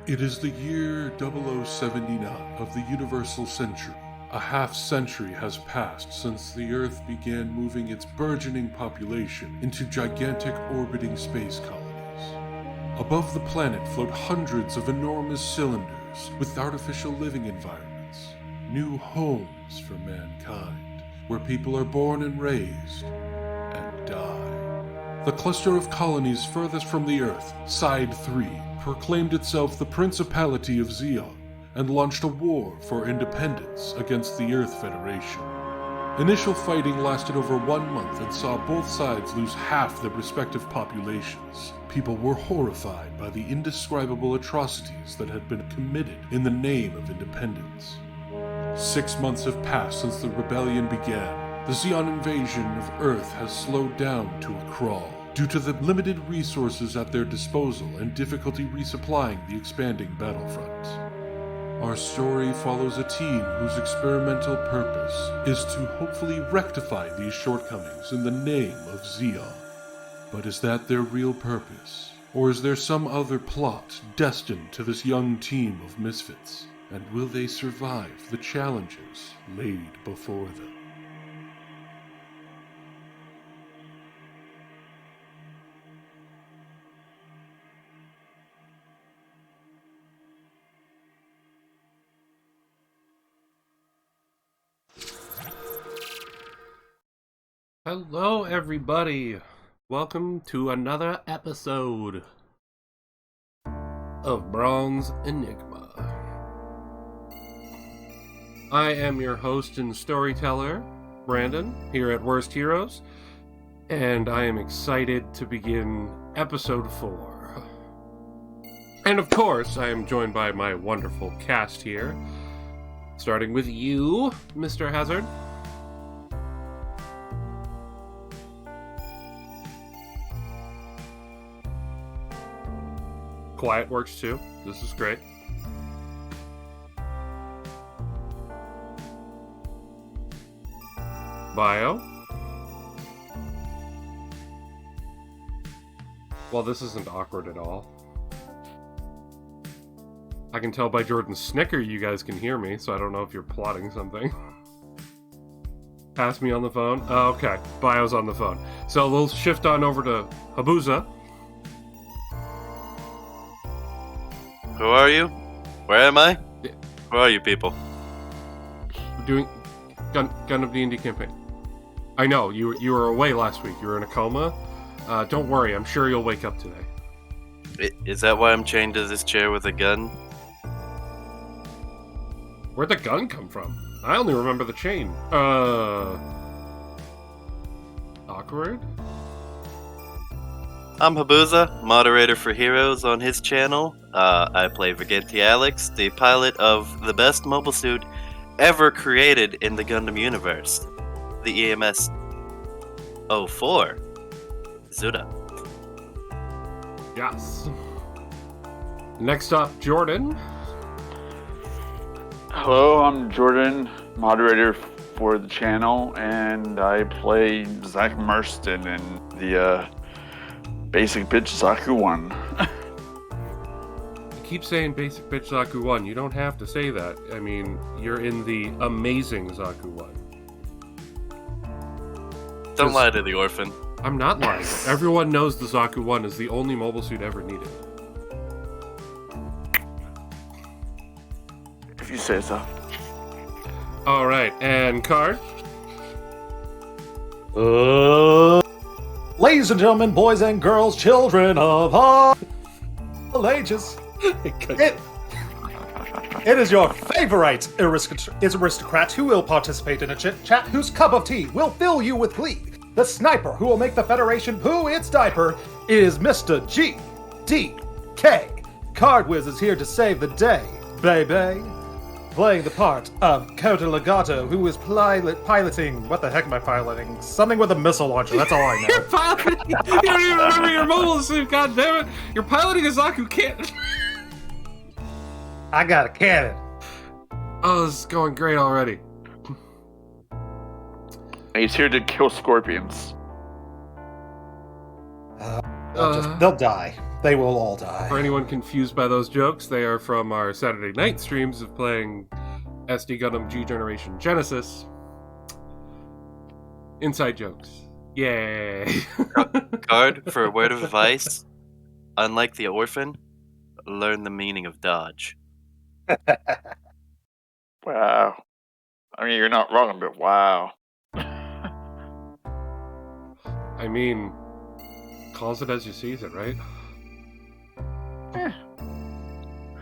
It is the year 0079 of the Universal Century. A half-century has passed since the Earth began moving its burgeoning population into gigantic orbiting space colonies. Above the planet float hundreds of enormous cylinders with artificial living environments, new homes for mankind, where people are born and raised and die. The cluster of colonies furthest from the Earth, Side 3, proclaimed itself the Principality of Zeon and launched a war for independence against the Earth Federation. Initial fighting lasted over 1 month and saw both sides lose half their respective populations. People were horrified by the indescribable atrocities that had been committed in the name of independence. 6 months have passed since the rebellion began. The Zeon invasion of Earth has slowed down to a crawl, due to the limited resources at their disposal and difficulty resupplying the expanding battlefront. Our story follows a team whose experimental purpose is to hopefully rectify these shortcomings in the name of Zeon. But is that their real purpose? Or is there some other plot destined to this young team of misfits? And will they survive the challenges laid before them? Hello, everybody. Welcome to another episode of Bronze Enigma. I am your host and storyteller, Brandon, here at Worst Heroes, and I am excited to begin episode 4. And of course, I am joined by my wonderful cast here, starting with you, Mr. Hazard. Quiet works too. This is great. Bio. Well, this isn't awkward at all. I can tell by Jordan's snicker you guys can hear me, so I don't know if you're plotting something. Pass me on the phone? Oh, okay. Bio's on the phone. So we'll shift on over to Habuza. Who are you? Where am I? Who are you people? We're doing Gundam D&D campaign. I know, you were away last week. You were in a coma. Don't worry, I'm sure you'll wake up today. Is that why I'm chained to this chair with a gun? Where'd the gun come from? I only remember the chain. Awkward? I'm Habuza, moderator for Heroes on his channel. I play Viganti Alex, the pilot of the best mobile suit ever created in the Gundam universe, the EMS 04, Zuda. Yes. Next up, Jordan. Hello, I'm Jordan, moderator for the channel, and I play Zach Marston in the Basic Bitch Zaku 1. You keep saying Basic Bitch Zaku 1. You don't have to say that. I mean, you're in the amazing Zaku 1. Don't lie to the orphan. I'm not lying. Everyone knows the Zaku 1 is the only mobile suit ever needed. If you say so. Alright, and Card? Ladies and gentlemen, boys and girls, children of all ages, it is your favorite aristocrat who will participate in a chit-chat, whose cup of tea will fill you with glee. The sniper who will make the Federation poo its diaper is Mr. G.D.K. Card Wiz is here to save the day, baby. Playing the part of Kota Legato, who is piloting... What the heck am I piloting? Something with a missile launcher, that's all I know. You're piloting... You don't even remember your mobile suit, goddammit! You're piloting a Zaku cannon! I got a cannon. Oh, this is going great already. He's here to kill scorpions. They'll die. They will all die. For anyone confused by those jokes, they are from our Saturday night streams of playing SD Gundam G Generation Genesis. Inside jokes. Yay. Card, for a word of advice, unlike the orphan, learn the meaning of dodge. Wow. I mean, you're not wrong, but wow. I mean, calls it as you sees it, right?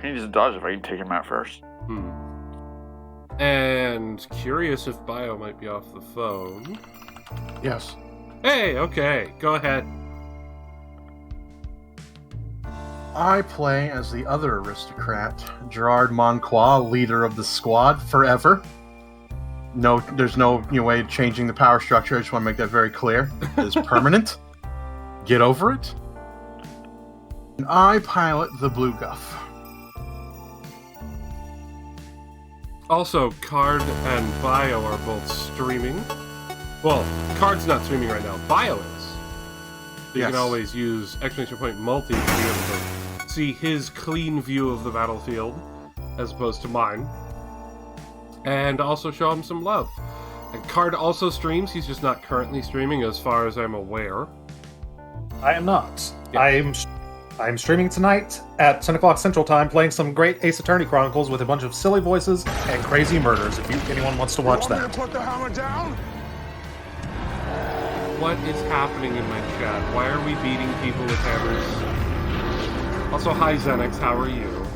He needs to dodge if I can take him out first. And curious if Bio might be off the phone. Yes. Hey, okay, go ahead. I play as the other aristocrat, Gerard Monquois, leader of the squad, forever. No, there's no way of changing the power structure. I just want to make that very clear. It is permanent. Get over it. And I pilot the Blue Guff. Also, Card and Bio are both streaming. Well, Card's not streaming right now. Bio is. So you Yes. can always use exclamation point multi to be able to see his clean view of the battlefield as opposed to mine. And also show him some love. And Card also streams. He's just not currently streaming as far as I'm aware. I am not. Yeah. I'm streaming tonight at 10 o'clock Central Time, playing some great Ace Attorney Chronicles with a bunch of silly voices and crazy murders, if anyone wants to watch that. Put the hammer down? What is happening in my chat? Why are we beating people with hammers? Also, hi Xenix, how are you?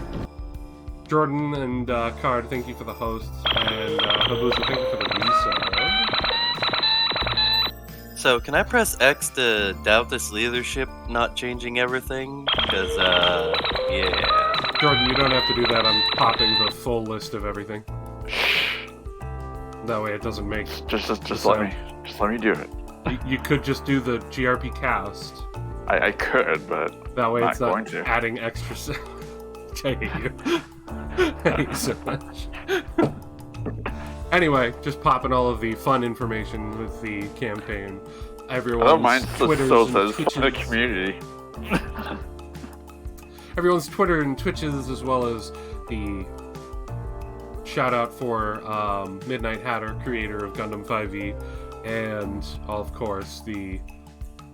Jordan and Card, thank you for the hosts, and Habusa, thank you for the resub. So, can I press X to doubt this leadership not changing everything? Because, yeah. Jordan, you don't have to do that. I'm popping the full list of everything. That way it doesn't make... Just let me do it. You could just do the GRP cast. I could, but That way not it's not going to. adding extra sound. I hate you. I hate you so much. Anyway, just popping all of the fun information with the campaign. I Everyone's don't mind Twitters so and says for the Twitches. community. Everyone's Twitter and Twitches, as well as the shout out for MidnightHatter, creator of Gundam 5e, and of course the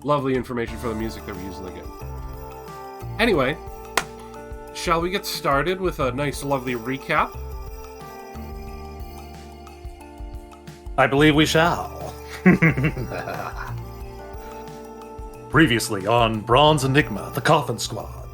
lovely information for the music that we're using again. Anyway, shall we get started with a nice, lovely recap? I believe we shall. Previously on Bronze Enigma, the Coffin Squad.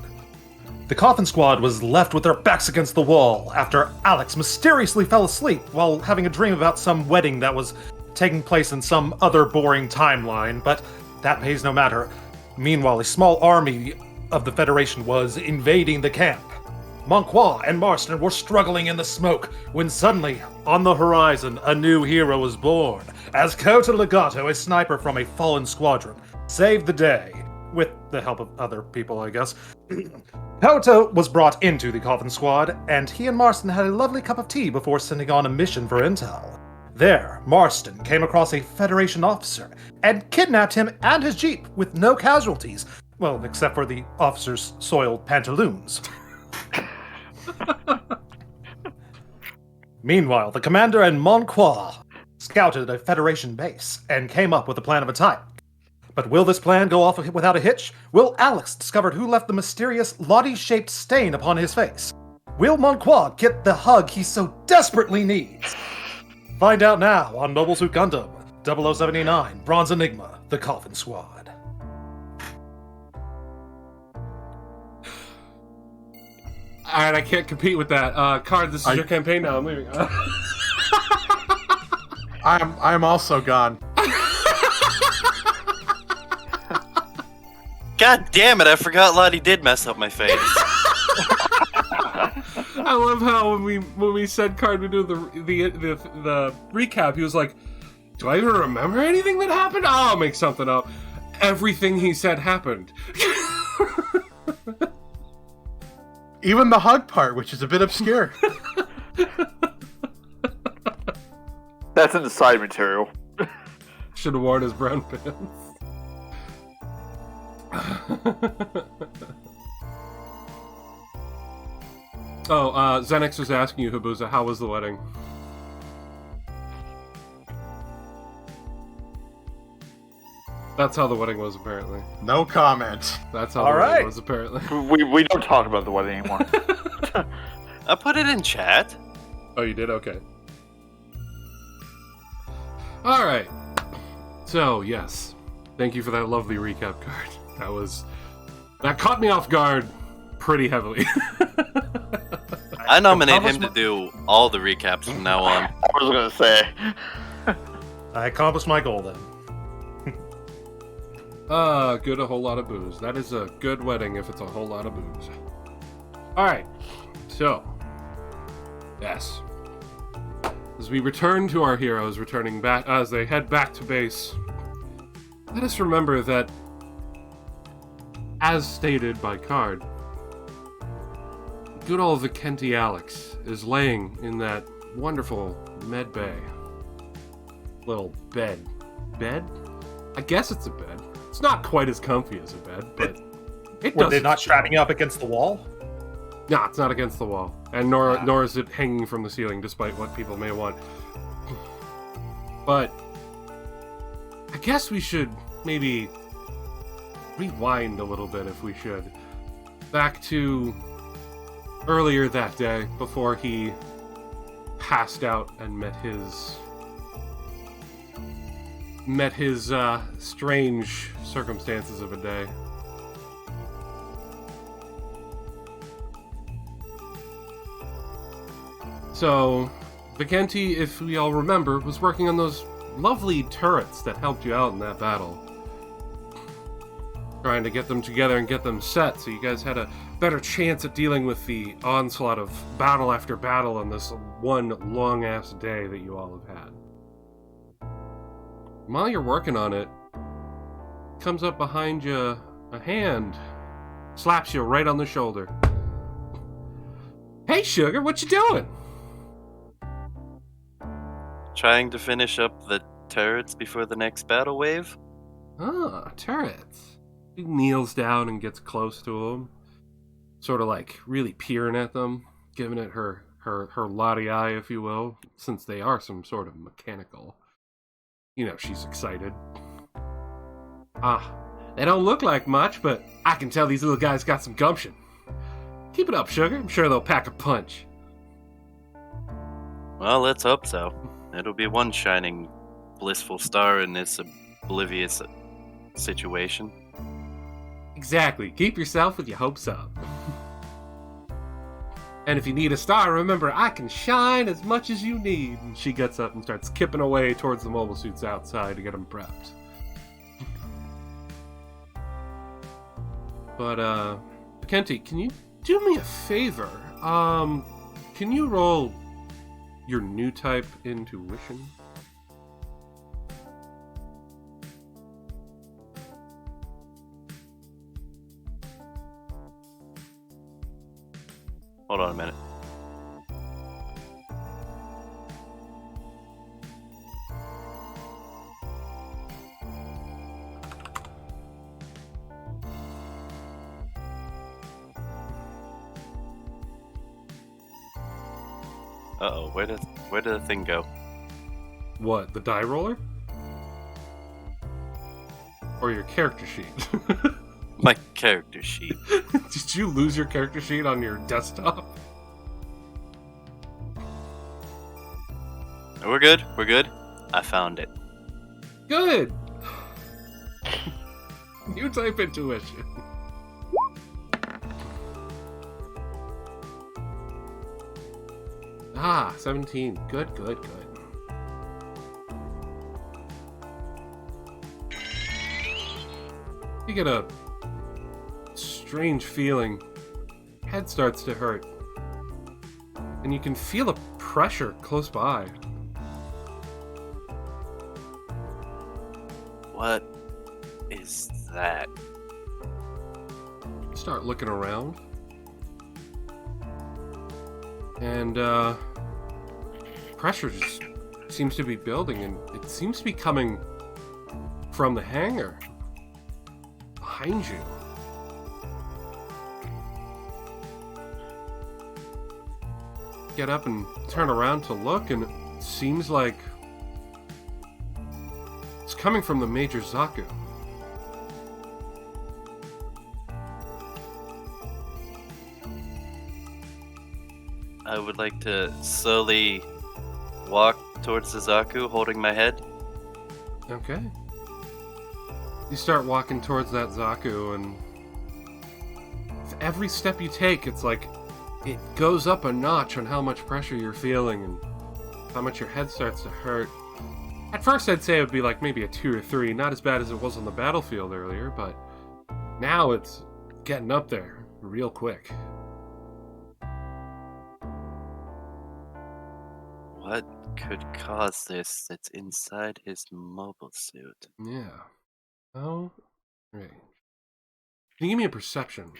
The Coffin Squad was left with their backs against the wall after Alex mysteriously fell asleep while having a dream about some wedding that was taking place in some other boring timeline, but that pays no matter. Meanwhile, a small army of the Federation was invading the camp. Monquois and Marston were struggling in the smoke when suddenly, on the horizon, a new hero was born, as Kota Legato, a sniper from a fallen squadron, saved the day. With the help of other people, I guess. Kota was brought into the Coffin Squad, and he and Marston had a lovely cup of tea before sending on a mission for intel. There, Marston came across a Federation officer and kidnapped him and his jeep with no casualties. Well, except for the officer's soiled pantaloons. Meanwhile, the commander and Monquois scouted a Federation base and came up with a plan of attack. But will this plan go off without a hitch? Will Alex discover who left the mysterious Lottie-shaped stain upon his face? Will Monquois get the hug he so desperately needs? Find out now on Mobile Suit Gundam 0079 Bronze Enigma, the Coffin Squad. Alright, I can't compete with that. Card, this is your campaign now. I'm leaving. I'm also gone. God damn it, I forgot Lottie did mess up my face. I love how when we said Card would do the recap, he was like, "Do I even remember anything that happened? Oh, I'll make something up." Everything he said happened. Even the hug part, which is a bit obscure. That's in the side material. Should have worn his brown pants. Oh, Xenix was asking you, Habuza, how was the wedding? That's how the wedding was, apparently. No comment. That's how All the right. wedding was, apparently. We don't talk about the wedding anymore. I put it in chat. Oh, you did? Okay. Alright. So, yes. Thank you for that lovely recap card. That caught me off guard pretty heavily. I nominate How much him to do all the recaps from now on. I was gonna say. I accomplished my goal then. Good, a whole lot of booze. That is a good wedding if it's a whole lot of booze. Alright, so. Yes. As we return to our heroes, returning back, as they head back to base, let us remember that, as stated by Card, good old Vicenti Alex is laying in that wonderful med bay. Little bed. Bed? I guess it's a bed. It's not quite as comfy as a bed, but it Were does. they not its strapping job. you up against the wall? No, it's not against the wall, and nor is it hanging from the ceiling, despite what people may want. But I guess we should maybe rewind a little bit, if we should, back to earlier that day, before he passed out and met his strange circumstances of a day. So, Vicenti, if we all remember, was working on those lovely turrets that helped you out in that battle. Trying to get them together and get them set so you guys had a better chance at dealing with the onslaught of battle after battle on this one long-ass day that you all have had. While you're working on it, comes up behind you a hand, slaps you right on the shoulder. Hey, Sugar, what you doing? Trying to finish up the turrets before the next battle wave? Ah, turrets. He kneels down and gets close to them, sort of like really peering at them, giving it her lottie eye, if you will, since they are some sort of mechanical. You know, she's excited. They don't look like much, but I can tell these little guys got some gumption. Keep it up, Sugar. I'm sure they'll pack a punch. Well, let's hope so. It'll be one shining, blissful star in this oblivious situation. Exactly. Keep yourself with your hopes up. And if you need a star, remember, I can shine as much as you need. And she gets up and starts kipping away towards the mobile suits outside to get them prepped. But, Kenti, can you do me a favor? Can you roll your new type intuition? Hold on a minute. Uh-oh, where did the thing go? What, the die roller? Or your character sheet? My character sheet. Did you lose your character sheet on your desktop? We're good. I found it. Good! New type intuition. Ah, 17. Good. You get a strange feeling. Head starts to hurt. And you can feel a pressure close by. What is that? Start looking around. And, pressure just seems to be building, and it seems to be coming from the hangar. Behind you. get up and turn around to look, and it seems like it's coming from the Major Zaku. I would like to slowly walk towards the Zaku, holding my head. Okay. You start walking towards that Zaku, and with every step you take, it's like it goes up a notch on how much pressure you're feeling and how much your head starts to hurt. At first, I'd say it would be like maybe a 2 or 3, not as bad as it was on the battlefield earlier, but now it's getting up there real quick. What could cause this that's inside his mobile suit? Yeah. Oh, right. Can you give me a perception?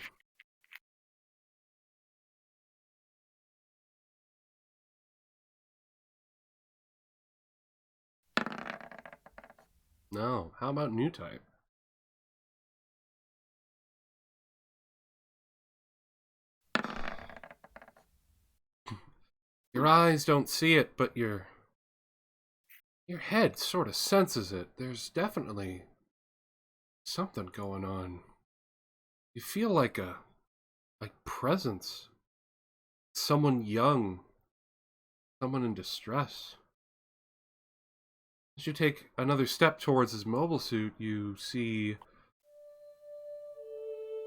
No. How about new type? Your eyes don't see it, but your head sort of senses it. There's definitely something going on. You feel like presence. Someone young. Someone in distress. As you take another step towards his mobile suit, you see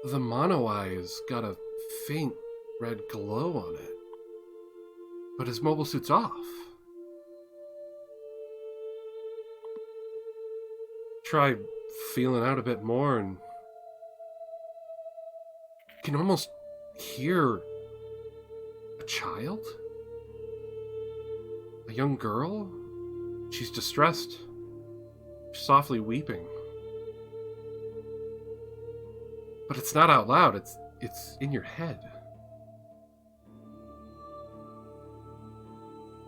the mono eye has got a faint red glow on it. But his mobile suit's off. Try feeling out a bit more, and you can almost hear a child? A young girl? She's distressed, softly weeping. But it's not out loud, it's in your head.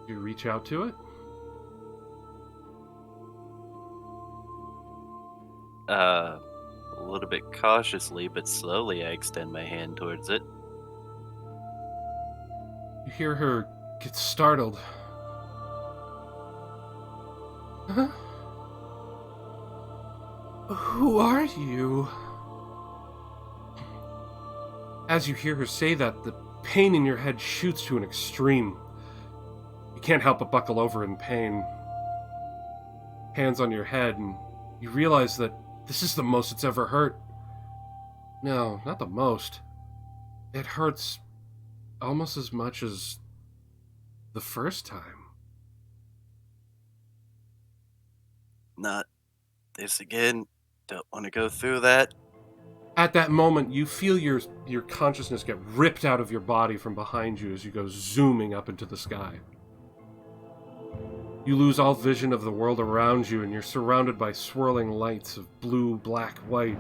You reach out to it? A little bit cautiously, but slowly, I extend my hand towards it. You hear her get startled. Huh? Who are you? As you hear her say that, the pain in your head shoots to an extreme. You can't help but buckle over in pain. Hands on your head, and you realize that this is the most it's ever hurt. No, not the most. It hurts almost as much as the first time. Not this again. Don't want to go through that. At that moment, you feel your consciousness get ripped out of your body from behind you as you go zooming up into the sky. You lose all vision of the world around you, and you're surrounded by swirling lights of blue, black, white,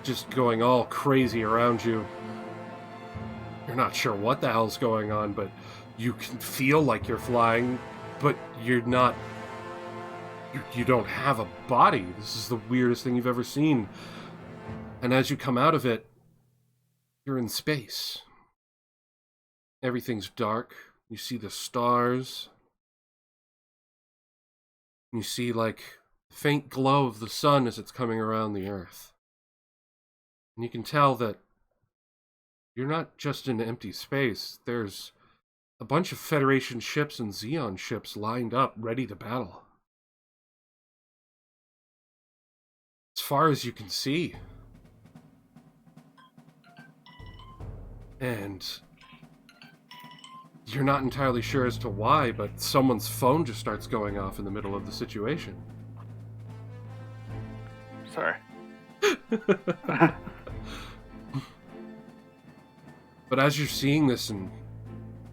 just going all crazy around you. You're not sure what the hell's going on, but you can feel like you're flying, but you're not. You don't have a body. This is the weirdest thing you've ever seen. And as you come out of it, you're in space. Everything's dark. You see the stars. You see, like, faint glow of the sun as it's coming around the Earth. And you can tell that you're not just in empty space. There's a bunch of Federation ships and Xeon ships lined up, ready to battle. As far as you can see. And you're not entirely sure as to why, but someone's phone just starts going off in the middle of the situation. Sorry. But as you're seeing this, and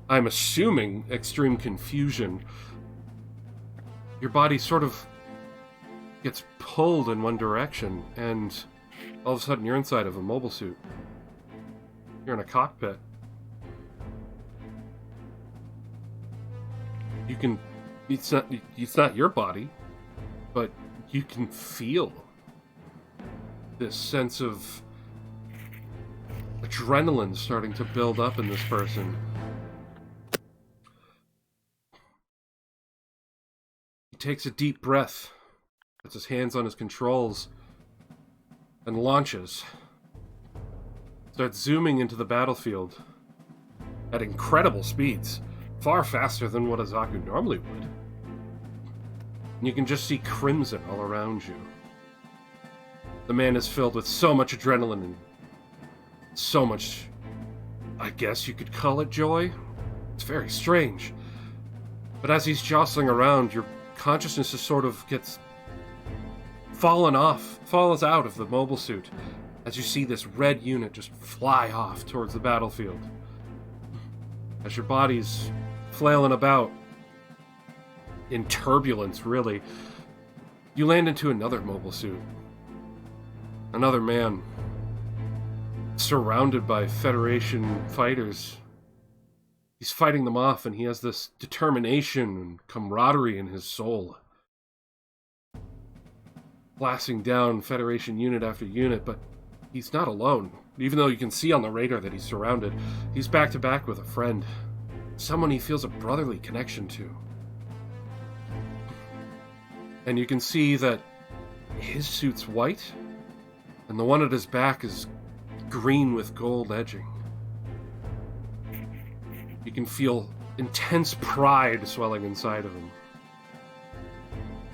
I'm assuming extreme confusion, your body sort of gets pulled in one direction, and all of a sudden you're inside of a mobile suit. You're in a cockpit. You can... It's not your body, but you can feel this sense of adrenaline starting to build up in this person. takes a deep breath, puts his hands on his controls, and launches. Starts zooming into the battlefield at incredible speeds, far faster than what a Zaku normally would. And you can just see crimson all around you. The man is filled with so much adrenaline and so much, I guess you could call it joy. It's very strange. But as he's jostling around, your consciousness just sort of gets falls out of the mobile suit as you see this red unit just fly off towards the battlefield. As your body's flailing about in turbulence, really, you land into another mobile suit. Another man, surrounded by Federation fighters. He's fighting them off, and he has this determination and camaraderie in his soul. Blasting down Federation unit after unit, but he's not alone. Even though you can see on the radar that he's surrounded, he's back to back with a friend. Someone he feels a brotherly connection to. And you can see that his suit's white, and the one at his back is green with gold edging. You can feel intense pride swelling inside of him.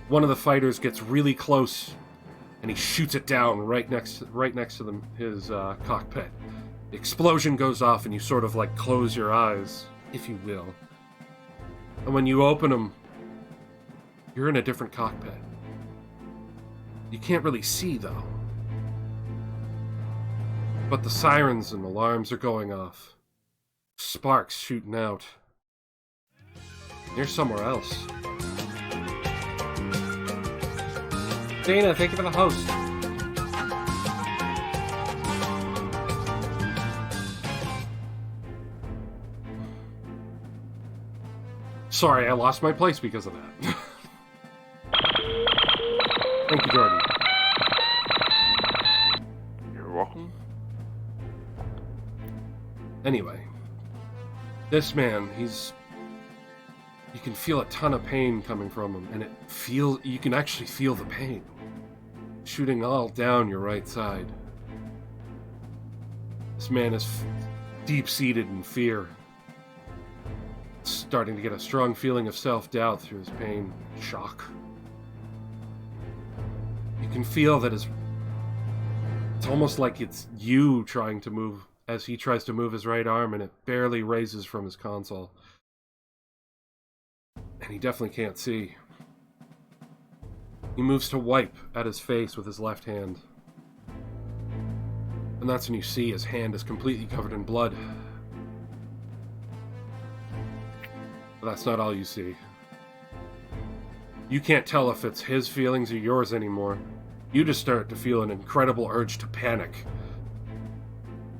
One of the fighters gets really close, and he shoots it down right next to his cockpit. The explosion goes off, and you sort of like close your eyes, if you will. And when you open them, you're in a different cockpit. You can't really see, though. But the sirens and alarms are going off. Sparks shooting out. You're somewhere else. Dana, thank you for the host. Sorry, I lost my place because of that. Thank you, Jordan. You're welcome. Anyway, this man, you can feel a ton of pain coming from him, and you can actually feel the pain shooting all down your right side. This man is deep-seated in fear, starting to get a strong feeling of self-doubt through his pain, shock. You can feel that it's almost like it's you trying to move as he tries to move his right arm, and it barely raises from his console. And he definitely can't see. He moves to wipe at his face with his left hand. And that's when you see his hand is completely covered in blood. But that's not all you see. You can't tell if it's his feelings or yours anymore. You just start to feel an incredible urge to panic.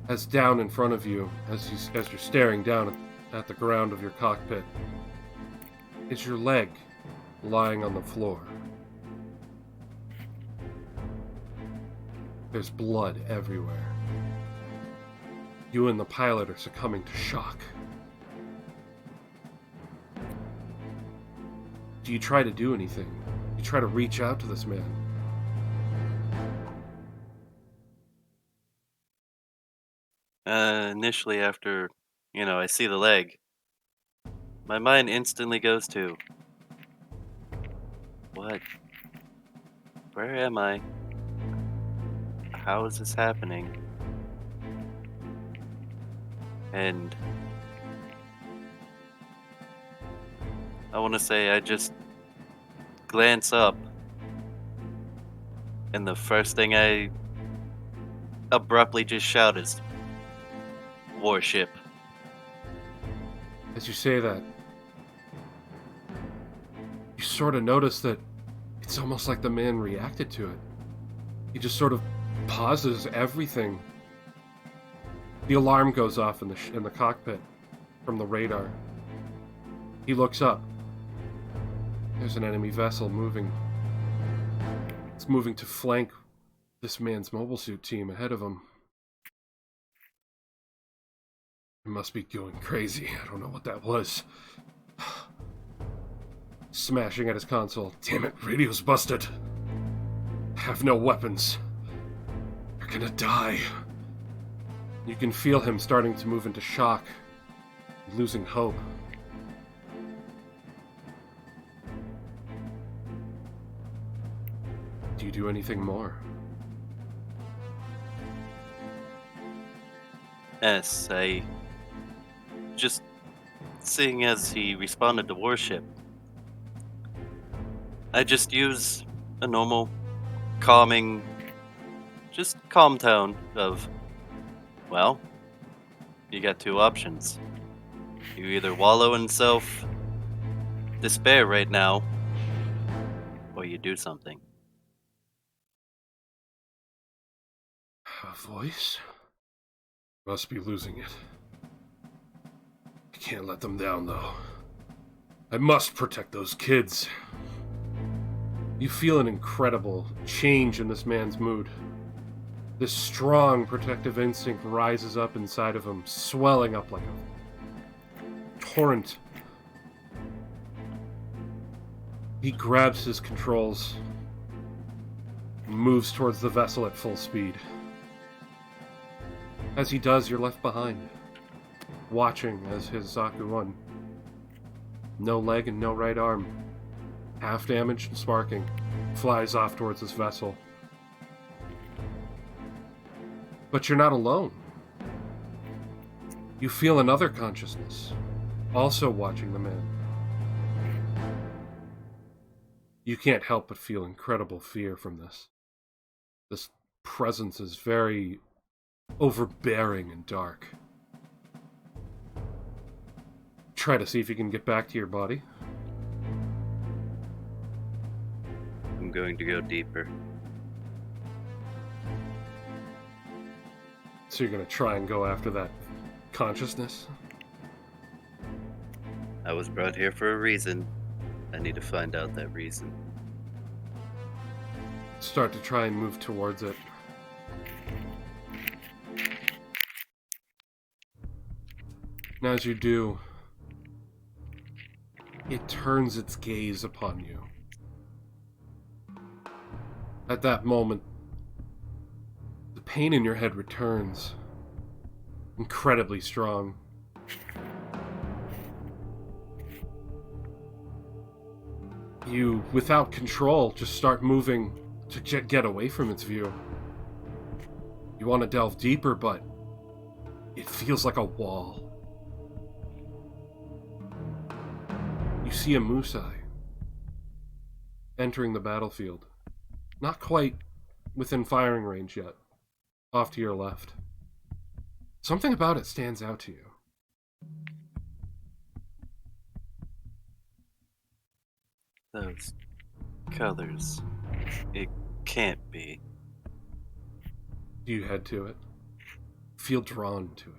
As down in front of you, as you're staring down at the ground of your cockpit, is your leg lying on the floor. There's blood everywhere. You and the pilot are succumbing to shock. Do you try to do anything? You try to reach out to this man? Initially, after, I see the leg, my mind instantly goes to, what? Where am I? How is this happening? And I want to say I just glance up, and the first thing I abruptly just shout is, warship. As you say that, you sort of notice that it's almost like the man reacted to it. He just sort of pauses everything. The alarm goes off in the cockpit from the radar. He looks up. There's an enemy vessel moving. It's moving to flank this man's mobile suit team ahead of him. It must be going crazy. I don't know what that was. smashing at his console. Damn it, radio's busted. Have no weapons. You're gonna die. You can feel him starting to move into shock, losing hope. Do you do anything more? Yes, I just seeing as he responded to worship, I just use a normal, calming, just calm tone of, well, you got two options. You either wallow in self-despair right now, or you do something. A voice? Must be losing it. I can't let them down, though. I must protect those kids. You feel an incredible change in this man's mood. This strong protective instinct rises up inside of him, swelling up like a torrent. He grabs his controls and moves towards the vessel at full speed. As he does, you're left behind, watching as his Zaku-1, no leg and no right arm, half damaged and sparking, flies off towards his vessel. But you're not alone. You feel another consciousness, also watching the man. You can't help but feel incredible fear from this. This presence is very overbearing and dark. Try to see if you can get back to your body. I'm going to go deeper. So you're going to try and go after that consciousness? I was brought here for a reason. I need to find out that reason. Start to try and move towards it. And as you do, it turns its gaze upon you. At that moment, the pain in your head returns, incredibly strong. You, without control, just start moving to get away from its view. You want to delve deeper, but it feels like a wall. You see a Musai entering the battlefield. Not quite within firing range yet. Off to your left. Something about it stands out to you. Those colors. It can't be. You head to it. Feel drawn to it.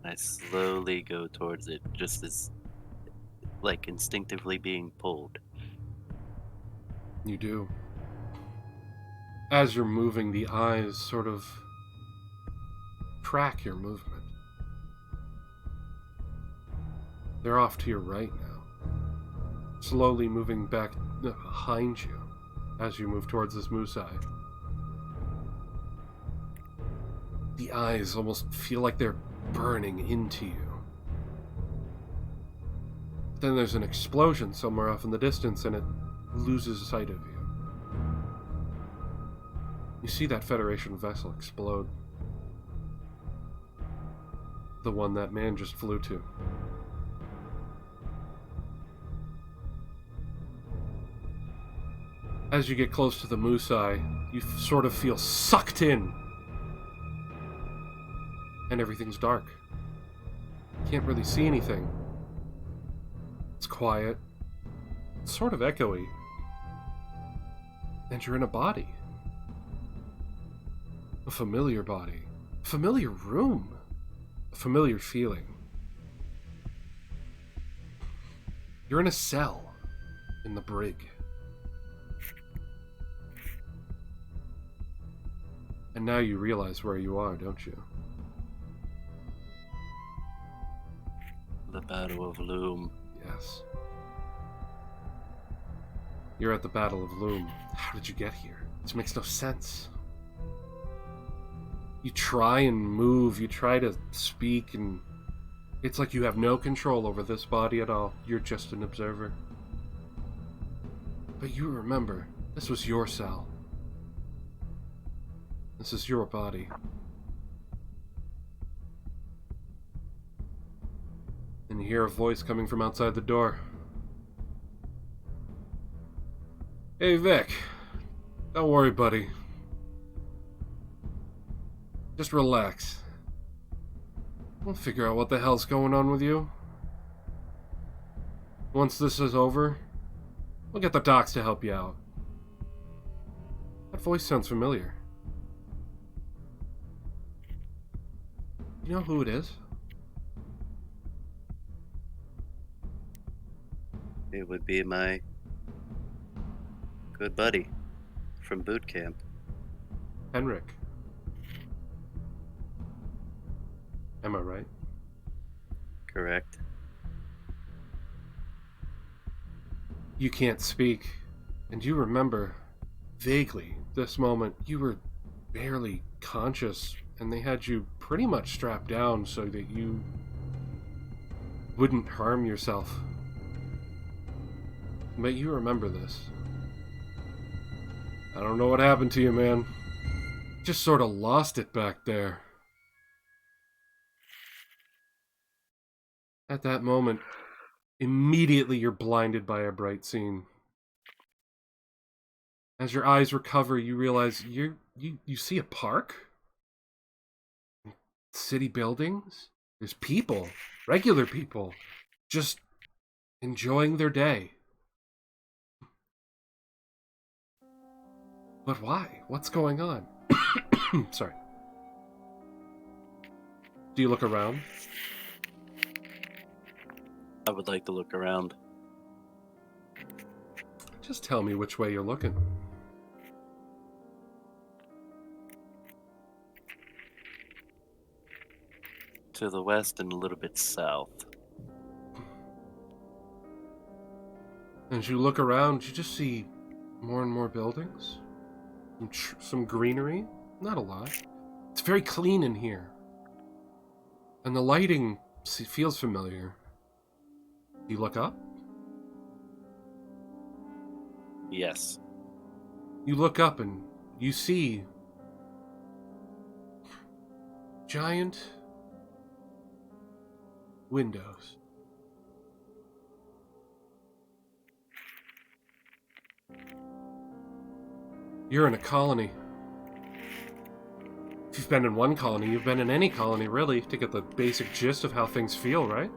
I slowly go towards it, just as, like, instinctively being pulled. You do. As you're moving, the eyes sort of track your movement. They're off to your right now, slowly moving back behind you as you move towards this Musai. The eyes almost feel like they're burning into you. Then there's an explosion somewhere off in the distance and it loses sight of you. You see that Federation vessel explode. The one that man just flew to. As you get close to the Musai, you sort of feel sucked in. And everything's dark. Can't really see anything. It's quiet. It's sort of echoey. And you're in a body. A familiar body. A familiar room. A familiar feeling. You're in a cell. In the brig. And now you realize where you are, don't you? The Battle of Loom. Yes. You're at the Battle of Loom. How did you get here? This makes no sense. You try and move, you try to speak, and it's like you have no control over this body at all. You're just an observer. But you remember, this was your cell. This is your body. And you hear a voice coming from outside the door. Hey, Vic. Don't worry, buddy. Just relax. We'll figure out what the hell's going on with you. Once this is over, we'll get the docs to help you out. That voice sounds familiar. You know who it is? It would be my good buddy from boot camp. Henrik. Am I right? Correct. You can't speak, and you remember, vaguely, this moment. You were barely conscious, and they had you pretty much strapped down so that you wouldn't harm yourself. But you remember this. I don't know what happened to you, man. Just sort of lost it back there. At that moment, immediately you're blinded by a bright scene. As your eyes recover, you realize you see a park? City buildings? There's people, regular people, just enjoying their day. But why? What's going on? Sorry. Do you look around? I would like to look around. Just tell me which way you're looking. To the west and a little bit south. As you look around, you just see more and more buildings. Some greenery. Not a lot. It's very clean in here. And the lighting feels familiar. You look up? Yes. You look up and you see giant windows. You're in a colony. If you've been in one colony, you've been in any colony, really, to get the basic gist of how things feel, right?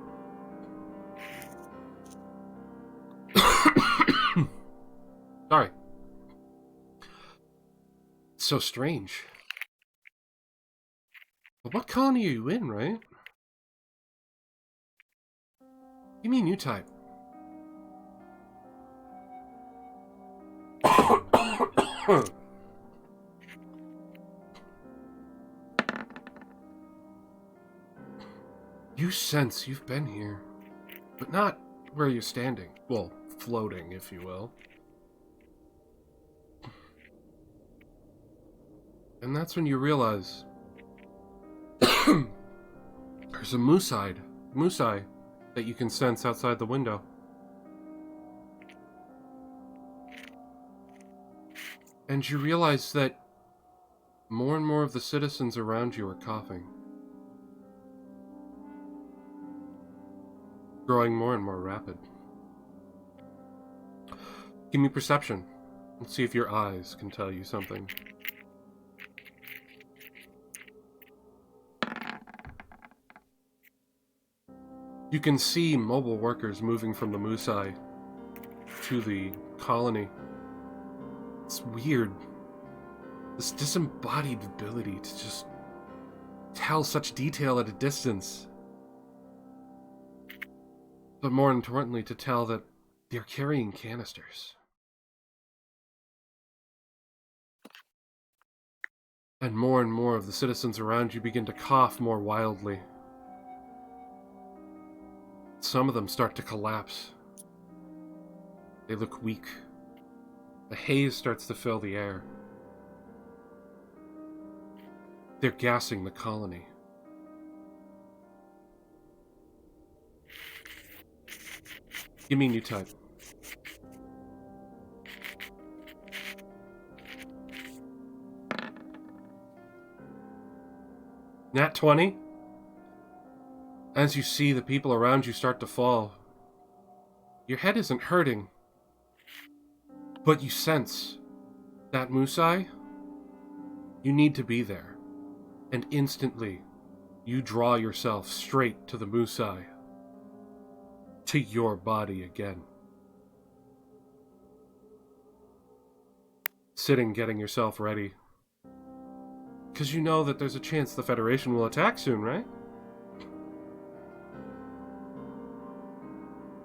Sorry. It's so strange. But what colony are you in, right? You mean you type? You sense you've been here, but not where you're standing. Well, floating, if you will. And that's when you realize there's a moose-eye that you can sense outside the window. And you realize that more and more of the citizens around you are coughing. Growing more and more rapid. Give me perception. Let's see if your eyes can tell you something. You can see mobile workers moving from the moose-eye to the colony. It's weird. This disembodied ability to just tell such detail at a distance. But more importantly, to tell that they're carrying canisters. And more of the citizens around you begin to cough more wildly. Some of them start to collapse. They look weak. The haze starts to fill the air. They're gassing the colony. Give me a new type. Nat 20. As you see the people around you start to fall, your head isn't hurting, but you sense that Musai, you need to be there. And instantly, you draw yourself straight to the Musai, to your body again. Sitting, getting yourself ready. Because you know that there's a chance the Federation will attack soon, right?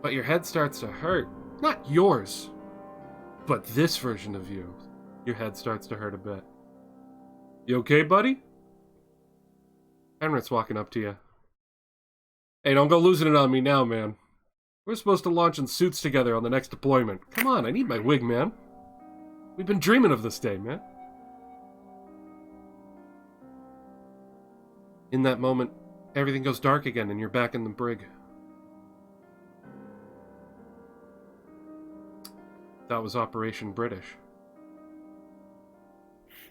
But your head starts to hurt. Not yours, but this version of you. Your head starts to hurt a bit. You okay, buddy? Henrik's walking up to you. Hey, don't go losing it on me now, man. We're supposed to launch in suits together on the next deployment. Come on, I need my wig, man. We've been dreaming of this day, man. In that moment, everything goes dark again and you're back in the brig. That was Operation British.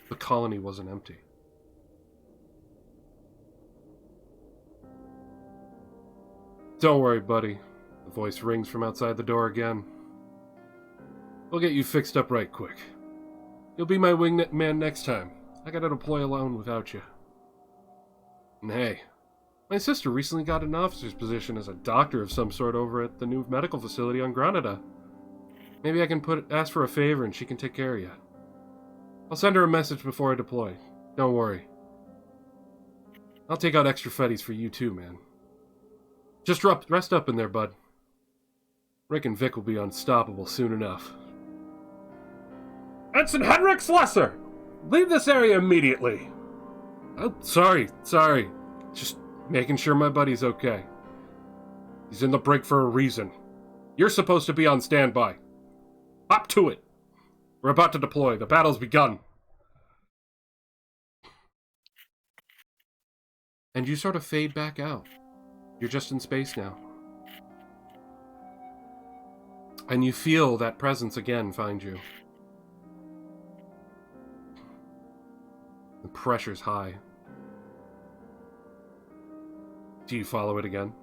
The colony wasn't empty. Don't worry, buddy. The voice rings from outside the door again. We'll get you fixed up right quick. You'll be my wingman next time. I gotta deploy alone without you. And hey, my sister recently got an officer's position as a doctor of some sort over at the new medical facility on Granada. Maybe I can ask for a favor and she can take care of you. I'll send her a message before I deploy. Don't worry. I'll take out extra fetties for you too, man. Just rest up in there, bud. Rick and Vic will be unstoppable soon enough. Ensign Henrik Slesser! Leave this area immediately! Oh, sorry. Just making sure my buddy's okay. He's in the brig for a reason. You're supposed to be on standby. Hop to it! We're about to deploy. The battle's begun. And you sort of fade back out. You're just in space now. And you feel that presence again find you. The pressure's high. Do you follow it again?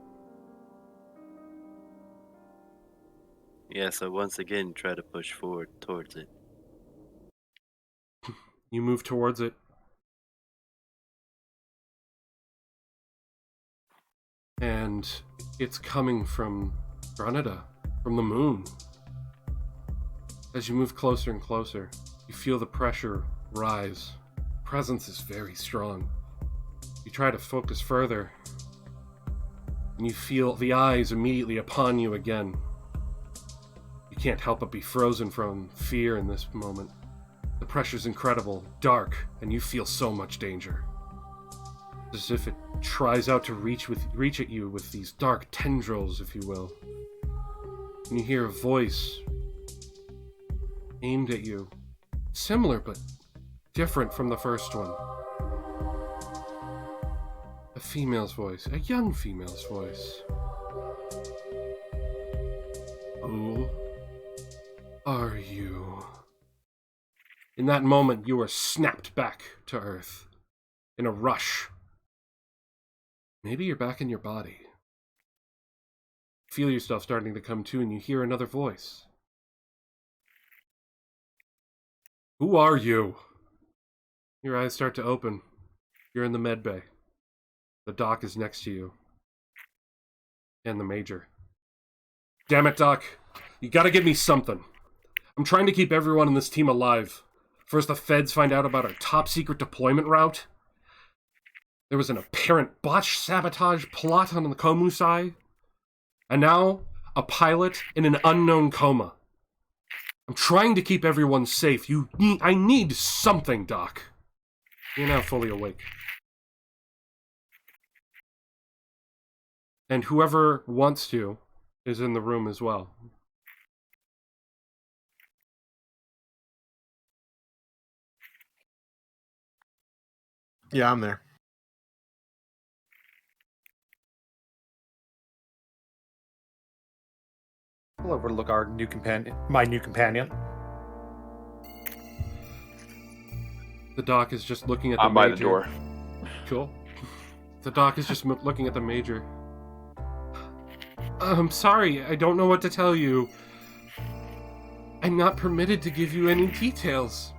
Yes, I once again try to push forward towards it. You move towards it. And it's coming from Granada, from the moon. As you move closer and closer, you feel the pressure rise. Presence is very strong. You try to focus further, and you feel the eyes immediately upon you again. You can't help but be frozen from fear in this moment. The pressure's incredible, dark, and you feel so much danger. As if it tries out to reach at you with these dark tendrils, if you will. And you hear a voice aimed at you. Similar, but different from the first one. A female's voice. A young female's voice. Who are you? In that moment, you are snapped back to Earth. In a rush. Maybe you're back in your body. Feel yourself starting to come to, and you hear another voice. Who are you? Your eyes start to open. You're in the med bay. The doc is next to you. And the major. Damn it, Doc. You gotta give me something. I'm trying to keep everyone in this team alive. First the feds find out about our top secret deployment route. There was an apparent botched sabotage plot on the Komusai. And now, a pilot in an unknown coma. I'm trying to keep everyone safe. I need something, Doc. You're now fully awake. And whoever wants to is in the room as well. Yeah, I'm there. I'll overlook our my new companion. The doc is just looking at the I'm major. by the door. Cool. The doc is just looking at the major. I'm sorry, I don't know what to tell you. I'm not permitted to give you any details.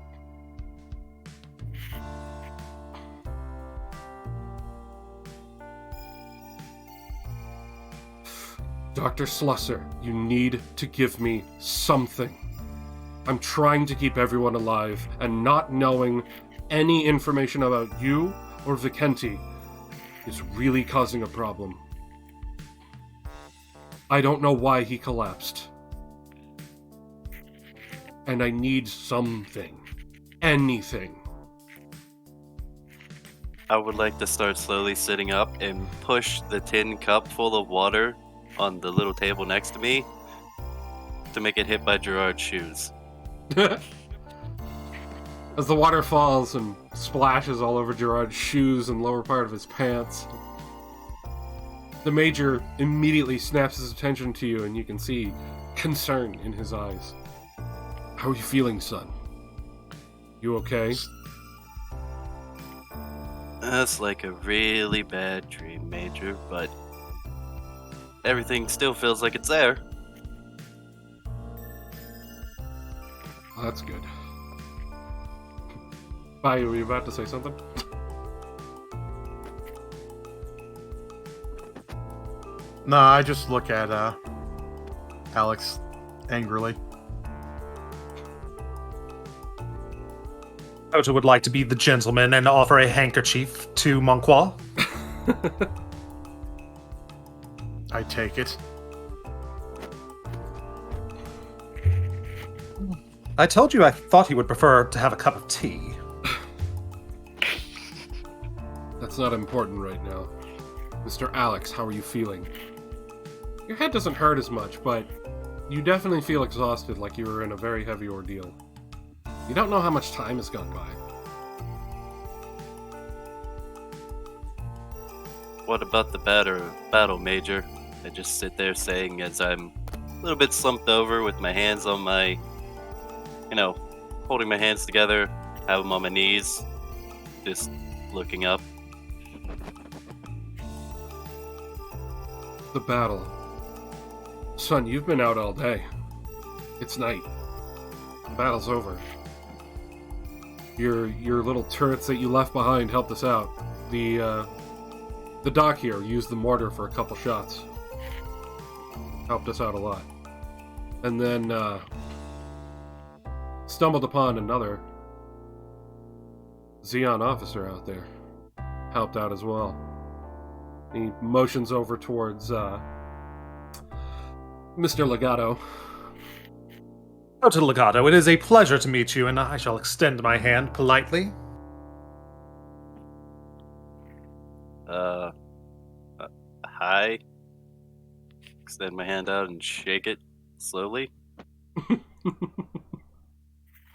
Dr. Slusser, you need to give me something. I'm trying to keep everyone alive, and not knowing any information about you or Vikenti is really causing a problem. I don't know why he collapsed. And I need something. Anything. I would like to start slowly sitting up and push the tin cup full of water on the little table next to me to make it hit by Gerard's shoes. As the water falls and splashes all over Gerard's shoes and lower part of his pants, the Major immediately snaps his attention to you, and you can see concern in his eyes. How are you feeling, son? You okay? That's like a really bad dream, Major, but everything still feels like it's there. Well, that's good. Bayou, were you about to say something? No, I just look at Alex angrily. Ota would like to be the gentleman and offer a handkerchief to Monqua. I take it. I told you I thought he would prefer to have a cup of tea. That's not important right now. Mr. Alex, how are you feeling? Your head doesn't hurt as much, but you definitely feel exhausted, like you were in a very heavy ordeal. You don't know how much time has gone by. What about the battle, Major? I just sit there saying as I'm a little bit slumped over with my hands on my, holding my hands together, have them on my knees, just looking up. The battle. Son, you've been out all day. It's night. The battle's over. Your little turrets that you left behind helped us out. The doc here used the mortar for a couple shots. Helped us out a lot. And then, stumbled upon another Xeon officer out there. Helped out as well. He motions over towards, Mr. Legato. Ota Legato, it is a pleasure to meet you, and I shall extend my hand politely. Hi. Extend my hand out and shake it slowly.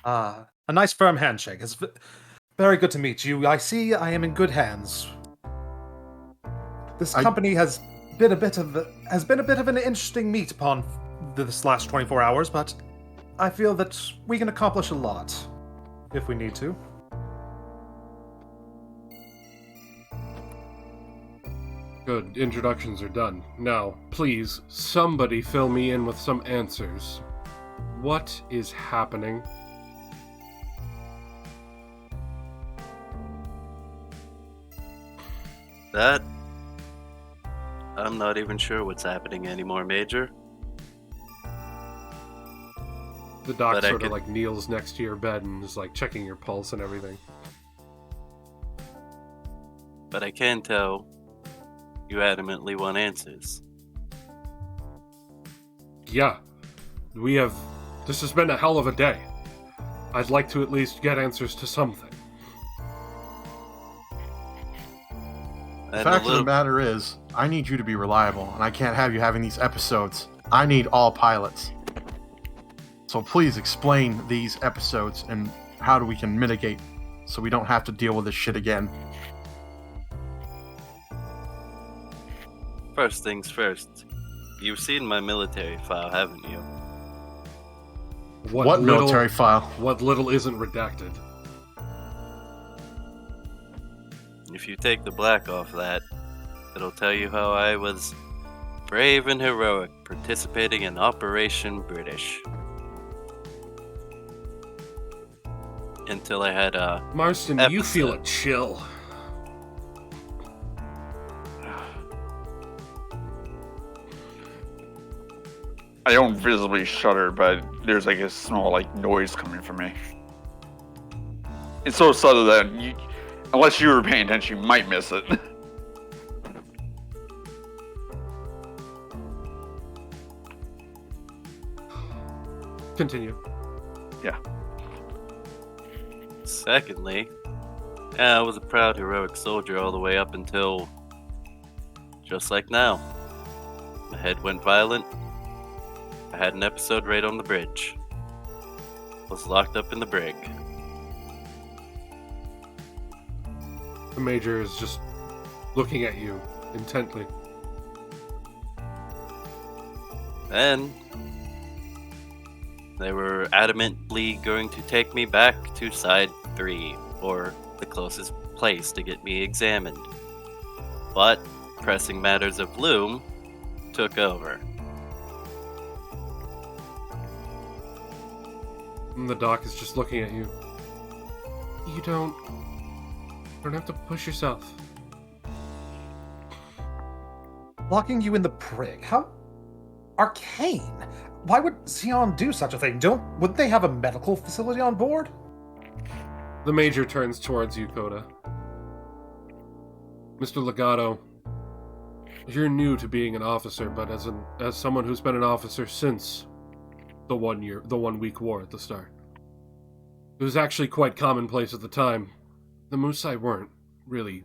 A nice firm handshake. It's very good to meet you. I see I am in good hands. This company has been a bit of an interesting meet upon this last 24 hours, but I feel that we can accomplish a lot if we need to. Good, introductions are done. Now, please, somebody fill me in with some answers. What is happening? That... I'm not even sure what's happening anymore, Major. The doc But I sort of could- like kneels next to your bed and is like checking your pulse and everything. But I can tell you adamantly want answers. Yeah, this has been a hell of a day. I'd like to at least get answers to something. The And fact of the matter is, I need you to be reliable, and I can't have you having these episodes. I need all pilots. So please explain these episodes and how we can mitigate so we don't have to deal with this shit again. First things first. You've seen my military file, haven't you? What military file? What little isn't redacted? If you take the black off that, it'll tell you how I was brave and heroic participating in Operation British. Until I had a Marston, you feel a chill. I don't visibly shudder, but there's like a small noise coming from me. It's so subtle that unless you were paying attention, you might miss it. Continue. Yeah. Secondly, I was a proud, heroic soldier all the way up until just like now. My head went violent. I had an episode right on the bridge. Was locked up in the brig. The Major is just looking at you intently. Then they were adamantly going to take me back to Side 3, or the closest place to get me examined. But pressing matters of Loom took over. And the doc is just looking at you. You don't have to push yourself. Locking you in the brig? How arcane! Why would Xeon do such a thing? Wouldn't they have a medical facility on board? The Major turns towards you, Coda. Mr. Legato, you're new to being an officer, but as someone who's been an officer since the 1 week war at the start, it was actually quite commonplace at the time. The Musai weren't really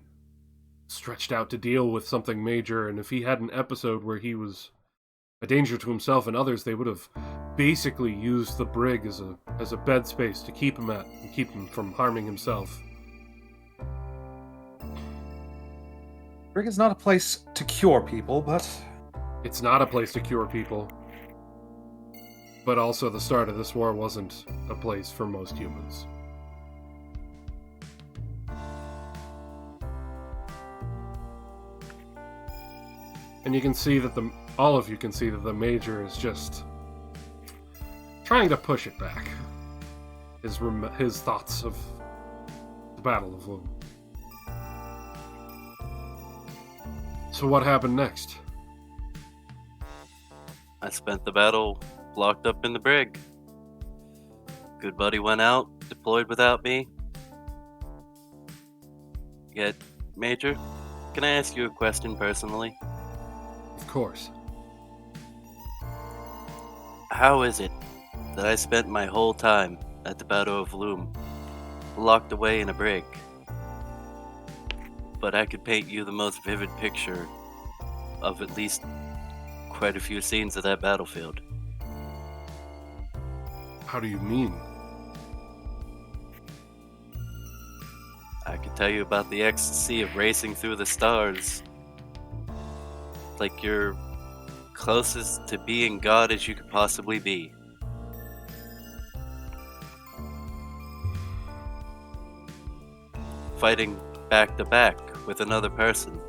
stretched out to deal with something major, and if he had an episode where he was a danger to himself and others, they would have basically used the brig as a bed space to keep him at and keep him from harming himself. Brig is not a place to cure people, but It's not a place to cure people. But also the start of this war wasn't a place for most humans. And you can see that all of you can see that the Major is just trying to push it back. His thoughts of the Battle of Loom. So what happened next? I spent the battle locked up in the brig. Good buddy went out, deployed without me. Yet, Major, can I ask you a question personally? Of course. How is it that I spent my whole time at the Battle of Loom locked away in a brig, but I could paint you the most vivid picture of at least quite a few scenes of that battlefield? How do you mean? I could tell you about the ecstasy of racing through the stars. Like you're closest to being God as you could possibly be. Fighting back to back with another person.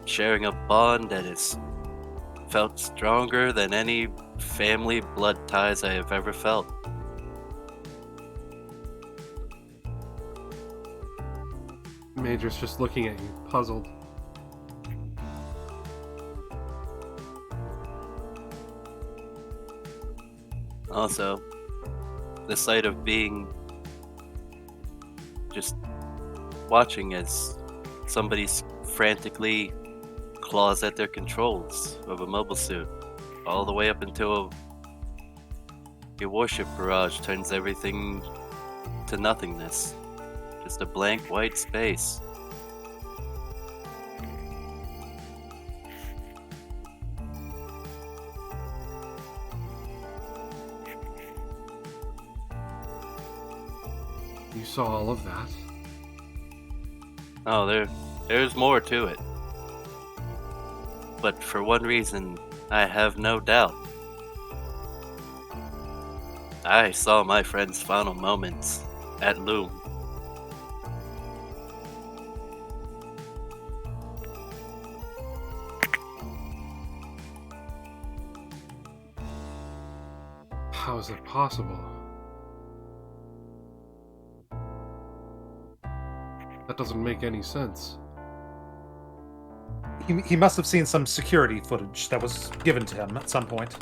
Sharing a bond that is felt stronger than any family blood ties I have ever felt. Major's just looking at you, puzzled. Also, the sight of being just watching as somebody's frantically claws at their controls of a mobile suit, all the way up until your warship barrage turns everything to nothingness. Just a blank white space. You saw all of that. Oh, there's more to it. But for one reason, I have no doubt. I saw my friend's final moments at Loom. How is it possible? That doesn't make any sense. He must have seen some security footage that was given to him at some point.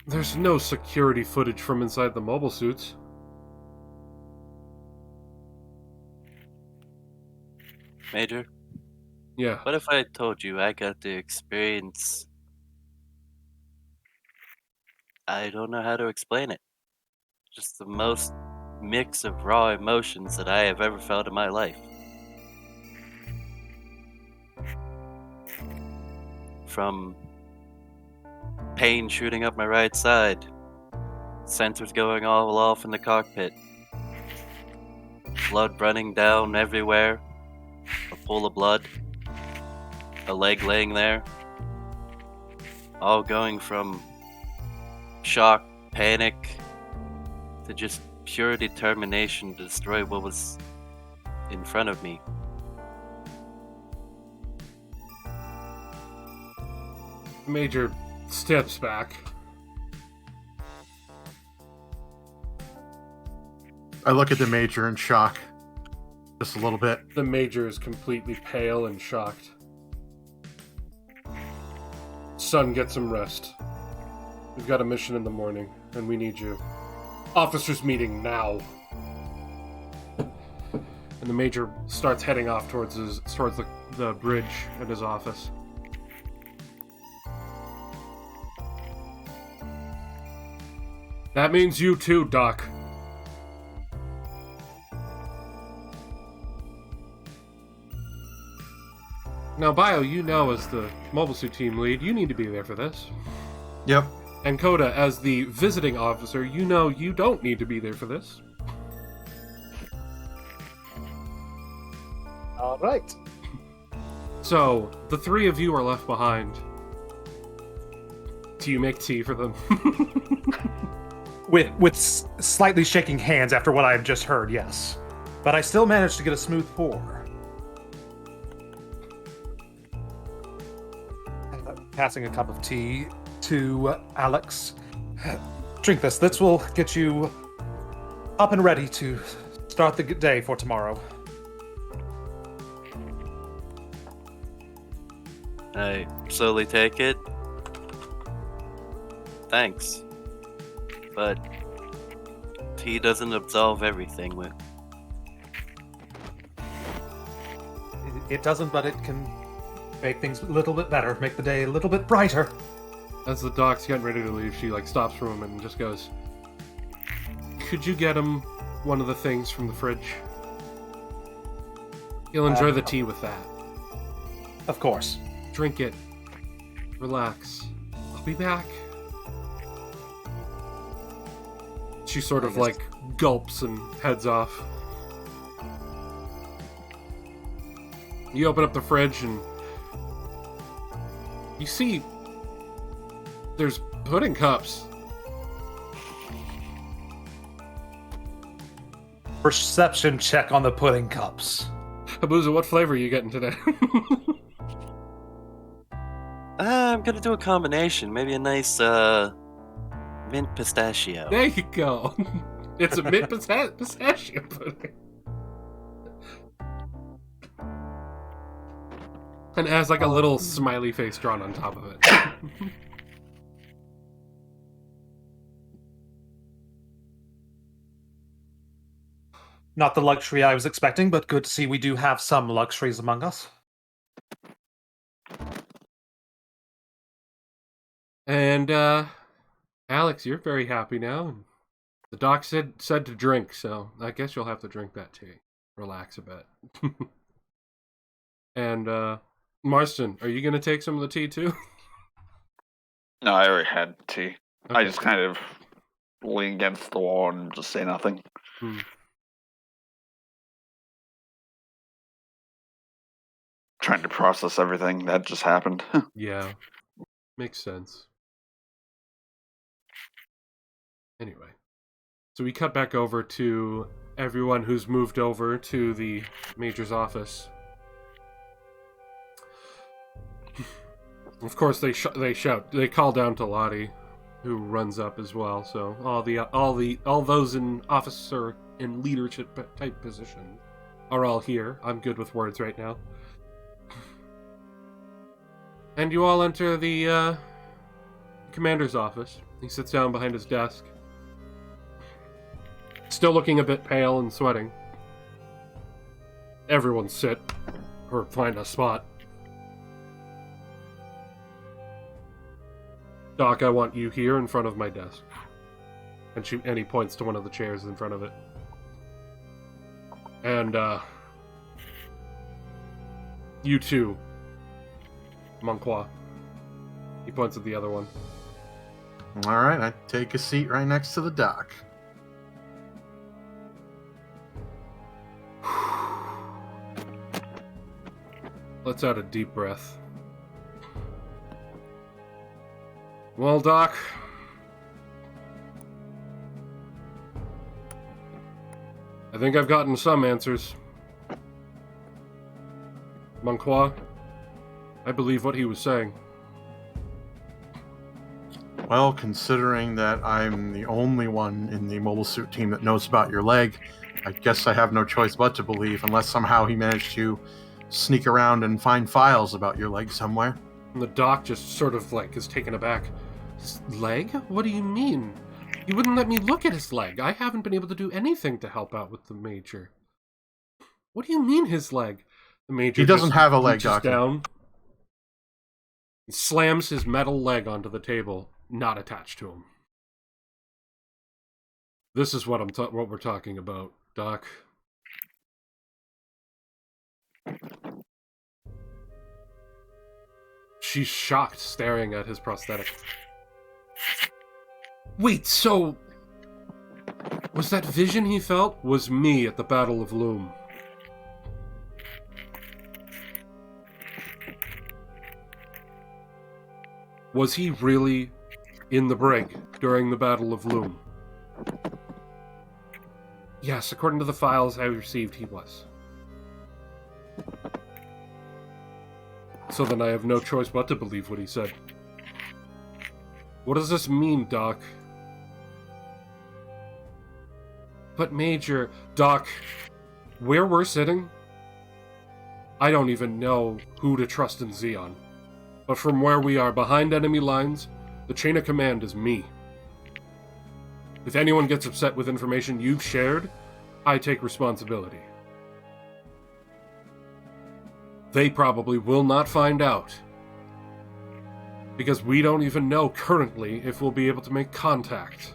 There's no security footage from inside the mobile suits. Major, Yeah. what if I told you I got to experience... I don't know how to explain it. Just the most mix of raw emotions that I have ever felt in my life. From pain shooting up my right side, sensors going all off in the cockpit, blood running down everywhere, a pool of blood, a leg laying there, all going from shock, panic, to just pure determination to destroy what was in front of me. Major steps back. I look at the Major in shock. Just a little bit. The Major is completely pale and shocked. Son, get some rest. We've got a mission in the morning, and we need you. Officers meeting now. And the Major starts heading off towards the bridge at his office. That means you too, Doc. Now, Bio, you know as the Mobile Suit Team lead, you need to be there for this. Yep. And Coda, as the visiting officer, you know you don't need to be there for this. All right. So, the three of you are left behind. Do you make tea for them? With slightly shaking hands after what I've just heard, yes. But I still managed to get a smooth pour. Passing a cup of tea to Alex. Drink this. This will get you up and ready to start the day for tomorrow. I slowly take it. Thanks. But tea doesn't absolve everything. It doesn't, but it can make things a little bit better, make the day a little bit brighter. As the doc's getting ready to leave, she stops for him and just goes, "Could you get him one of the things from the fridge? He'll enjoy the tea with that. Of course. Drink it. Relax. I'll be back." She sort of gulps and heads off. You open up the fridge and you see there's pudding cups. Perception check on the pudding cups. Habuza, what flavor are you getting today? I'm gonna do a combination. Maybe a nice mint pistachio. There you go. It's a mint pistachio pudding. And it has a little smiley face drawn on top of it. Not the luxury I was expecting, but good to see we do have some luxuries among us. And, Alex, you're very happy now. The doc said to drink, so I guess you'll have to drink that tea. Relax a bit. And, Marston, are you going to take some of the tea, too? No, I already had tea. Okay. I just kind of lean against the wall and just say nothing. Trying to process everything that just happened. Yeah. Makes sense. Anyway. So we cut back over to everyone who's moved over to the Major's office. Of course, they shout. They call down to Lottie, who runs up as well. So all those in officer and leadership type positions are all here. I'm good with words right now. And you all enter the commander's office. He sits down behind his desk, still looking a bit pale and sweating. Everyone sit or find a spot. Doc, I want you here in front of my desk. And he points to one of the chairs in front of it. And, you too, Monqua. He points at the other one. All right, I take a seat right next to the doc. Let's out a deep breath. Well, Doc, I think I've gotten some answers. Monqua, I believe what he was saying. Well, considering that I'm the only one in the mobile suit team that knows about your leg, I guess I have no choice but to believe, unless somehow he managed to sneak around and find files about your leg somewhere. And the doc just sort of is taken aback. His leg? What do you mean? You wouldn't let me look at his leg. I haven't been able to do anything to help out with the Major. What do you mean his leg? The Major He doesn't have a leg, reaches Doctor. down. He slams his metal leg onto the table, not attached to him. This is what what we're talking about, Doc. She's shocked, staring at his prosthetic. Wait, so... was that vision he felt? Was me at the Battle of Loom? Was he really in the brig during the Battle of Loom? Yes, according to the files I received, he was. So then I have no choice but to believe what he said. What does this mean, Doc? But Major, Doc, where we're sitting, I don't even know who to trust in Xeon. But from where we are behind enemy lines, the chain of command is me. If anyone gets upset with information you've shared, I take responsibility. They probably will not find out. Because we don't even know currently if we'll be able to make contact.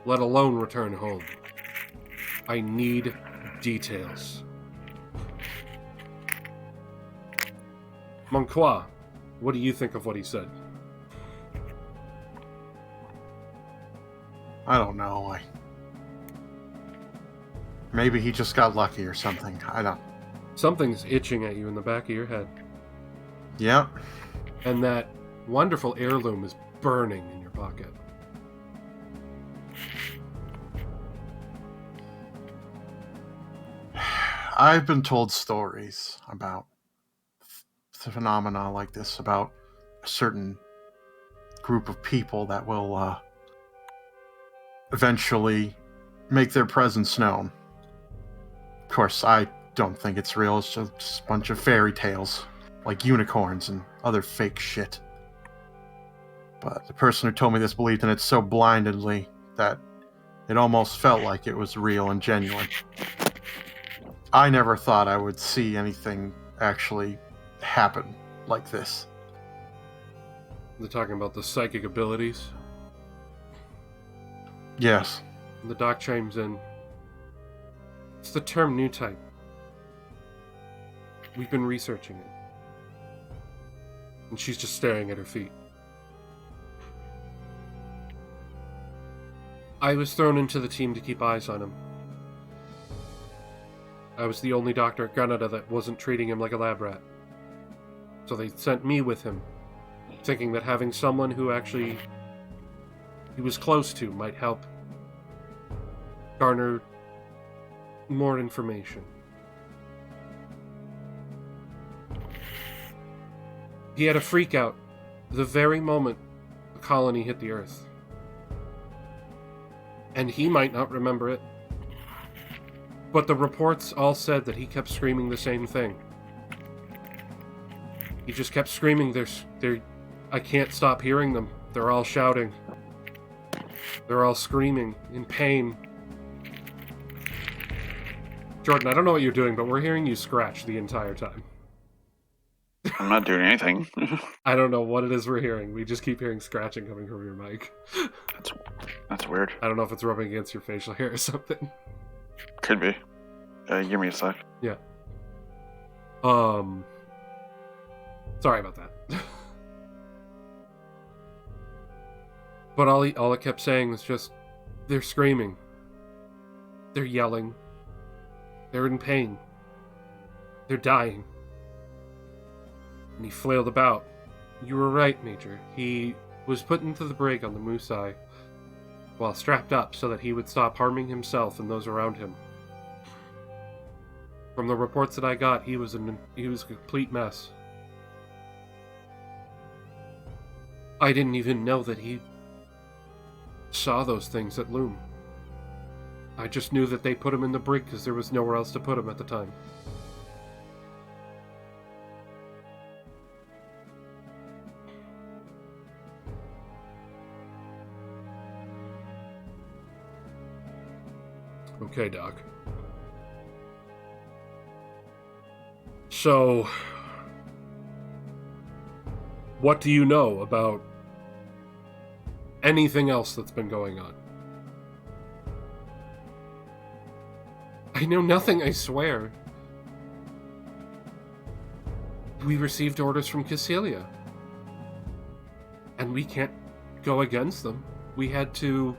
Let alone return home. I need details. Monqua, what do you think of what he said? I don't know. Maybe he just got lucky or something. I don't... Something's itching at you in the back of your head. Yep. And that wonderful heirloom is burning in your pocket. I've been told stories about phenomena like this, about a certain group of people that will eventually make their presence known. Of course, I don't think it's real. It's just a bunch of fairy tales, like unicorns and other fake shit. But the person who told me this believed in it so blindedly that it almost felt like it was real and genuine. I never thought I would see anything actually happen like this. They're talking about the psychic abilities. Yes. And the doc chimes in. It's the term new type. We've been researching it. And she's just staring at her feet. I was thrown into the team to keep eyes on him. I was the only doctor at Granada that wasn't treating him like a lab rat. So they sent me with him, thinking that having someone who actually he was close to might help garner more information. He had a freak out the very moment the colony hit the Earth. And he might not remember it. But the reports all said that he kept screaming the same thing. He just kept screaming, I can't stop hearing them. They're all shouting. They're all screaming in pain. Jordan, I don't know what you're doing, but we're hearing you scratch the entire time. I'm not doing anything. I don't know what it is we're hearing. We just keep hearing scratching coming from your mic. That's weird. I don't know if it's rubbing against your facial hair or something. Could be. Give me a sec. Yeah. Sorry about that. But all it kept saying was just, they're screaming. They're yelling. They're in pain. They're dying. And he flailed about. You were right, Major. He was put into the brig on the Musai while strapped up so that he would stop harming himself and those around him. From the reports that I got, he was a complete mess. I didn't even know that he saw those things at Loom. I just knew that they put him in the brig because there was nowhere else to put him at the time. Okay, Doc. So, what do you know about anything else that's been going on? I know nothing, I swear. We received orders from Cassilia. And we can't go against them. We had to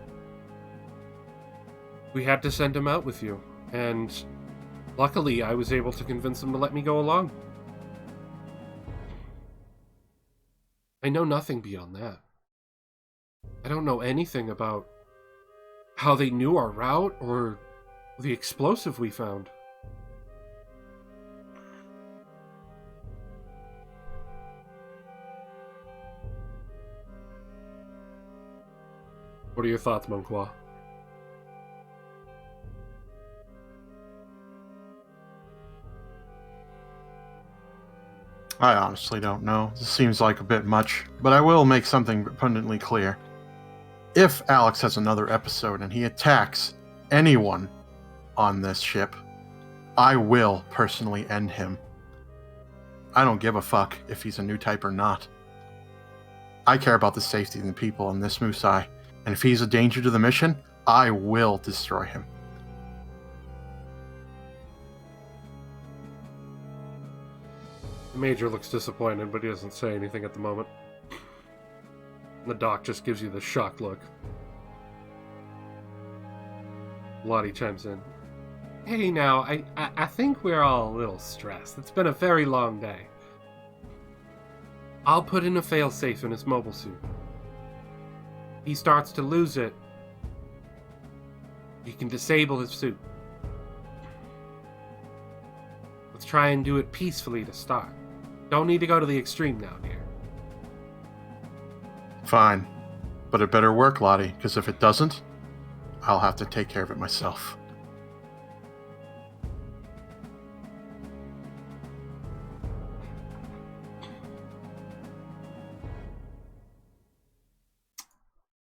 send him out with you. And luckily, I was able to convince them to let me go along. I know nothing beyond that. I don't know anything about how they knew our route or the explosive we found. What are your thoughts, Monqua? I honestly don't know. This seems like a bit much, but I will make something abundantly clear. If Alex has another episode and he attacks anyone on this ship, I will personally end him. I don't give a fuck if he's a new type or not. I care about the safety of the people on this Musai, and if he's a danger to the mission, I will destroy him. The Major looks disappointed, but he doesn't say anything at the moment. The Doc just gives you the shocked look. Lottie chimes in. Hey now, I think we're all a little stressed. It's been a very long day. I'll put in a failsafe in his mobile suit. He starts to lose it. You can disable his suit. Let's try and do it peacefully to start. Don't need to go to the extreme now, dear. Fine. But it better work, Lottie, because if it doesn't, I'll have to take care of it myself.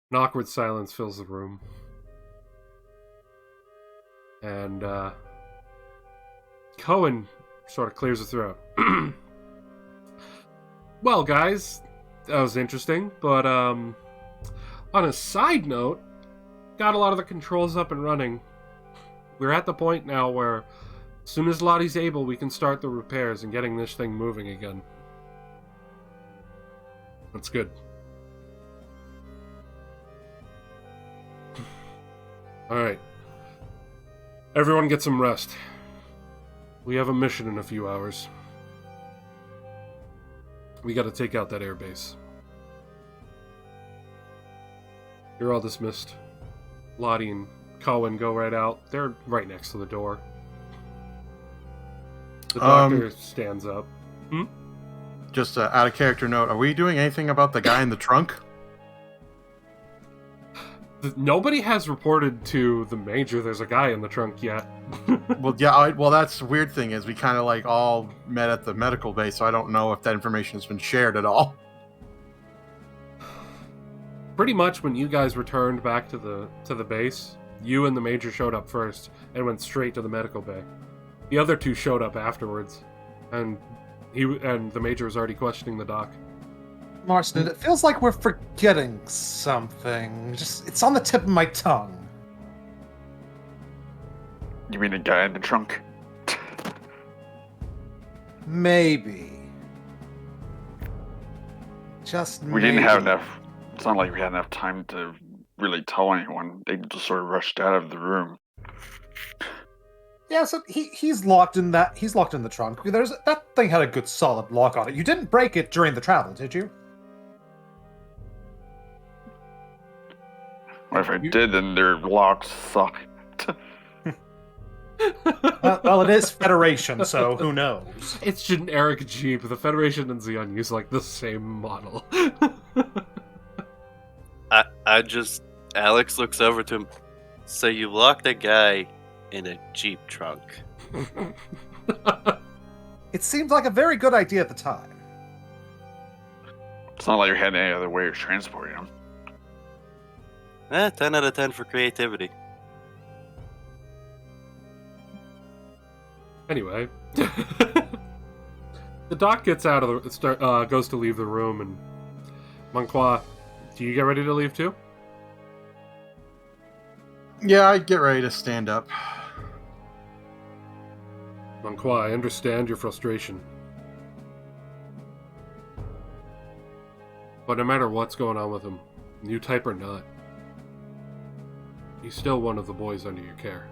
An awkward silence fills the room. And, Cohen sort of clears his throat. Well, guys, that was interesting, but, on a side note, got a lot of the controls up and running. We're at the point now where, as soon as Lottie's able, we can start the repairs and getting this thing moving again. That's good. Alright. Everyone get some rest. We have a mission in a few hours. We gotta take out that airbase. You're all dismissed. Lottie and Cohen go right out. They're right next to the door. The doctor stands up. Just out of character note, are we doing anything about the guy in the trunk? Nobody has reported to the Major there's a guy in the trunk yet. Well, yeah, well, that's the weird thing is we kind of like all met at the medical base, so I don't know if that information has been shared at all. Pretty much when you guys returned back to the base, you and the Major showed up first and went straight to the medical bay. The other two showed up afterwards, and the Major was already questioning the doc. Marston, it feels like we're forgetting something. It's on the tip of my tongue. You mean the guy in the trunk? Maybe. Just We didn't have enough. It's not like we had enough time to really tell anyone. They just sort of rushed out of the room. Yeah, so he's locked in that. He's locked in the trunk. That thing had a good solid lock on it. You didn't break it during the travel, did you? Well, if I did, then their locks suck. Well, it is Federation, so who knows? It's generic Jeep. The Federation and Xeon use like the same model. Alex looks over to him. So you locked a guy in a Jeep trunk. It seemed like a very good idea at the time. It's not like we had any other way of transporting them. 10 out of 10 for creativity. Anyway, the doc gets out of goes to leave the room, and Monqua, do you get ready to leave too? Yeah, I get ready to stand up. Monqua, I understand your frustration. But no matter what's going on with him, new type or not, he's still one of the boys under your care.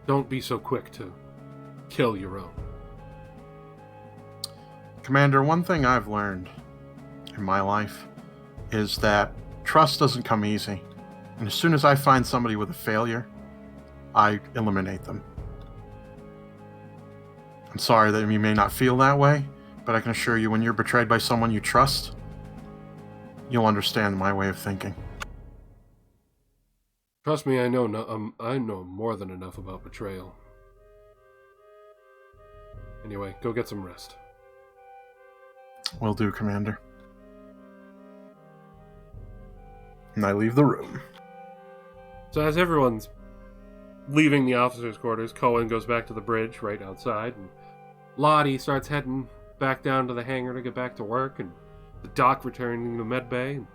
Don't be so quick to kill your own. Commander, one thing I've learned in my life is that trust doesn't come easy. And as soon as I find somebody with a failure, I eliminate them. I'm sorry that you may not feel that way, but I can assure you when you're betrayed by someone you trust, you'll understand my way of thinking. Trust me, I know more than enough about betrayal. Anyway, go get some rest. Will do, Commander. And I leave the room. So as everyone's leaving the officers' quarters, Cohen goes back to the bridge right outside, and Lottie starts heading back down to the hangar to get back to work, and the doc returning to medbay.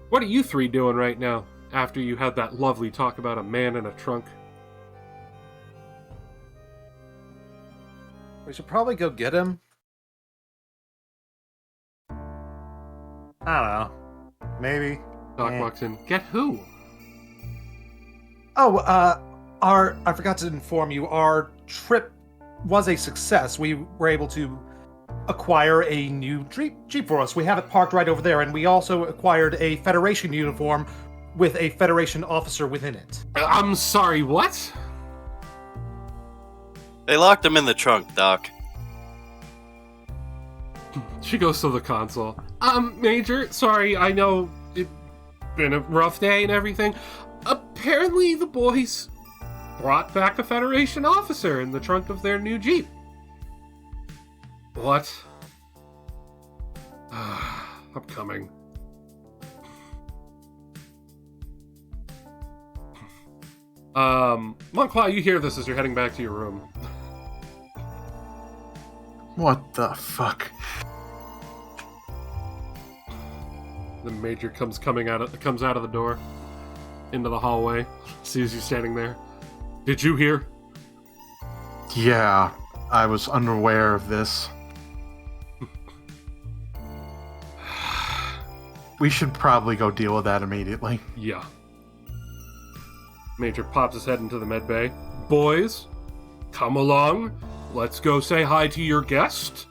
What are you three doing right now, after you had that lovely talk about a man in a trunk? We should probably go get him. I don't know. Maybe. Doc walks in. Get who? Oh, I forgot to inform you, our trip was a success. We were able to acquire a new Jeep for us. We have it parked right over there, and we also acquired a Federation uniform with a Federation officer within it. I'm sorry, what? They locked him in the trunk, Doc. She goes to the console. Major, sorry, I know it's been a rough day and everything. Apparently the boys brought back a Federation officer in the trunk of their new Jeep. What? I'm coming. Monqua, you hear this as you're heading back to your room. What the fuck? The Major comes out of the door into the hallway, sees you standing there. Did you hear? Yeah, I was unaware of this. We should probably go deal with that immediately. Yeah. Major pops his head into the med bay. Boys, come along. Let's go say hi to your guest.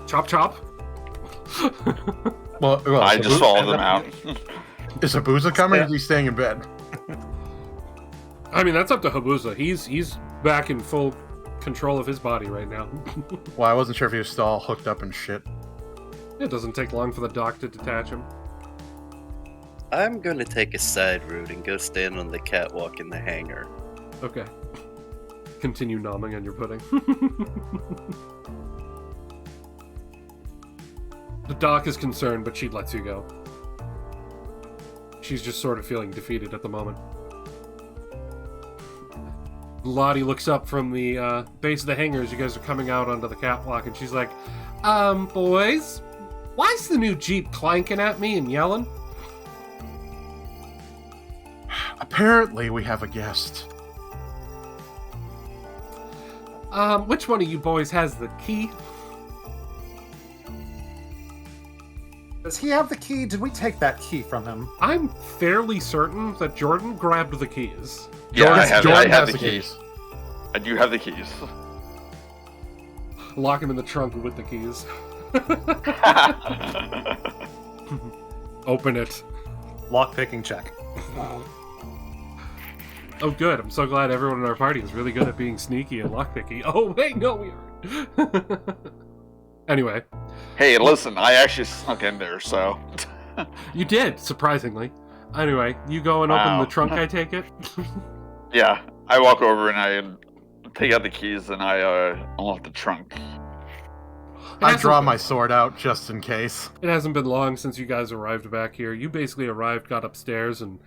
Chop chop. Well, I just followed them out. Is Habuza coming or is he staying in bed? I mean, that's up to Habuza. He's back in full control of his body right now. Well, I wasn't sure if he was still all hooked up and shit. It doesn't take long for the doc to detach him. I'm gonna take a side route and go stand on the catwalk in the hangar. Okay. Continue nomming on your pudding. The doc is concerned, but she lets you go. She's just sort of feeling defeated at the moment. Lottie looks up from the base of the hangar as you guys are coming out onto the catwalk, and she's like, boys, why's the new Jeep clanking at me and yelling? Apparently, we have a guest. Which one of you boys has the key? Does he have the key? Did we take that key from him? I'm fairly certain that Jordan grabbed the keys. Yeah, I have Jordan the keys. I do have the keys. Lock him in the trunk with the keys. Open it. Lockpicking check. Oh, good. I'm so glad everyone in our party is really good at being sneaky and lockpicking. Oh, wait, no, we aren't. Anyway. Hey, listen, I actually snuck in there, so... You did, surprisingly. Anyway, you go and open Wow. the trunk, I take it? Yeah, I walk over and I take out the keys and I unlock the trunk. I draw my sword out just in case. It hasn't been long since you guys arrived back here. You basically arrived, got upstairs, and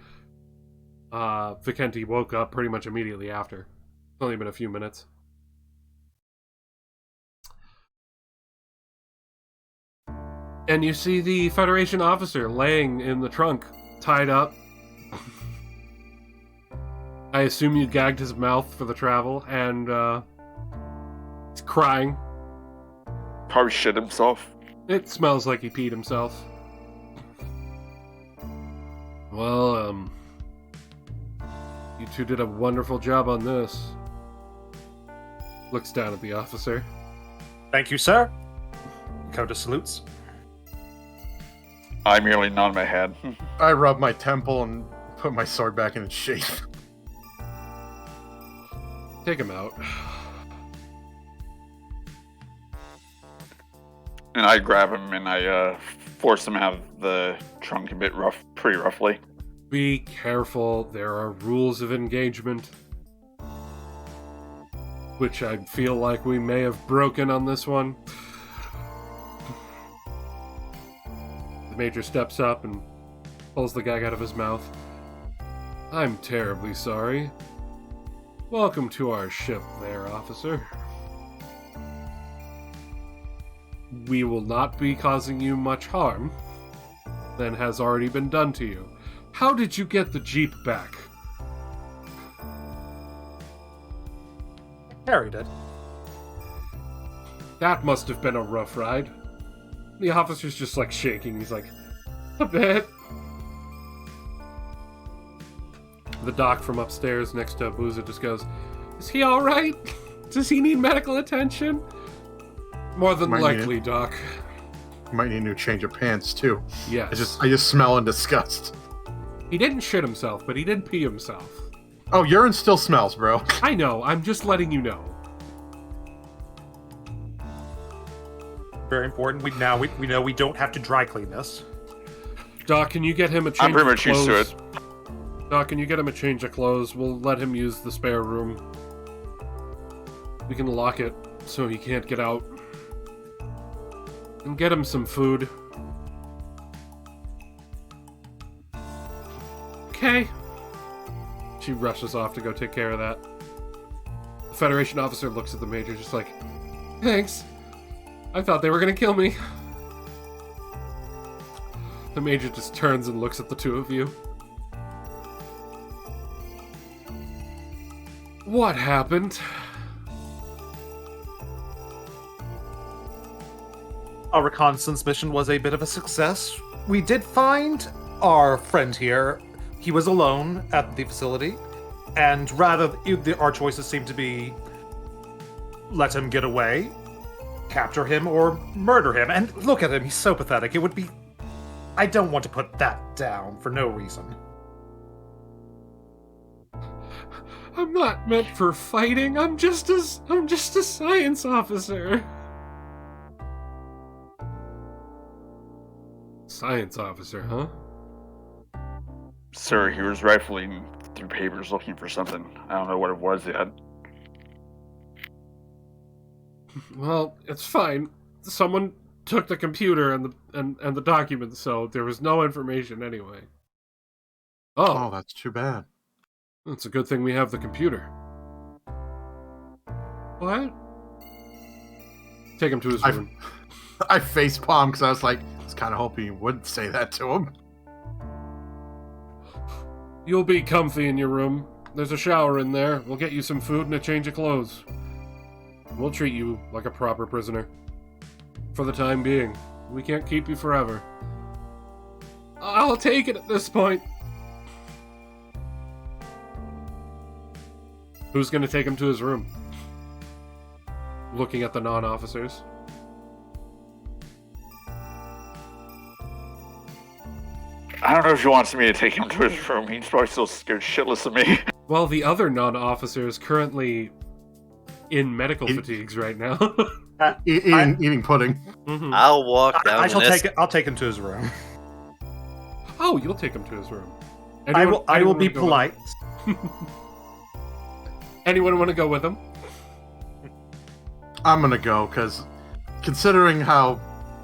Vicente woke up pretty much immediately after. It's only been a few minutes. And you see the Federation officer laying in the trunk, tied up. I assume you gagged his mouth for the travel, and he's crying. Probably shit himself. It smells like he peed himself. Well, you two did a wonderful job on this. Looks down at the officer. Thank you, sir. Coda salutes. I merely nod my head. I rub my temple and put my sword back in its sheath. Take him out. And I grab him and I force him out of the trunk a bit pretty roughly. Be careful. There are rules of engagement, which I feel like we may have broken on this one. The Major steps up and pulls the gag out of his mouth. I'm terribly sorry. Welcome to our ship there, officer. We will not be causing you much harm than has already been done to you. How did you get the Jeep back? Carried it. That must have been a rough ride. The officer's just like shaking. He's like, a bit. The doc from upstairs next to Booza just goes, is he alright? Does he need medical attention? More than likely, Doc. Might need a new change of pants too. Yes. I just smell in disgust. He didn't shit himself, but he did pee himself. Oh, urine still smells, bro. I know, I'm just letting you know. Very important. We know we don't have to dry clean this. Doc, can you get him a change I'm pretty of much used clothes? to it. Doc, can you get him a change of clothes? We'll let him use the spare room. We can lock it so he can't get out. And get him some food. Okay. She rushes off to go take care of that. Federation officer looks at the Major just like, thanks. I thought they were gonna kill me. The Major just turns and looks at the two of you. What happened? Our reconnaissance mission was a bit of a success. We did find our friend here. He was alone at the facility, and our choices seemed to be let him get away, capture him, or murder him. And look at him, he's so pathetic. It would be... I don't want to put that down for no reason. I'm not meant for fighting. I'm just a science officer. Science officer, huh? Sir, he was rifling through papers looking for something. I don't know what it was yet. Well, it's fine. Someone took the computer and the documents, so there was no information anyway. Oh, that's too bad. It's a good thing we have the computer. What? Take him to his room. I facepalm because I was like, I was kind of hoping you would say that to him. You'll be comfy in your room. There's a shower in there. We'll get you some food and a change of clothes. We'll treat you like a proper prisoner. For the time being. We can't keep you forever. I'll take it at this point. Who's gonna take him to his room? Looking at the non-officers. I don't know if he wants me to take him to his room. He's probably still scared shitless of me. Well, the other non-officer is currently in medical fatigues right now. Eating pudding. Mm-hmm. I'll walk down. I'll take him to his room. Oh, you'll take him to his room. I will be polite. Anyone want to go with him? I'm gonna go because, considering how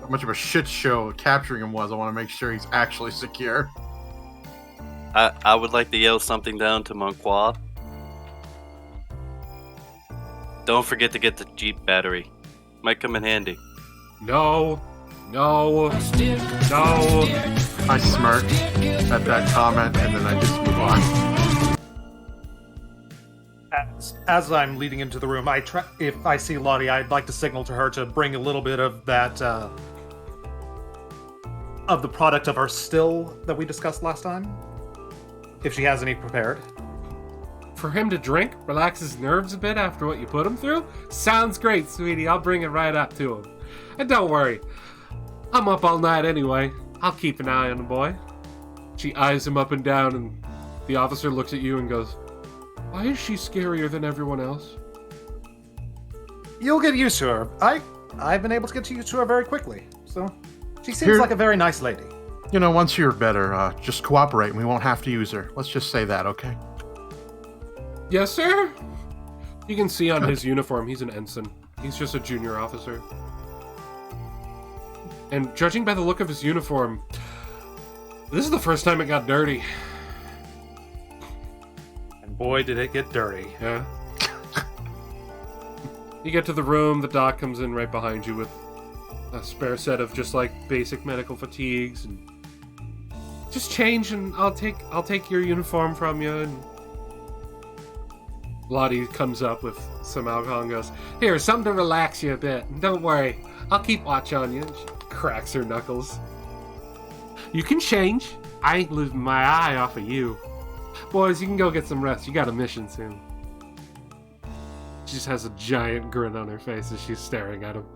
much of a shit show capturing him was, I want to make sure he's actually secure. I would like to yell something down to Monquois. Don't forget to get the Jeep battery. Might come in handy. No. I smirk at that comment and then I just move on. As I'm leading into the room, if I see Lottie, I'd like to signal to her to bring a little bit of that, of the product of our still that we discussed last time. If she has any prepared. For him to drink, relax his nerves a bit after what you put him through? Sounds great, sweetie. I'll bring it right up to him. And don't worry, I'm up all night anyway. I'll keep an eye on the boy. She eyes him up and down, and the officer looks at you and goes, why is she scarier than everyone else? You'll get used to her. I've been able to get used to her very quickly, so she seems like a very nice lady. You know, once you're better, just cooperate and we won't have to use her. Let's just say that, okay? Yes, sir? You can see on his uniform, he's an ensign. He's just a junior officer. And judging by the look of his uniform, this is the first time it got dirty. And boy, did it get dirty. Yeah. You get to the room, the doc comes in right behind you with a spare set of just like basic medical fatigues and just change and I'll take your uniform from you. And Lottie comes up with some alcohol and goes, here, something to relax you a bit. And don't worry, I'll keep watch on you. And she cracks her knuckles. You can change. I ain't losing my eye off of you. Boys, you can go get some rest. You got a mission soon. She just has a giant grin on her face as she's staring at him.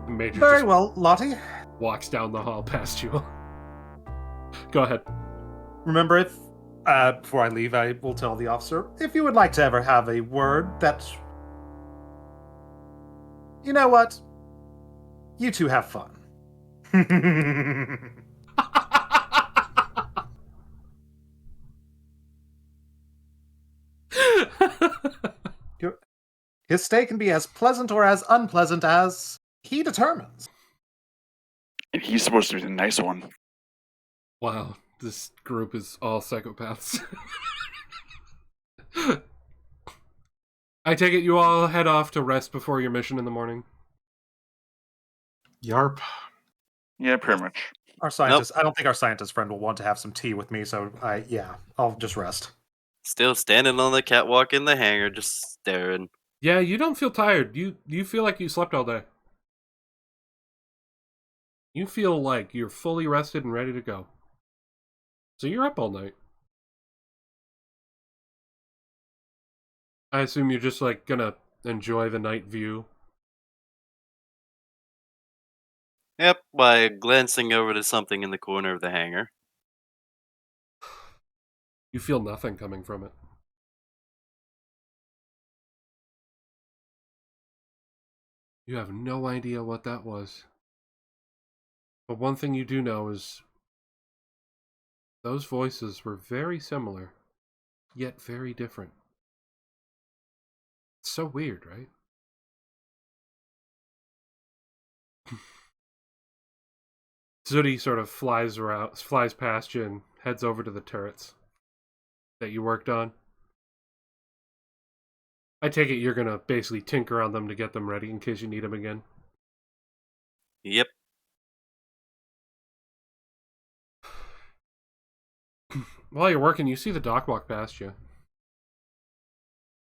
The Major Very just well, Lottie. walks down the hall past you. Go ahead. Remember, if before I leave, I will tell the officer, if you would like to ever have a word that... You know what? You two have fun. His stay can be as pleasant or as unpleasant as he determines. And he's supposed to be the nice one. Wow, this group is all psychopaths. I take it you all head off to rest before your mission in the morning. Yarp. Yeah, pretty much. Our scientist. I don't think our scientist friend will want to have some tea with me, so I'll just rest. Still standing on the catwalk in the hangar, just staring. Yeah, you don't feel tired. You feel like you slept all day. You feel like you're fully rested and ready to go. So you're up all night. I assume you're just like gonna enjoy the night view. Yep, by glancing over to something in the corner of the hangar. You feel nothing coming from it. You have no idea what that was. But one thing you do know is those voices were very similar, yet very different. It's so weird, right? Zudi sort of flies past you and heads over to the turrets that you worked on. I take it you're gonna basically tinker on them to get them ready in case you need them again. Yep. While you're working, you see the doc walk past you.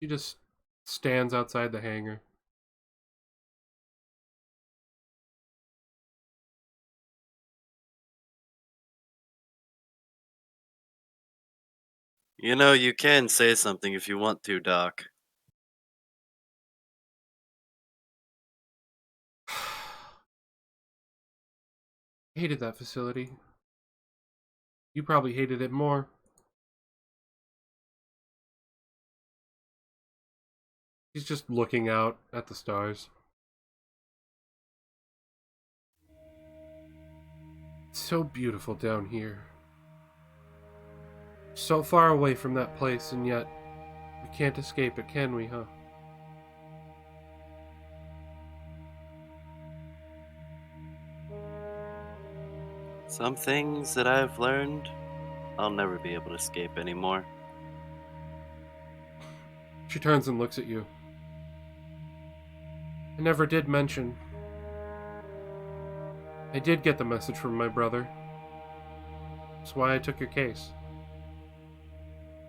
He just stands outside the hangar. You know, you can say something if you want to, Doc. Hated that facility. You probably hated it more. He's just looking out at the stars. It's so beautiful down here. So far away from that place, and yet we can't escape it, can we, huh? Some things that I've learned, I'll never be able to escape anymore. She turns and looks at you. I never did mention. I did get the message from my brother. That's why I took your case.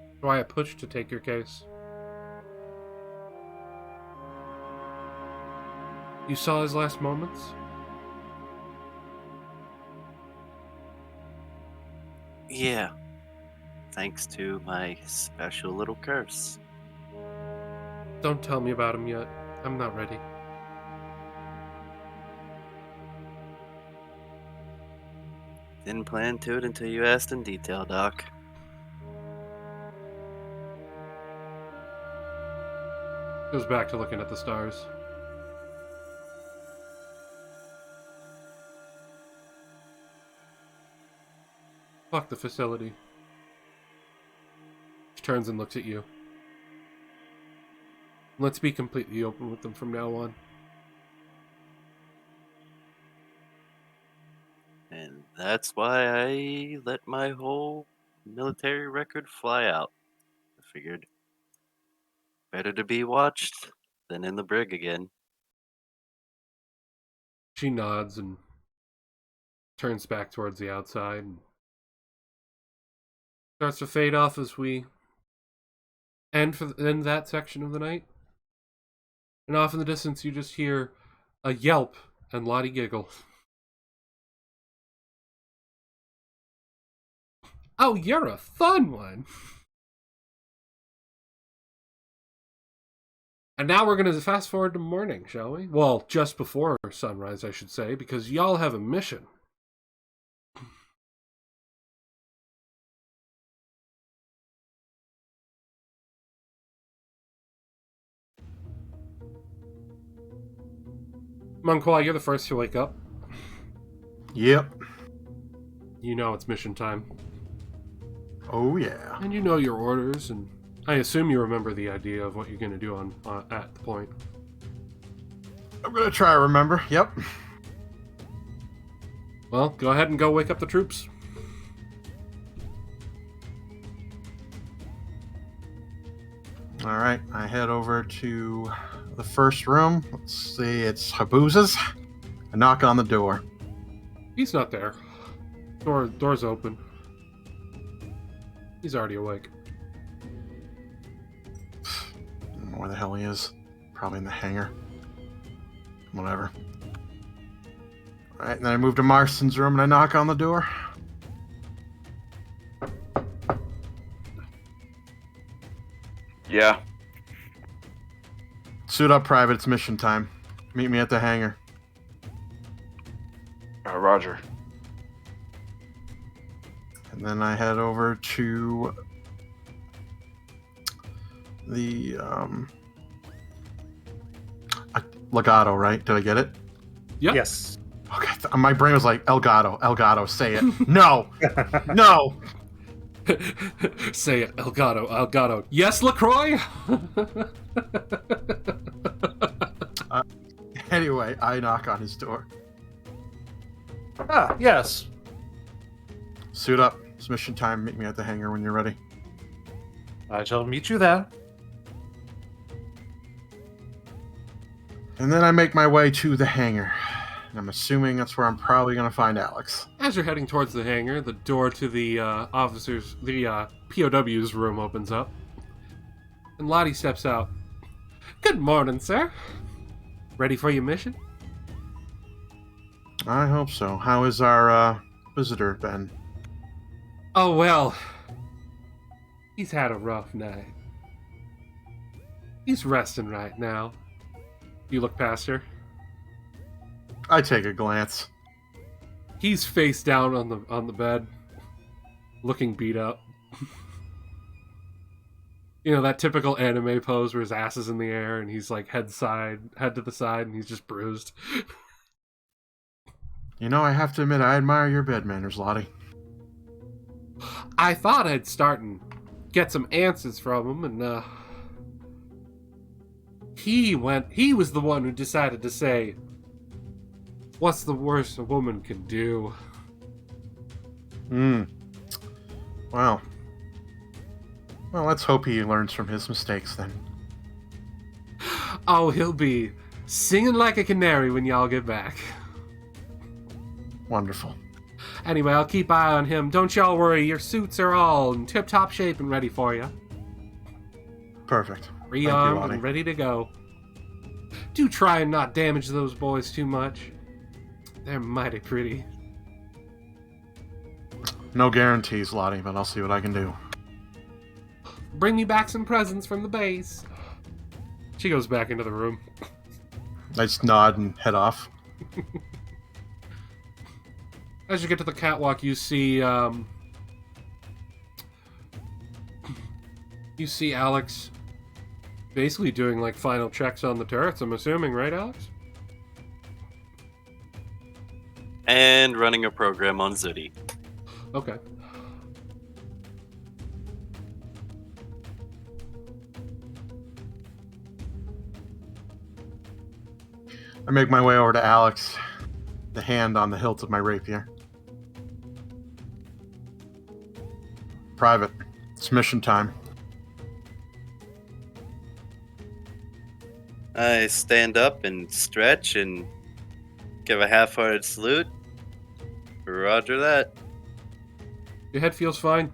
That's why I pushed to take your case. You saw his last moments? Yeah. Thanks to my special little curse. Don't tell me about him yet. I'm not ready. Didn't plan to it until you asked in detail, Doc. Goes back to looking at the stars. Fuck the facility. She turns and looks at you. Let's be completely open with them from now on. And that's why I let my whole military record fly out. I figured better to be watched than in the brig again. She nods and turns back towards the outside and starts to fade off as we end that section of the night. And off in the distance, you just hear a yelp and Lottie giggle. Oh, you're a fun one. And now we're going to fast forward to morning, shall we? Well, just before sunrise, I should say, because y'all have a mission. Monqua, you're the first to wake up. Yep. You know it's mission time. Oh, yeah. And you know your orders, and I assume you remember the idea of what you're going to do at the point. I'm going to try to remember. Yep. Well, go ahead and go wake up the troops. All right, I head over to the first room. Let's see, it's Habuza's. I knock on the door. He's not there. Door's open. He's already awake. I don't know where the hell he is. Probably in the hangar. Whatever. All right, and then I move to Marston's room and I knock on the door. Yeah. Suit up, Private. It's mission time. Meet me at the hangar. Roger. And then I head over to the Legato, right? Did I get it? Yep. Yes. Okay, my brain was like Elgato, say it. No, no. Say it, Elgato. Yes, LaCroix. Anyway, I knock on his door. Ah, yes. Suit up. It's mission time. Meet me at the hangar when you're ready. I shall meet you there. And then I make my way to the hangar. And I'm assuming that's where I'm probably going to find Alex. As you're heading towards the hangar, the door to the POW's room opens up. And Lottie steps out. Good morning, sir. Ready for your mission? I hope so. How is our visitor been? Oh, well. He's had a rough night. He's resting right now. You look past her. I take a glance. He's face down on the bed, looking beat up. You know, that typical anime pose where his ass is in the air and he's like head to the side, and he's just bruised. You know, I have to admit, I admire your bed manners, Lottie. I thought I'd start and get some answers from him, and he was the one who decided to say, what's the worst a woman can do? Wow. Well, let's hope he learns from his mistakes then. Oh, he'll be singing like a canary when y'all get back. Wonderful. Anyway, I'll keep eye on him. Don't y'all worry, your suits are all in tip-top shape and ready for you. Perfect. Rearmed and ready to go. Do try and not damage those boys too much. They're mighty pretty. No guarantees, Lottie, but I'll see what I can do. Bring me back some presents from the base. She goes back into the room. I just nod and head off. As you get to the catwalk, you see Alex basically doing like final checks on the turrets, I'm assuming, right, Alex? And running a program on Zudi. Okay. I make my way over to Alex, the hand on the hilt of my rapier. Private, it's mission time. I stand up and stretch and give a half-hearted salute. Roger that. Your head feels fine.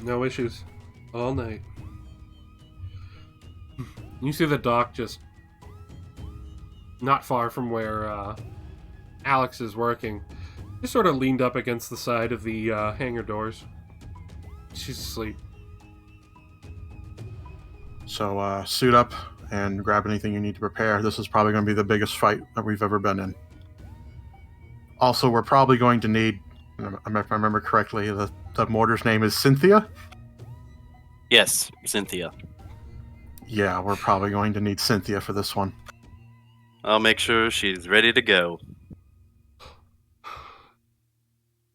No issues. All night. You see the dock just not far from where Alex is working. Just sort of leaned up against the side of the hangar doors. She's asleep. So, suit up and grab anything you need to prepare. This is probably going to be the biggest fight that we've ever been in. Also, we're probably going to need, if I remember correctly, the mortar's name is Cynthia? Yes, Cynthia. Yeah, we're probably going to need Cynthia for this one. I'll make sure she's ready to go.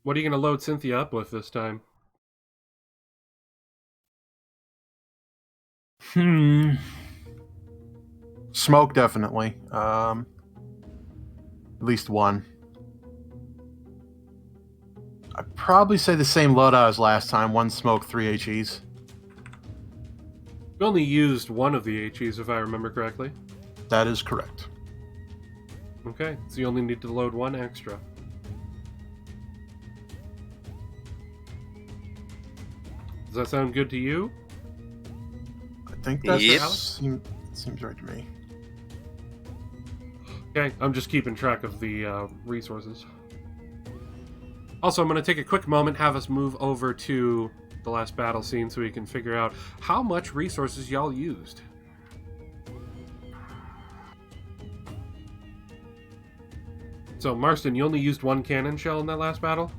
What are you going to load Cynthia up with this time? Smoke, definitely. At least one. I'd probably say the same loadout as last time. One smoke, 3 HEs. You only used one of the HEs, if I remember correctly. That is correct. Okay, so you only need to load one extra. Does that sound good to you? I think that Yep. seems right to me. Okay, I'm just keeping track of the resources. Also, I'm going to take a quick moment, have us move over to the last battle scene so we can figure out how much resources y'all used. So, Marston, you only used one cannon shell in that last battle?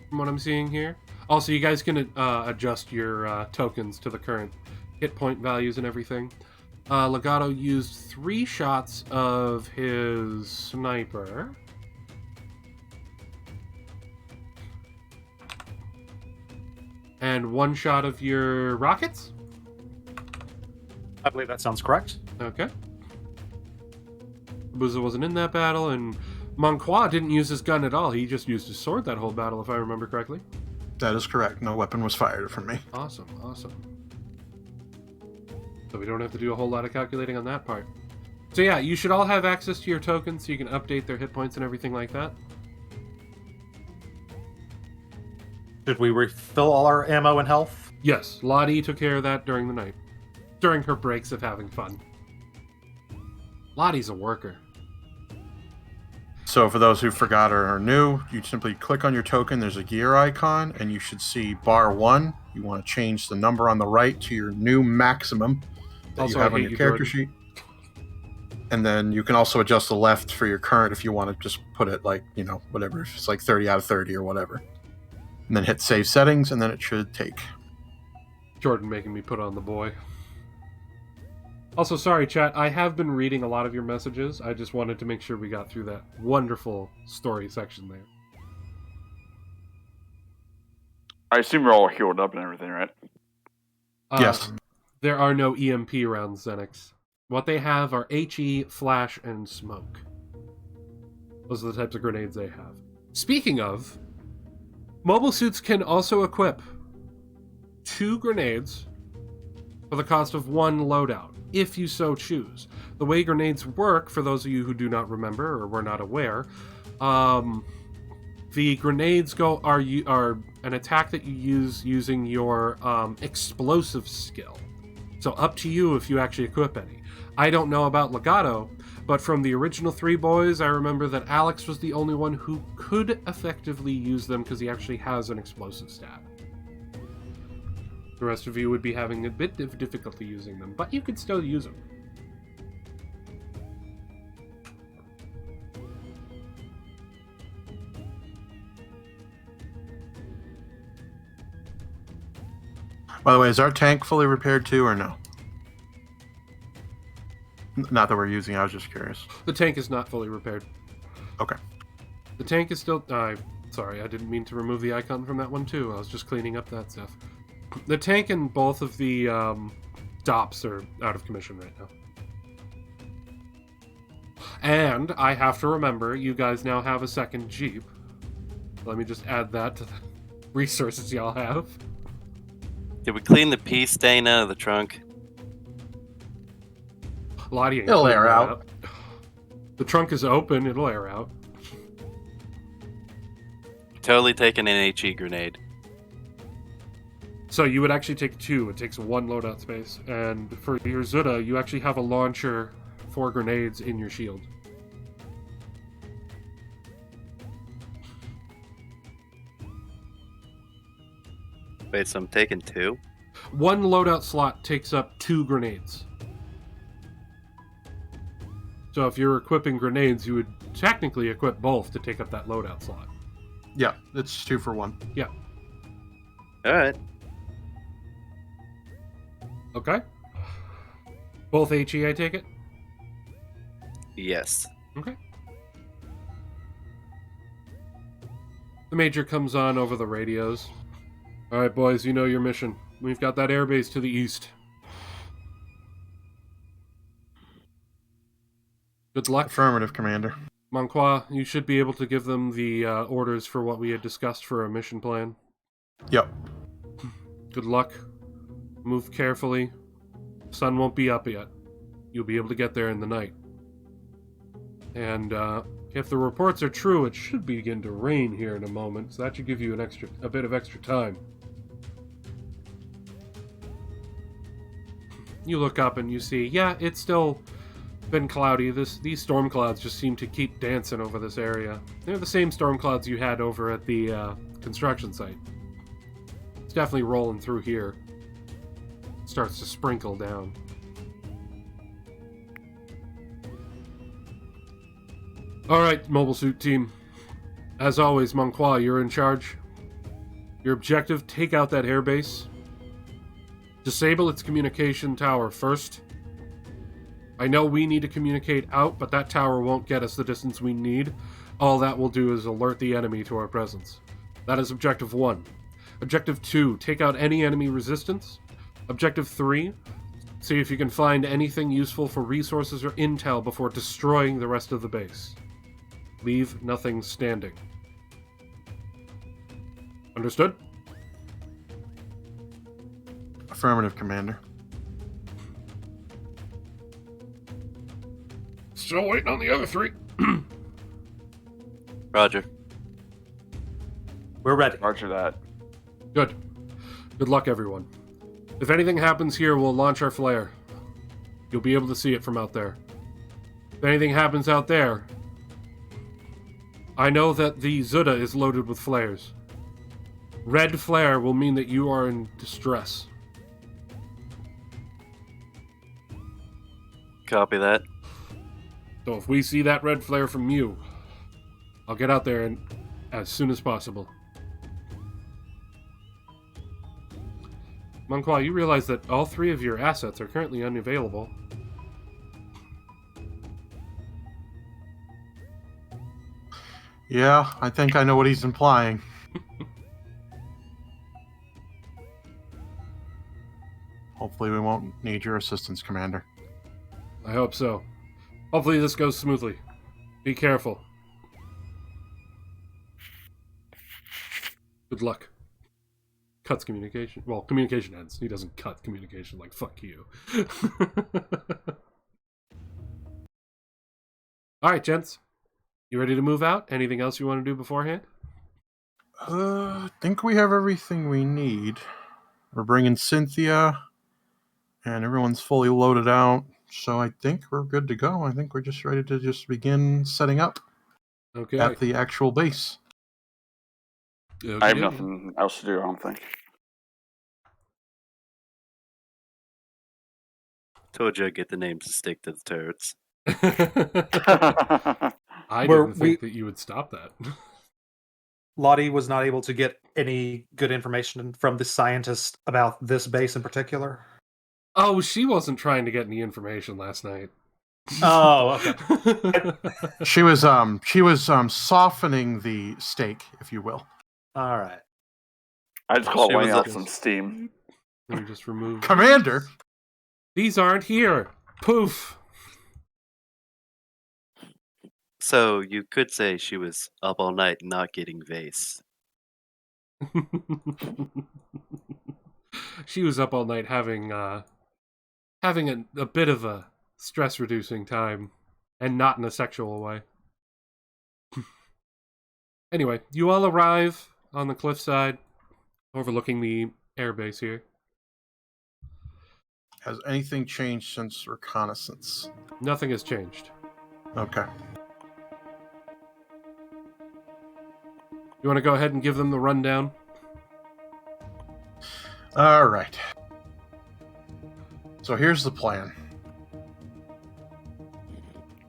From what I'm seeing here. Also, you guys can adjust your tokens to the current hit point values and everything. Legato used 3 shots of his sniper. And 1 shot of your rockets? I believe that sounds correct. Okay. Booza wasn't in that battle, and Monqua didn't use his gun at all. He just used his sword that whole battle, if I remember correctly. That is correct. No weapon was fired from me. Awesome, awesome. So we don't have to do a whole lot of calculating on that part. So yeah, you should all have access to your tokens so you can update their hit points and everything like that. Did we refill all our ammo and health? Yes, Lottie took care of that during the night. During her breaks of having fun. Lottie's a worker. So for those who forgot or are new, you simply click on your token. There's a gear icon, and you should see bar 1. You want to change the number on the right to your new maximum that Also, you have I on hate your you, character Jordan. sheet. And then you can also adjust the left for your current if you want to just put it like, whatever. If it's like 30 out of 30 or whatever. And then hit save settings, and then it should take. Jordan making me put on the boy. Also, sorry, chat. I have been reading a lot of your messages. I just wanted to make sure we got through that wonderful story section there. I assume you're all healed up and everything, right? Yes. There are no EMP rounds, Xenix. What they have are HE, flash, and smoke. Those are the types of grenades they have. Speaking of, mobile suits can also equip 2 grenades for the cost of 1 loadout, if you so choose. The way grenades work, for those of you who do not remember or were not aware, the grenades are an attack that you use using your explosive skill. So up to you if you actually equip any. I don't know about Legato, but from the original 3 boys, I remember that Alex was the only one who could effectively use them because he actually has an explosive stat. The rest of you would be having a bit of difficulty using them, but you could still use them. By the way, is our tank fully repaired too, or no? Not that we're using it, I was just curious. The tank is not fully repaired. Okay. The tank is still... sorry, I didn't mean to remove the icon from that one too. I was just cleaning up that stuff. The tank and both of the DOPs are out of commission right now. And I have to remember, you guys now have a second Jeep. Let me just add that to the resources y'all have. Did we clean the pee stain out of the trunk? Lottie ain't It'll cleaning air that out. up. The trunk is open, it'll air out. Totally taking an HE grenade. So you would actually take 2. It takes 1 loadout space. And for your Zuda, you actually have a launcher for grenades in your shield. Wait, so I'm taking 2? 1 loadout slot takes up 2 grenades. So if you're equipping grenades, you would technically equip both to take up that loadout slot. Yeah, it's 2 for 1. Yeah. Alright. Okay. Both HE, I take it? Yes. Okay. The Major comes on over the radios. Alright, boys, you know your mission. We've got that airbase to the east. Good luck. Affirmative, Commander. Monqua, you should be able to give them the orders for what we had discussed for a mission plan. Yep. Good luck. Move carefully. Sun won't be up yet. You'll be able to get there in the night. And if the reports are true, it should begin to rain here in a moment, so that should give you a bit of extra time. You look up and you see, yeah, it's still been cloudy. These storm clouds just seem to keep dancing over this area. They're the same storm clouds you had over at the construction site. It's definitely rolling through here. It starts to sprinkle down. Alright, Mobile Suit Team. As always, Monqua, you're in charge. Your objective, take out that airbase. Disable its communication tower first. I know we need to communicate out, but that tower won't get us the distance we need. All that will do is alert the enemy to our presence. That is Objective 1. Objective 2, take out any enemy resistance. Objective 3, see if you can find anything useful for resources or intel before destroying the rest of the base. Leave nothing standing. Understood? Affirmative, Commander. Still waiting on the other 3. Roger. We're ready. Roger that. Good. Good luck, everyone. If anything happens here, we'll launch our flare. You'll be able to see it from out there. If anything happens out there, I know that the Zuda is loaded with flares. Red flare will mean that you are in distress. Copy that. So if we see that red flare from you, I'll get out there and as soon as possible. Monqua, you realize that all 3 of your assets are currently unavailable. Yeah, I think I know what he's implying. Hopefully we won't need your assistance, Commander. I hope so. Hopefully this goes smoothly. Be careful. Good luck. Cuts communication. Well, communication ends. He doesn't cut communication like, fuck you. Alright, gents. You ready to move out? Anything else you want to do beforehand? I think we have everything we need. We're bringing Cynthia, and everyone's fully loaded out. So I think we're good to go. I think we're just ready to just begin setting up Okay. at the actual base. I have nothing else to do, I don't think. Told you I'd get the names to stick to the turrets. I didn't think that you would stop that. Lottie was not able to get any good information from the scientist about this base in particular. Oh, she wasn't trying to get any information last night. Oh, okay. She was softening the steak, if you will. All right. I just call it She was laying out a- some steam. Let me just remove. Commander! These aren't here. Poof. So you could say she was up all night not getting vase. She was up all night having a bit of a stress-reducing time, and not in a sexual way. Anyway, you all arrive on the cliffside, overlooking the airbase here. Has anything changed since reconnaissance? Nothing has changed. Okay. You want to go ahead and give them the rundown? All right. So here's the plan.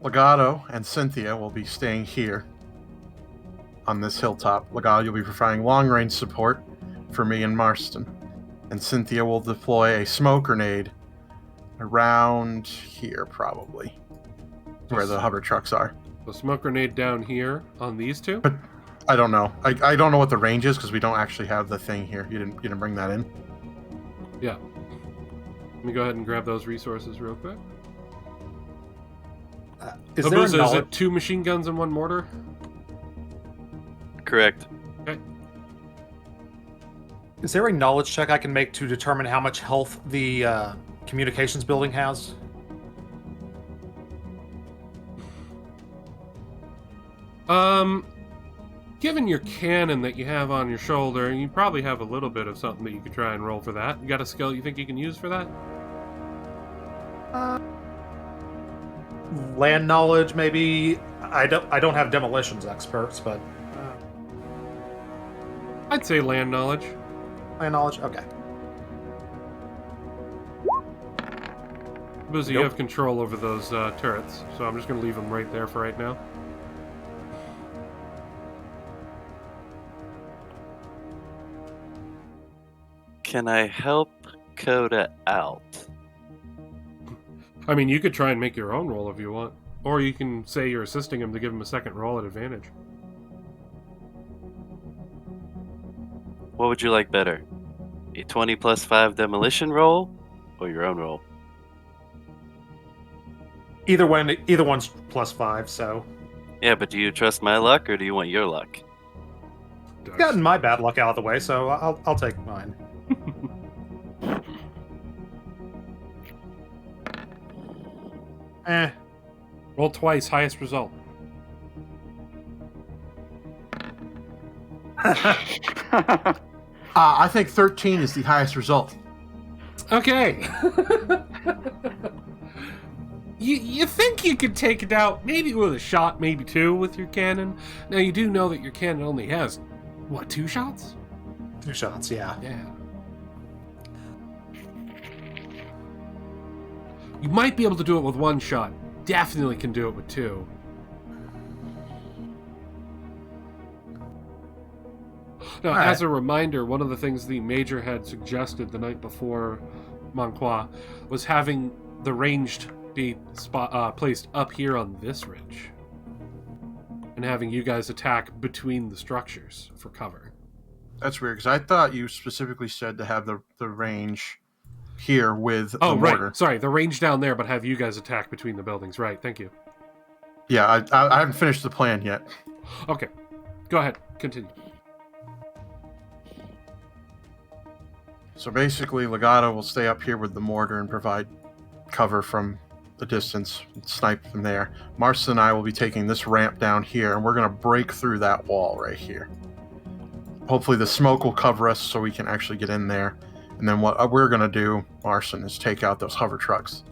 Legato and Cynthia will be staying here on this hilltop. Legato, you'll be providing long-range support for me and Marston. And Cynthia will deploy a smoke grenade around here, probably, where the hover trucks are. The smoke grenade down here on these two? But I don't know. I don't know what the range is because we don't actually have the thing here. You didn't bring that in. Yeah. Let me go ahead and grab those resources real quick. Is there a Abusa, is knowledge? it 2 machine guns and 1 mortar? Correct. Okay. Is there a knowledge check I can make to determine how much health the communications building has? Given your cannon that you have on your shoulder, you probably have a little bit of something that you could try and roll for that. You got a skill you think you can use for that? Land knowledge, maybe. I don't have demolitions experts, but I'd say land knowledge. land knowledge. Okay. Boozy, you have control over those turrets, so I'm just going to leave them right there for right now. Can I help Coda out? I mean, you could try and make your own roll if you want. Or you can say you're assisting him to give him a second roll at advantage. What would you like better? A 20 plus 5 demolition roll or your own roll? Either one's +5, so. Yeah, but do you trust my luck or do you want your luck? I've gotten my bad luck out of the way, so I'll take mine. Roll twice, highest result. I think 13 is the highest result. Okay. You think you could take it out maybe with a shot, maybe two with your cannon. Now you do know that your cannon only has, what, 2 shots? 2 shots, yeah. Yeah. You might be able to do it with 1 shot. Definitely can do it with 2. Now, as a reminder, one of the things the Major had suggested the night before Manqua was having the ranged be placed up here on this ridge. And having you guys attack between the structures for cover. That's weird, because I thought you specifically said to have the range here with the right. mortar. Sorry, the range down there, but have you guys attack between the buildings. Right, thank you. Yeah, I haven't finished the plan yet. Okay, go ahead, continue. So basically, Legato will stay up here with the mortar and provide cover from the distance, snipe from there. Marston and I will be taking this ramp down here, and we're going to break through that wall right here. Hopefully the smoke will cover us so we can actually get in there. And then what we're going to do, Marston, is take out those hover trucks.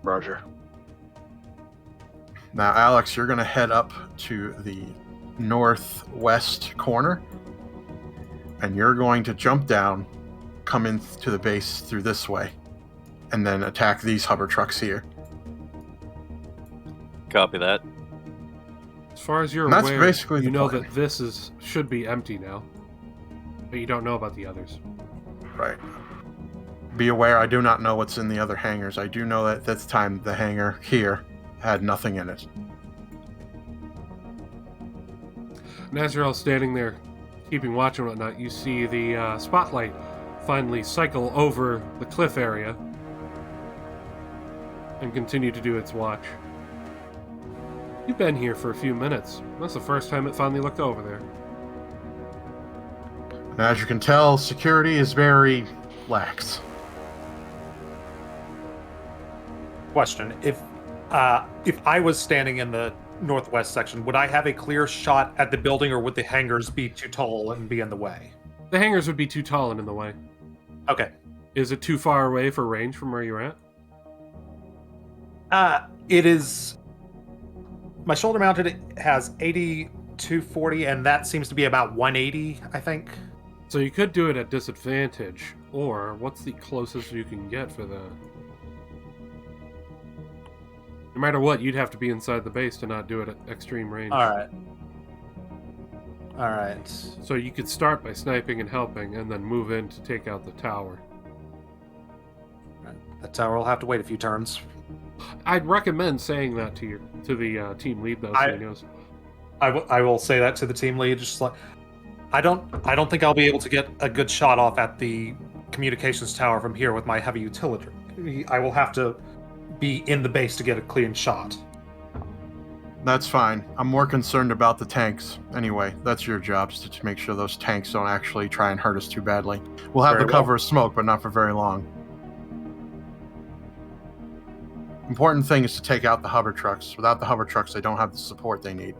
Roger. Now, Alex, you're going to head up to the northwest corner, and you're going to jump down, come into the base through this way, and then attack these hover trucks here. Copy that. As far as you're And that's aware, basically you the know plan. that this should be empty now. But you don't know about the others. Right. Be aware, I do not know what's in the other hangars. I do know that this time the hangar here had nothing in it. And as you're all standing there, keeping watch and whatnot, you see the spotlight finally cycle over the cliff area and continue to do its watch. You've been here for a few minutes. That's the first time it finally looked over there. And as you can tell, security is very lax. Question: If I was standing in the northwest section, would I have a clear shot at the building, or would the hangars be too tall and be in the way? The hangars would be too tall and in the way. Okay. Is it too far away for range from where you're at? It is. My shoulder mounted has 80 to 40, and that seems to be about 180, I think. So you could do it at disadvantage, or what's the closest you can get for the... No matter what, you'd have to be inside the base to not do it at extreme range. Alright. So you could start by sniping and helping, and then move in to take out the tower. That tower will have to wait a few turns. I'd recommend saying that to the team lead, though, so he knows. I will say that to the team lead. Just like, I don't think I'll be able to get a good shot off at the communications tower from here with my heavy utility. I will have to be in the base to get a clean shot. That's fine. I'm more concerned about the tanks. Anyway, that's your job, to make sure those tanks don't actually try and hurt us too badly. We'll have Very the cover of smoke, but not for very long. Important thing is to take out the hover trucks. Without the hover trucks, they don't have the support they need.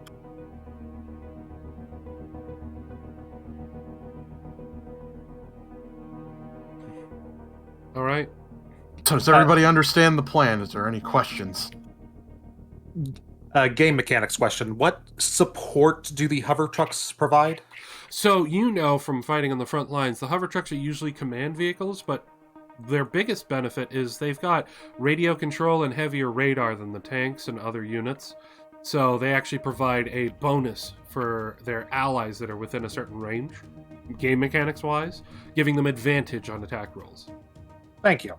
All right. So does everybody understand the plan? Is there any questions? Game mechanics question. What support do the hover trucks provide? So you know from fighting on the front lines, the hover trucks are usually command vehicles, but their biggest benefit is they've got radio control and heavier radar than the tanks and other units. So they actually provide a bonus for their allies that are within a certain range, game mechanics wise, giving them advantage on attack rolls. Thank you.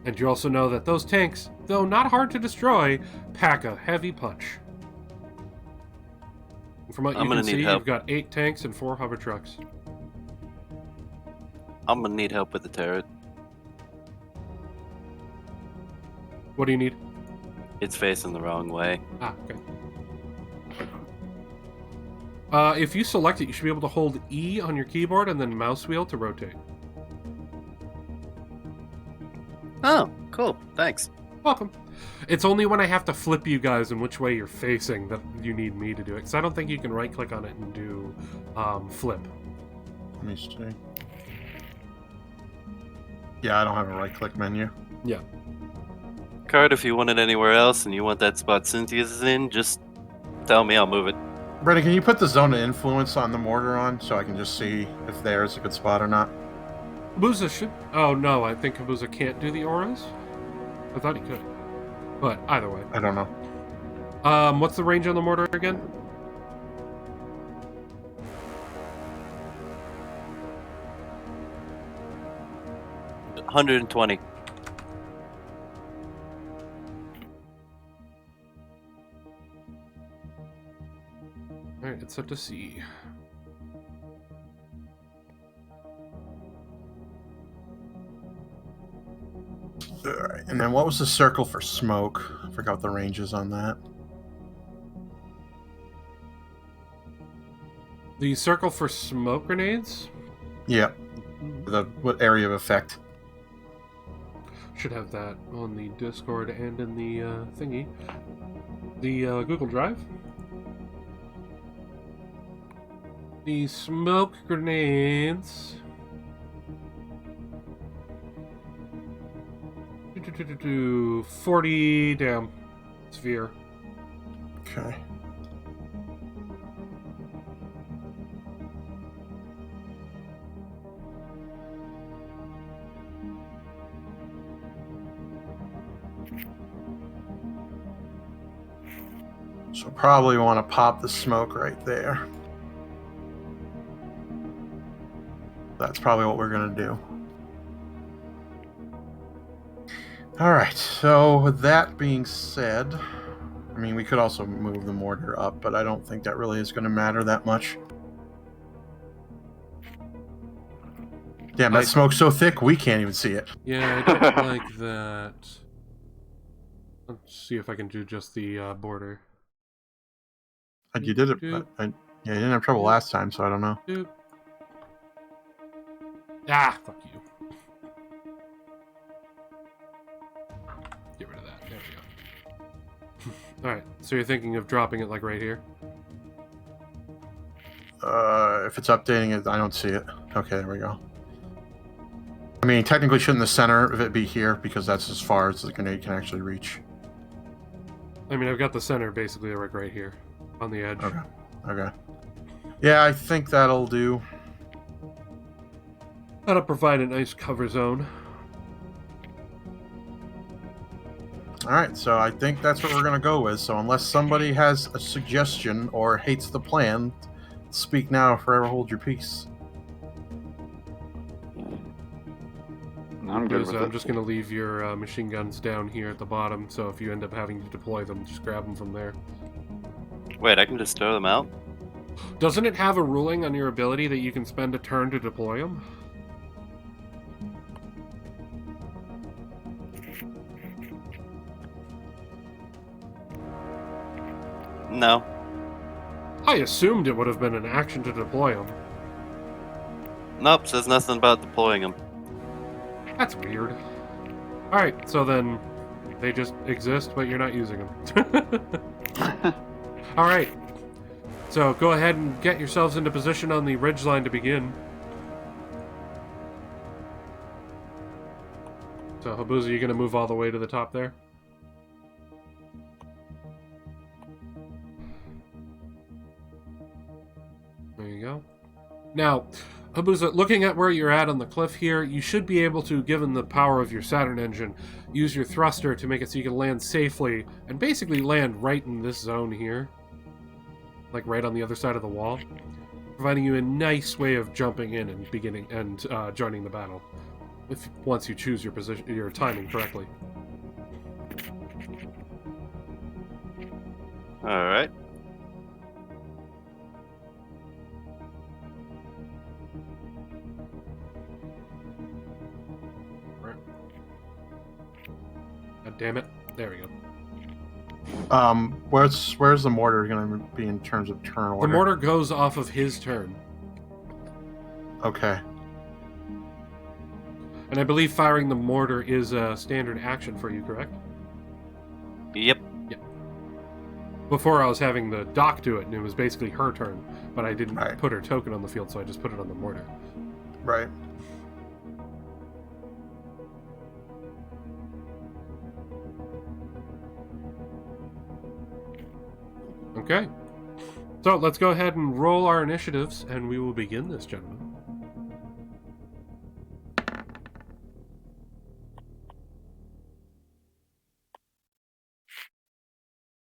And you also know that those tanks, though not hard to destroy, pack a heavy punch. From what you can see, you've got 8 tanks and 4 hover trucks. I'm gonna need help with the turret. What do you need? It's facing the wrong way. Ah, okay. If you select it, you should be able to hold E on your keyboard and then mouse wheel to rotate. Oh, cool. Thanks. Welcome. It's only when I have to flip you guys in which way you're facing that you need me to do it. Because I don't think you can right-click on it and do flip. Let me see. Yeah, I don't have a right-click menu. Yeah. Card, if you want it anywhere else and you want that spot Cynthia's in, just tell me, I'll move it. Brendan, can you put the zone of influence on the mortar on so I can just see if there's a good spot or not? Kabuza should... Oh, no, I think Kabuza can't do the auras. I thought he could. But, either way. I don't know. What's the range on the mortar again? $120. Alright, it's set to C. Alright, and then what was the circle for smoke? I forgot what the range is on that. The circle for smoke grenades? Yeah. What area of effect? Should have that on the Discord and in the thingy. The Google Drive. The smoke grenades. 40 down. Sphere. Okay. So probably want to pop the smoke right there. That's probably what we're going to do. Alright, so with that being said, I mean, we could also move the mortar up, but I don't think that really is going to matter that much. Damn, that smoke's so thick, we can't even see it. Yeah, I don't like that. Let's see if I can do just the border. You did it, but yeah, you didn't have trouble last time, so I don't know. Doop. Ah, fuck you. Get rid of that. There we go. Alright, so you're thinking of dropping it like right here? If it's updating it, I don't see it. Okay, there we go. I mean, technically shouldn't the center of it be here, because that's as far as the grenade can actually reach. I mean, I've got the center basically like right here, on the edge. Okay. Okay. Yeah, I think that'll do. That'll provide a nice cover zone. Alright, so I think that's what we're going to go with. So unless somebody has a suggestion or hates the plan, speak now or forever hold your peace. I'm good with I'm it. just going to leave your machine guns down here at the bottom, so if you end up having to deploy them, just grab them from there. Wait, I can just throw them out? Doesn't it have a ruling on your ability that you can spend a turn to deploy them? No. I assumed it would have been an action to deploy them. Nope, says nothing about deploying them. That's weird. Alright, so then they just exist, but you're not using them. Alright. So go ahead and get yourselves into position on the ridgeline to begin. So, Habuza, you going to move all the way to the top there? There you go. Now, Habuza, looking at where you're at on the cliff here, you should be able to, given the power of your Saturn engine, use your thruster to make it so you can land safely, and basically land right in this zone here. Like right on the other side of the wall. Providing you a nice way of jumping in and beginning and joining the battle. Once you choose your position, your timing correctly. Alright. God damn it. There we go. Where's the mortar going to be in terms of turn order? The mortar goes off of his turn. Okay. And I believe firing the mortar is a standard action for you, correct? Yep. Before I was having the doc do it, and it was basically her turn, but I didn't Right. put her token on the field, so I just put it on the mortar. Right. Okay. So let's go ahead and roll our initiatives, and we will begin this, gentlemen.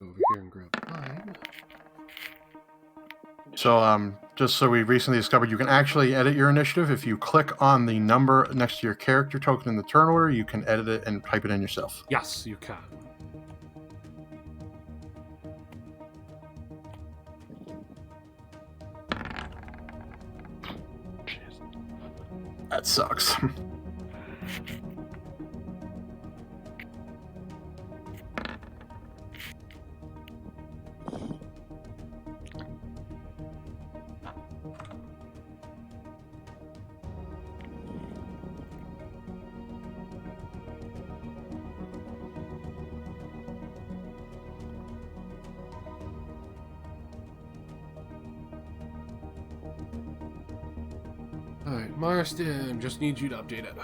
Over here and grab mine. So, just so we recently discovered, you can actually edit your initiative. If you click on the number next to your character token in the turn order, you can edit it and type it in yourself. Yes, you can. That sucks. Alright, Marston, just need you to update it.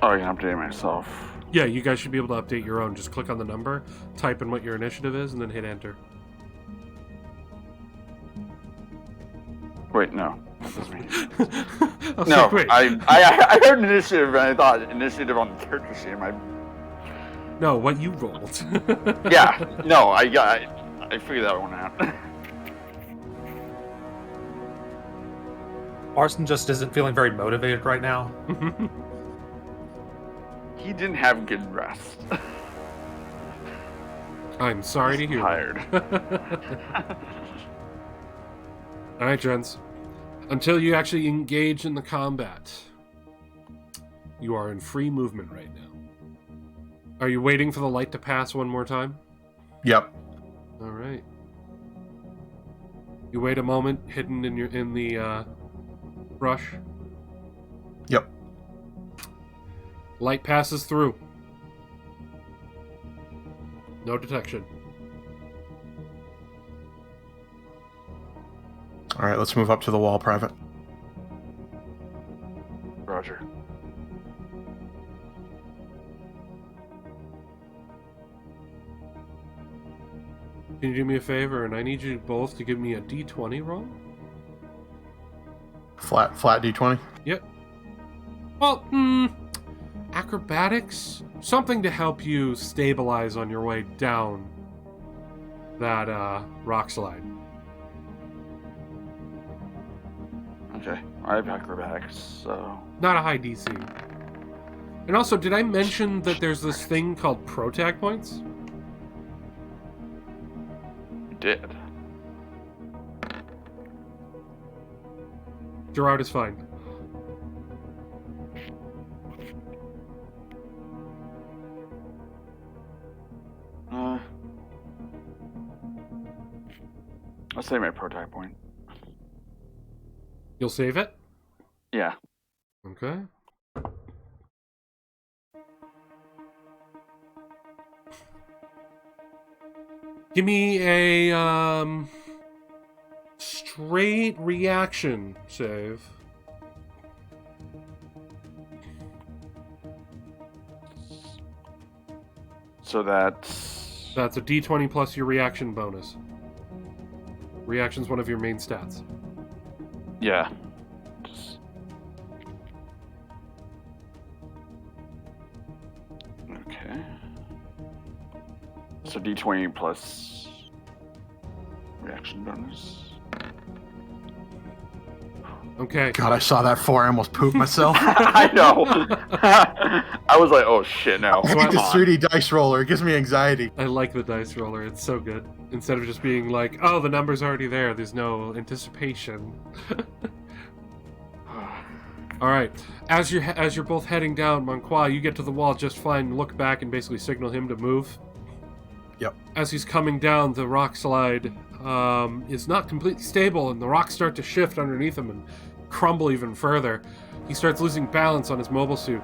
Oh, I can update myself. Yeah, you guys should be able to update your own. Just click on the number, type in what your initiative is, and then hit enter. Wait, no. That doesn't mean. I was No, like, wait. I heard initiative and I thought initiative on the character sheet. No, what you rolled. Yeah, no, I figured that one out. Arson just isn't feeling very motivated right now. He didn't have good rest. I'm sorry to hear Tired. that. Alright, gents. Until you actually engage in the combat, you are in free movement right now. Are you waiting for the light to pass one more time? Yep. Alright. You wait a moment, hidden in the brush. Yep. Light passes through. No detection. All right, let's move up to the wall, Private. Roger. Can you do me a favor? And I need you both to give me a d20 roll. Flat D20. Yep. Well, acrobatics? Something to help you stabilize on your way down that rock slide. Okay, I have acrobatics, so... Not a high DC. And also, did I mention that there's this thing called protag points? You did. Gerard is fine. save my prototype point. You'll save it? Yeah. Okay. Give me a straight reaction save. So that's a d20 plus your reaction bonus. Reaction's one of your main stats. yeah. Okay. So D20 plus reaction bonus. Okay. God, I saw that 4. I almost pooped myself. I know. I was like, oh shit, no. I hate this 3D dice roller. It gives me anxiety. I like the dice roller. It's so good. Instead of just being like, oh, the number's already there. There's no anticipation. All right. As you're both heading down, Monqua, you get to the wall just fine. Look back and basically signal him to move. Yep. As he's coming down, the rock slide is not completely stable, and the rocks start to shift underneath him and crumble even further. He starts losing balance on his mobile suit.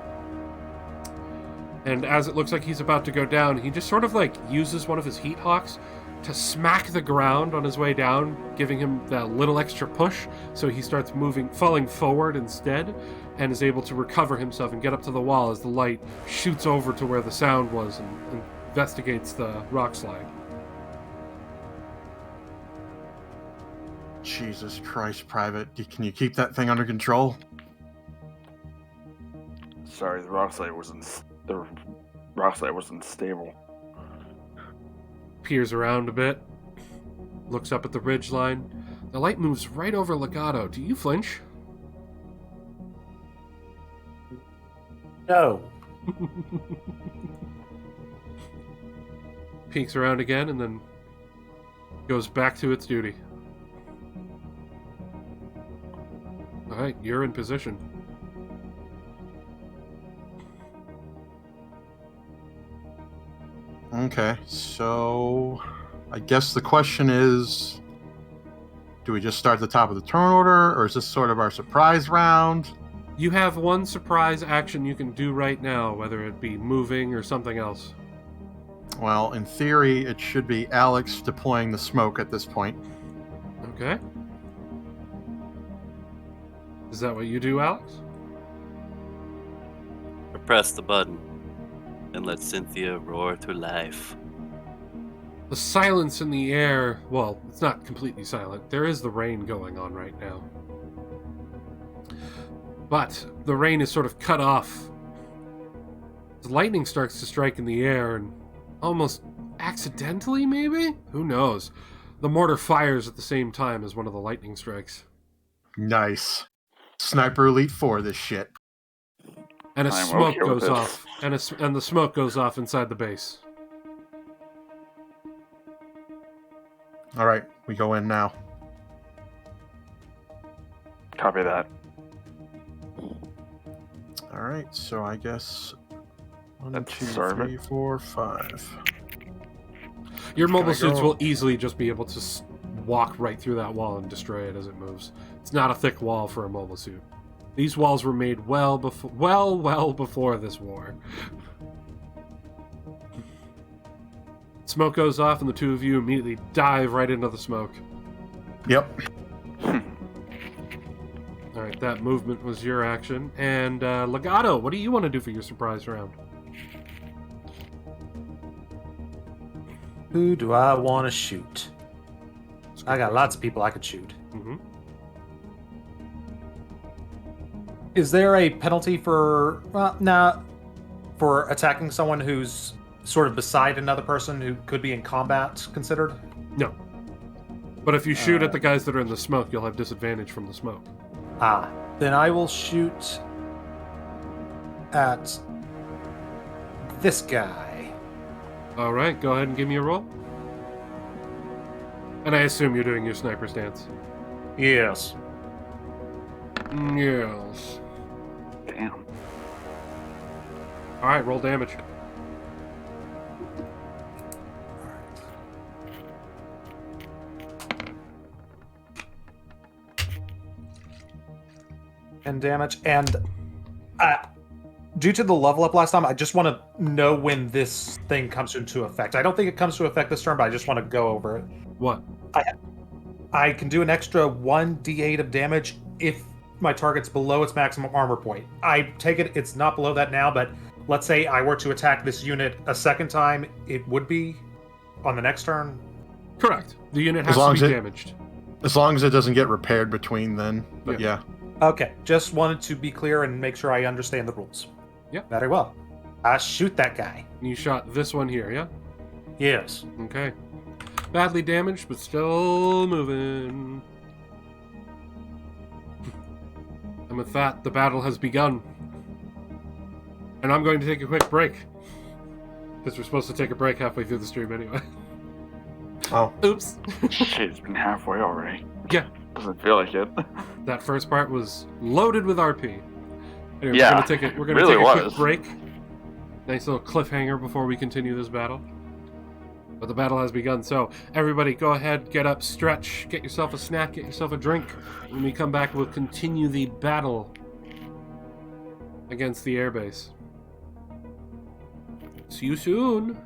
And as it looks like he's about to go down, he just sort of like uses one of his heat hawks to smack the ground on his way down, giving him that little extra push, so he starts falling forward instead, and is able to recover himself and get up to the wall as the light shoots over to where the sound was and investigates the rock slide. Jesus Christ, Private. Can you keep that thing under control? Sorry, the rock slide wasn't stable. Peers around a bit, looks up at the ridge line. The light moves right over Legato. Do you flinch? No. Peeks around again and then goes back to its duty. Alright, you're in position. Okay, so I guess the question is, do we just start at the top of the turn order, or is this sort of our surprise round? You have one surprise action you can do right now, whether it be moving or something else. Well, in theory, it should be Alex deploying the smoke at this point. Okay. Is that what you do, Alex? Or press the button and let Cynthia roar to life. The silence in the air, well, it's not completely silent. There is the rain going on right now. But the rain is sort of cut off. The lightning starts to strike in the air, and almost accidentally, maybe? Who knows? The mortar fires at the same time as one of the lightning strikes. Nice. Sniper Elite 4, this shit. And I'm smoke okay with goes this. off. And the smoke goes off inside the base. All right, we go in now. Copy that. All right, so I guess 1, That's 2, servant. 3, 4, 5. Your mobile Can I suits go? will easily just be able to walk right through that wall and destroy it as it moves. It's not a thick wall for a mobile suit. These walls were made well before this war. Smoke goes off, and the two of you immediately dive right into the smoke. Yep. All right, that movement was your action. And Legato, what do you want to do for your surprise round? Who do I want to shoot? I got lots of people I could shoot. Mm-hmm. Is there a penalty for for attacking someone who's sort of beside another person who could be in combat considered? No. But if you shoot at the guys that are in the smoke, you'll have disadvantage from the smoke. Then I will shoot at this guy. All right, go ahead and give me a roll. And I assume you're doing your sniper stance. Yes. Yes. Damn. All right, roll damage. and damage. And due to the level up last time, I just want to know when this thing comes into effect. I don't think it comes to effect this turn, but I just want to go over it. What? I can do an extra 1d8 of damage if my target's below its maximum armor point. I take it it's not below that now, but let's say I were to attack this unit a second time, it would be on the next turn. Correct. The unit has to be damaged. As long as it doesn't get repaired between then. But yeah. Okay, just wanted to be clear and make sure I understand the rules. Yeah. Very well. Shoot that guy. You shot this one here, yeah? Yes. Okay. Badly damaged, but still moving. And with that, the battle has begun. And I'm going to take a quick break. Because we're supposed to take a break halfway through the stream anyway. Oh. Oops. Shit, it's been halfway already. Yeah. Doesn't feel like it. That first part was loaded with RP. Anyway, Yeah, we're gonna really take a was. quick break. Nice little cliffhanger before we continue this battle. But the battle has begun, so everybody go ahead, get up, stretch, get yourself a snack, get yourself a drink. When we come back, we'll continue the battle against the airbase. See you soon!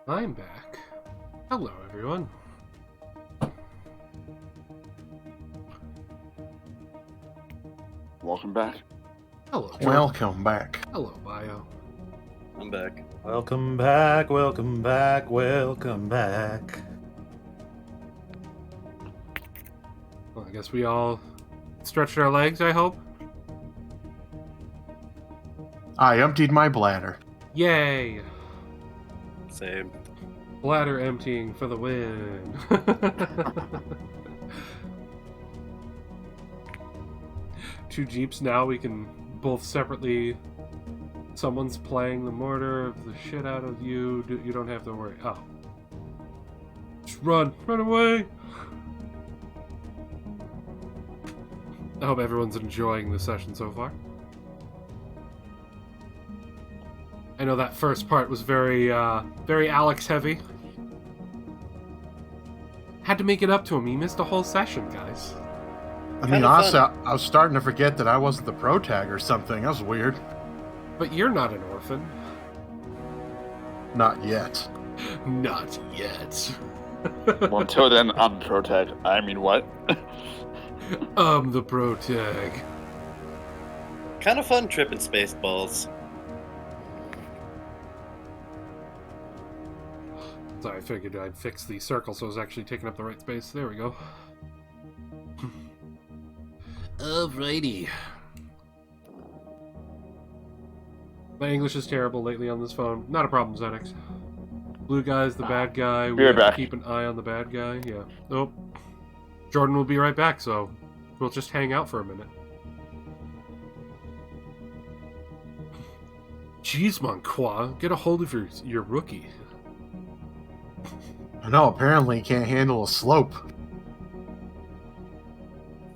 I'm back. Hello, everyone. Welcome back. Hello, Jordan. Welcome back. Hello, Bio. I'm back. Welcome back, welcome back, welcome back. Well, I guess we all stretched our legs, I hope. I emptied my bladder. Yay! Same. Bladder emptying for the win. Two Jeeps now, we can both separately... Someone's playing the mortar of the shit out of you. You don't have to worry. Oh. Just run. Run away! I hope everyone's enjoying the session so far. I know that first part was very Alex heavy. Had to make it up to him. He missed a whole session, guys. I mean, Kinda honestly, fun. I was starting to forget that I wasn't the pro tag or something. That was weird. But you're not an orphan. Not yet. Not yet. Well, until then, I'm the pro tag. I mean, what? I'm the pro tag. Kind of fun tripping Spaceballs. Sorry, I figured I'd fix the circle so it was actually taking up the right space. There we go. Alrighty. My English is terrible lately on this phone. Not a problem, Zenix. Blue guy's the bad guy. We Be right have to back. keep an eye on the bad guy. Yeah. Nope. Jordan will be right back, so we'll just hang out for a minute. Jeez, Monqua, get a hold of your rookie. No, apparently he can't handle a slope.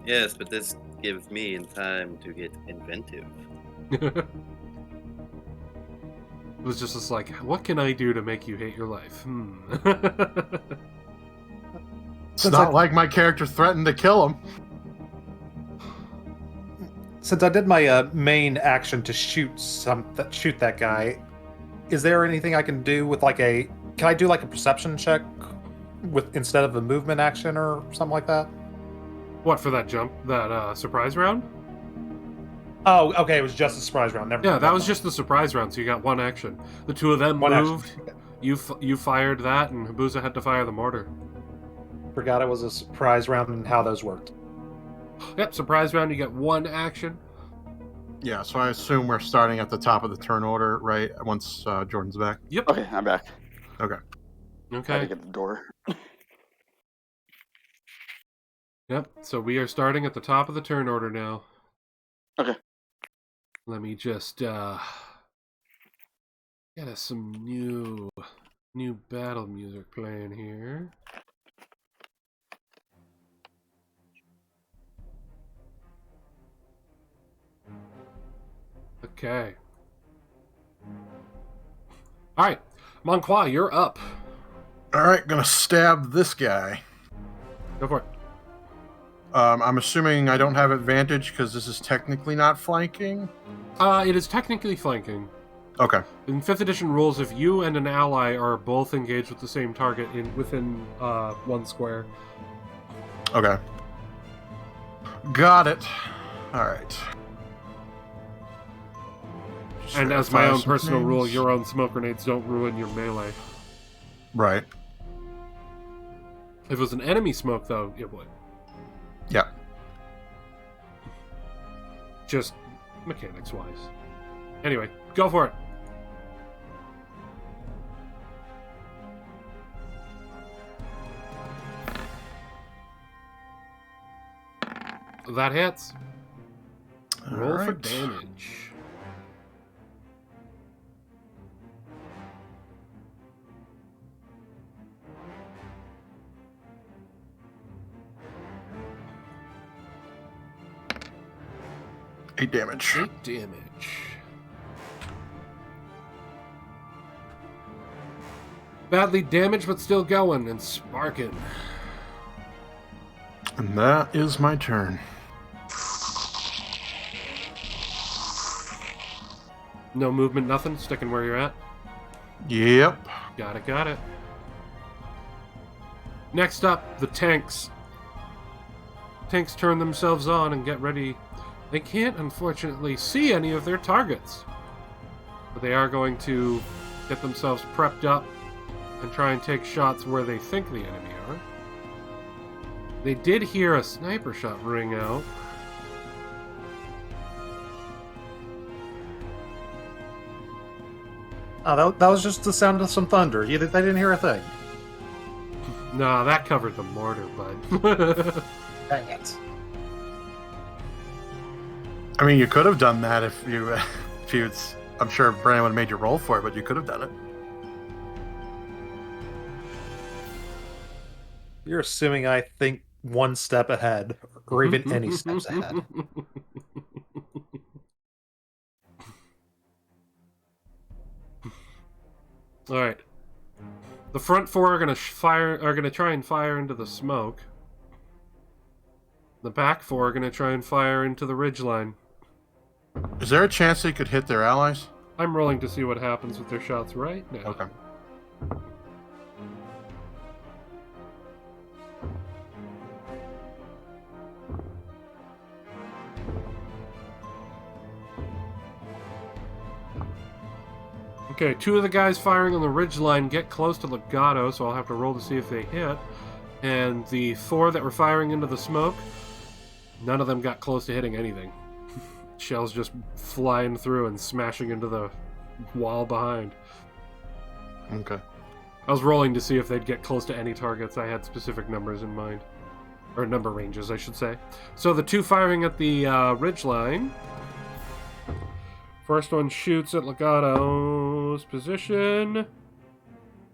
Yes, but this gives me time to get inventive. It was just this like, what can I do to make you hate your life? It's not like my character threatened to kill him. Since I did my main action to shoot that guy, is there anything I can do with like a? Can I do like a perception check with instead of a movement action or something like that? What, for that jump, that surprise round? Oh, okay, it was just a surprise round. Never. Yeah, mind, that never was mind. just the surprise round, so you got one action. The two of them One action. moved. You fired that, and Habuza had to fire the mortar. Forgot it was a surprise round and how those worked. Yep, surprise round, you get one action. Yeah, so I assume we're starting at the top of the turn order, right? Once Jordan's back. Yep. Okay, I'm back. Okay. Had to Okay. get the door. Yep, so we are starting at the top of the turn order now. Okay. Let me just get us some new battle music playing here. Okay. Alright, Monqua, you're up. Alright, gonna stab this guy. Go for it. I'm assuming I don't have advantage because this is technically not flanking. It is technically flanking. Okay. In 5th edition rules, if you and an ally are both engaged with the same target within 1 square. Okay. Got it. Alright. And as my own personal rule, your own smoke grenades don't ruin your melee. Right. If it was an enemy smoke, though, it would. Yeah. Just mechanics-wise. Anyway, go for it. That hits. Roll for Alright. damage. Eight damage. 8 damage. Badly damaged, but still going and sparking. And that is my turn. No movement, nothing. Sticking where you're at. Yep. Got it, got it. Next up, the tanks. Tanks turn themselves on and get ready They can't, unfortunately, see any of their targets. But they are going to get themselves prepped up and try and take shots where they think the enemy are. They did hear a sniper shot ring out. Oh, that was just the sound of some thunder. They didn't hear a thing. Nah, that covered the mortar, bud. Dang it. I mean, you could have done that if you, I'm sure Brandon would have made you roll for it, but you could have done it. You're assuming I think one step ahead, or even any steps ahead. All right. The front four are gonna try and fire into the smoke. The back four are gonna try and fire into the ridgeline. Is there a chance they could hit their allies? I'm rolling to see what happens with their shots right now. Okay. Okay, two of the guys firing on the ridgeline get close to Legato, so I'll have to roll to see if they hit. And the four that were firing into the smoke, none of them got close to hitting anything. Shells just flying through and smashing into the wall behind. Okay. I was rolling to see if they'd get close to any targets. I had specific numbers in mind. Or number ranges, I should say. So the two firing at the ridgeline. First one shoots at Legato's position. And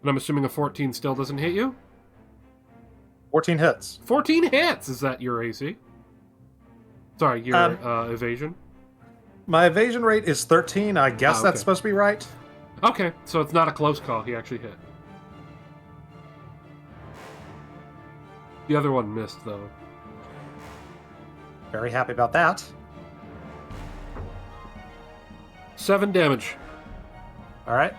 I'm assuming a 14 still doesn't hit you? 14 hits. 14 hits! Is that your AC? Sorry, your evasion? My evasion rate is 13. I guess okay. that's supposed to be right. Okay, so it's not a close call. He actually hit. The other one missed, though. Very happy about that. 7 damage. All right.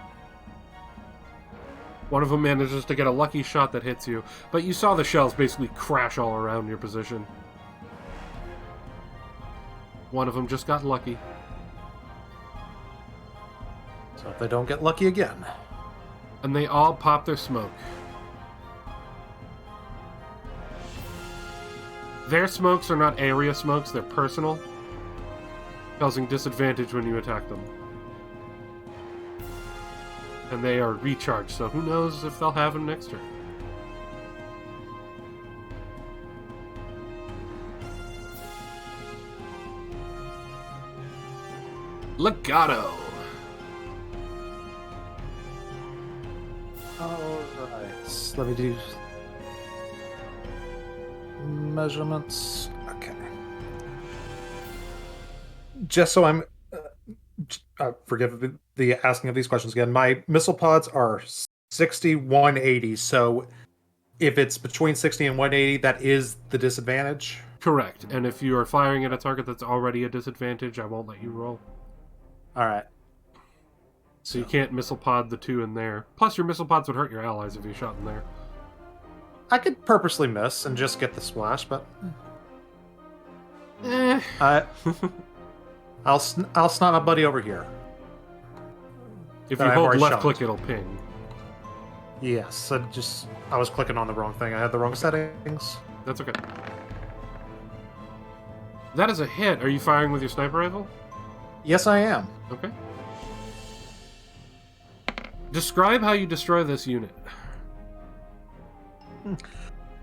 One of them manages to get a lucky shot that hits you, but you saw the shells basically crash all around your position. One of them just got lucky. So if they don't get lucky again. And they all pop their smoke. Their smokes are not area smokes, they're personal, causing disadvantage when you attack them. And they are recharged, so who knows if they'll have them next turn. Legato! Alright, let me do measurements. Okay. Just so I'm forgive the asking of these questions again. My missile pods are 60, 180. So if it's between 60 and 180, that is the disadvantage. Correct. And if you are firing at a target that's already a disadvantage, I won't let you roll. All right. So you can't missile pod the two in there. Plus, your missile pods would hurt your allies if you shot in there. I could purposely miss and just get the splash, but I'll snap my buddy over here. If that you I've hold already left shot. click, it'll ping. Yes, I was clicking on the wrong thing. I had the wrong settings. That's okay. That is a hit. Are you firing with your sniper rifle? Yes, I am. Okay. Describe how you destroy this unit.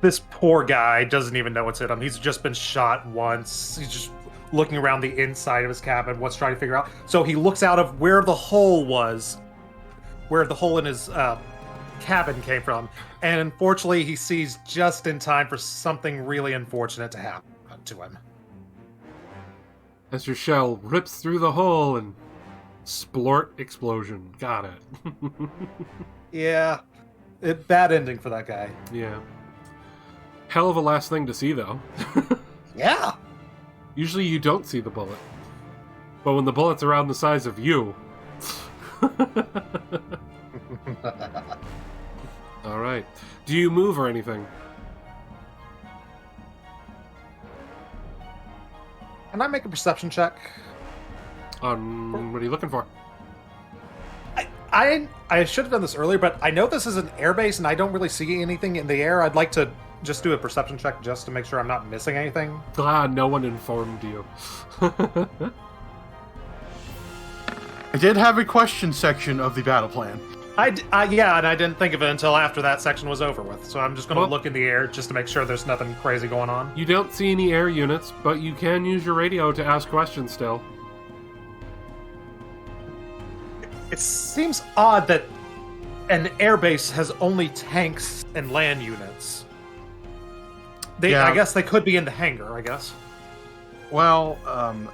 This poor guy doesn't even know what's hit him. He's just been shot once. He's just looking around the inside of his cabin, what's trying to figure out. So he looks out of where the hole was, where the hole in his cabin came from. And unfortunately, he sees just in time for something really unfortunate to happen to him. As your shell rips through the hole and splort explosion. Got it. Yeah. Bad ending for that guy. Yeah. Hell of a last thing to see, though. Yeah. Usually you don't see the bullet. But when the bullet's around the size of you... Alright. Do you move or anything? Can I make a perception check? What are you looking for? I should have done this earlier, but I know this is an airbase and I don't really see anything in the air. I'd like to just do a perception check just to make sure I'm not missing anything. No one informed you. I did have a question section of the battle plan. Yeah, and I didn't think of it until after that section was over with. So I'm just going to look in the air just to make sure there's nothing crazy going on. You don't see any air units, but you can use your radio to ask questions still. It seems odd that an airbase has only tanks and land units. Yeah. I guess they could be in the hangar, I guess. Well,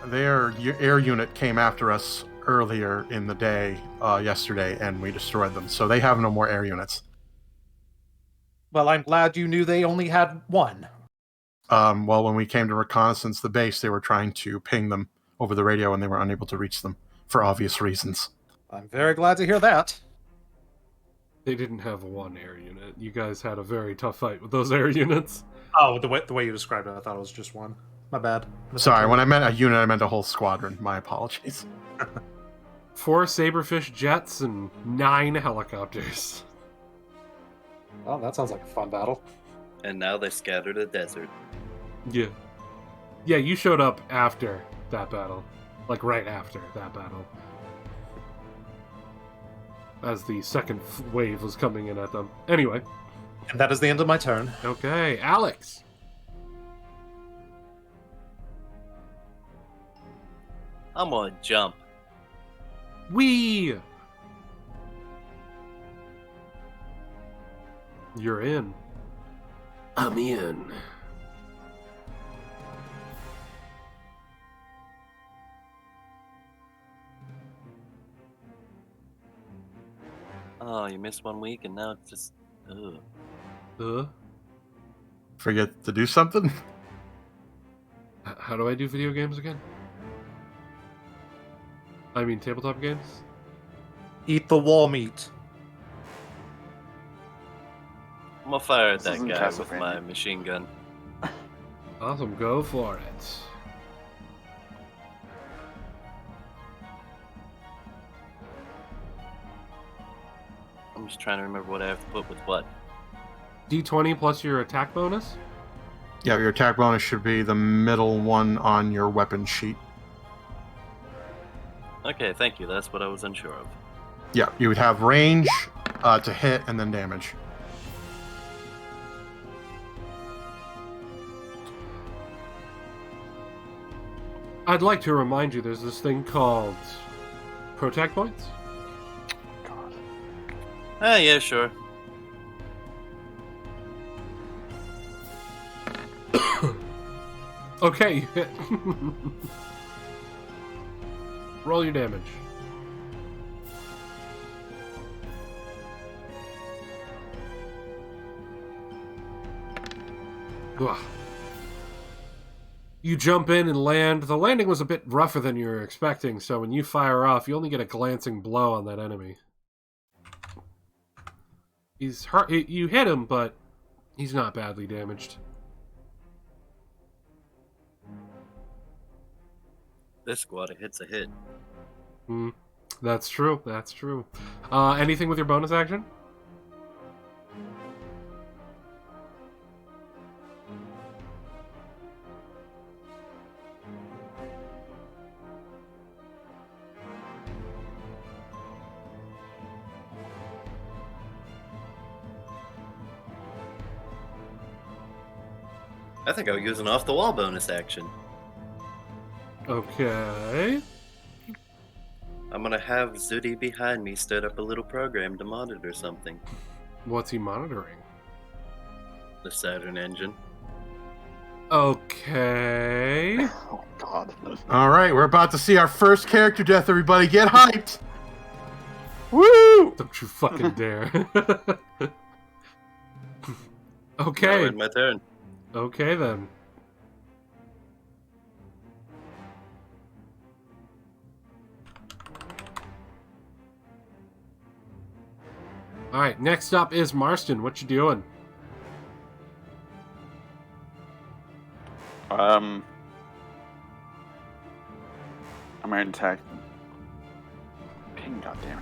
their air unit came after us earlier in the day, yesterday, and we destroyed them. So they have no more air units. Well, I'm glad you knew they only had one. Well, when we came to reconnaissance the base, they were trying to ping them over the radio, and they were unable to reach them for obvious reasons. I'm very glad to hear that. They didn't have one air unit. You guys had a very tough fight with those air units. Oh, the way you described it, I thought it was just one. My bad. Sorry, when I meant a unit, I meant a whole squadron. My apologies. 4 Saberfish jets and 9 helicopters. Well, that sounds like a fun battle. And now they scatter the desert. Yeah. Yeah, you showed up after that battle. Like, right after that battle. As the second wave was coming in at them. Anyway. And that is the end of my turn. Okay, Alex. I'm gonna jump. Wee! You're in. I'm in. Oh, you missed 1 week and now it's just... Ugh. Forget to do something? How do I do video games again? I mean tabletop games? Eat the wall meat. I'm gonna fire at This that isn't guy with Castlevania. my machine gun. Awesome, go for it. I'm just trying to remember what I have to put with what. D20 plus your attack bonus? Yeah, your attack bonus should be the middle one on your weapon sheet. Okay, thank you. That's what I was unsure of. Yeah, you would have range to hit and then damage. I'd like to remind you there's this thing called protect points. God. Ah, yeah, sure. Okay, you hit. Roll your damage. Ugh. You jump in and land. The landing was a bit rougher than you were expecting, so when you fire off, you only get a glancing blow on that enemy. He's hurt. You hit him, but he's not badly damaged. This squad, a hit's a hit. That's true. That's true. Anything with your bonus action? I think I'll use an off-the-wall bonus action. Okay. I'm gonna have Zudi behind me start up a little program to monitor something. What's he monitoring? The Saturn engine. Okay. Oh, God. All right, we're about to see our first character death, everybody. Get hyped! Woo! Don't you fucking dare. Now Okay. it's my turn. Okay, then. Alright, next up is Marston. What you doing? I'm going to attack. Ping, goddammit.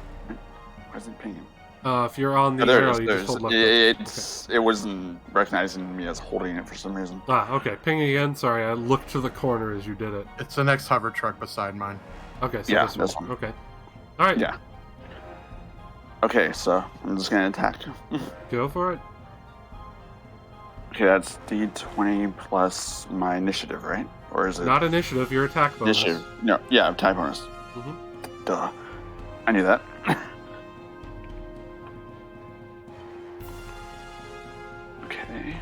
Why is it pinging? If you're on the There arrow, it is. you There just hold left. It wasn't recognizing me as holding it for some reason. Okay. Ping again. Sorry, I looked to the corner as you did it. It's the next hover truck beside mine. Okay, so Yeah, this one. Okay. All right. Yeah. Okay, so I'm just going to attack. Go for it. Okay, that's D20 plus my initiative, right? Or is it Not initiative. Your attack bonus. initiative? No, yeah, attack bonus. Mm-hmm. Duh. I knew that. Okay.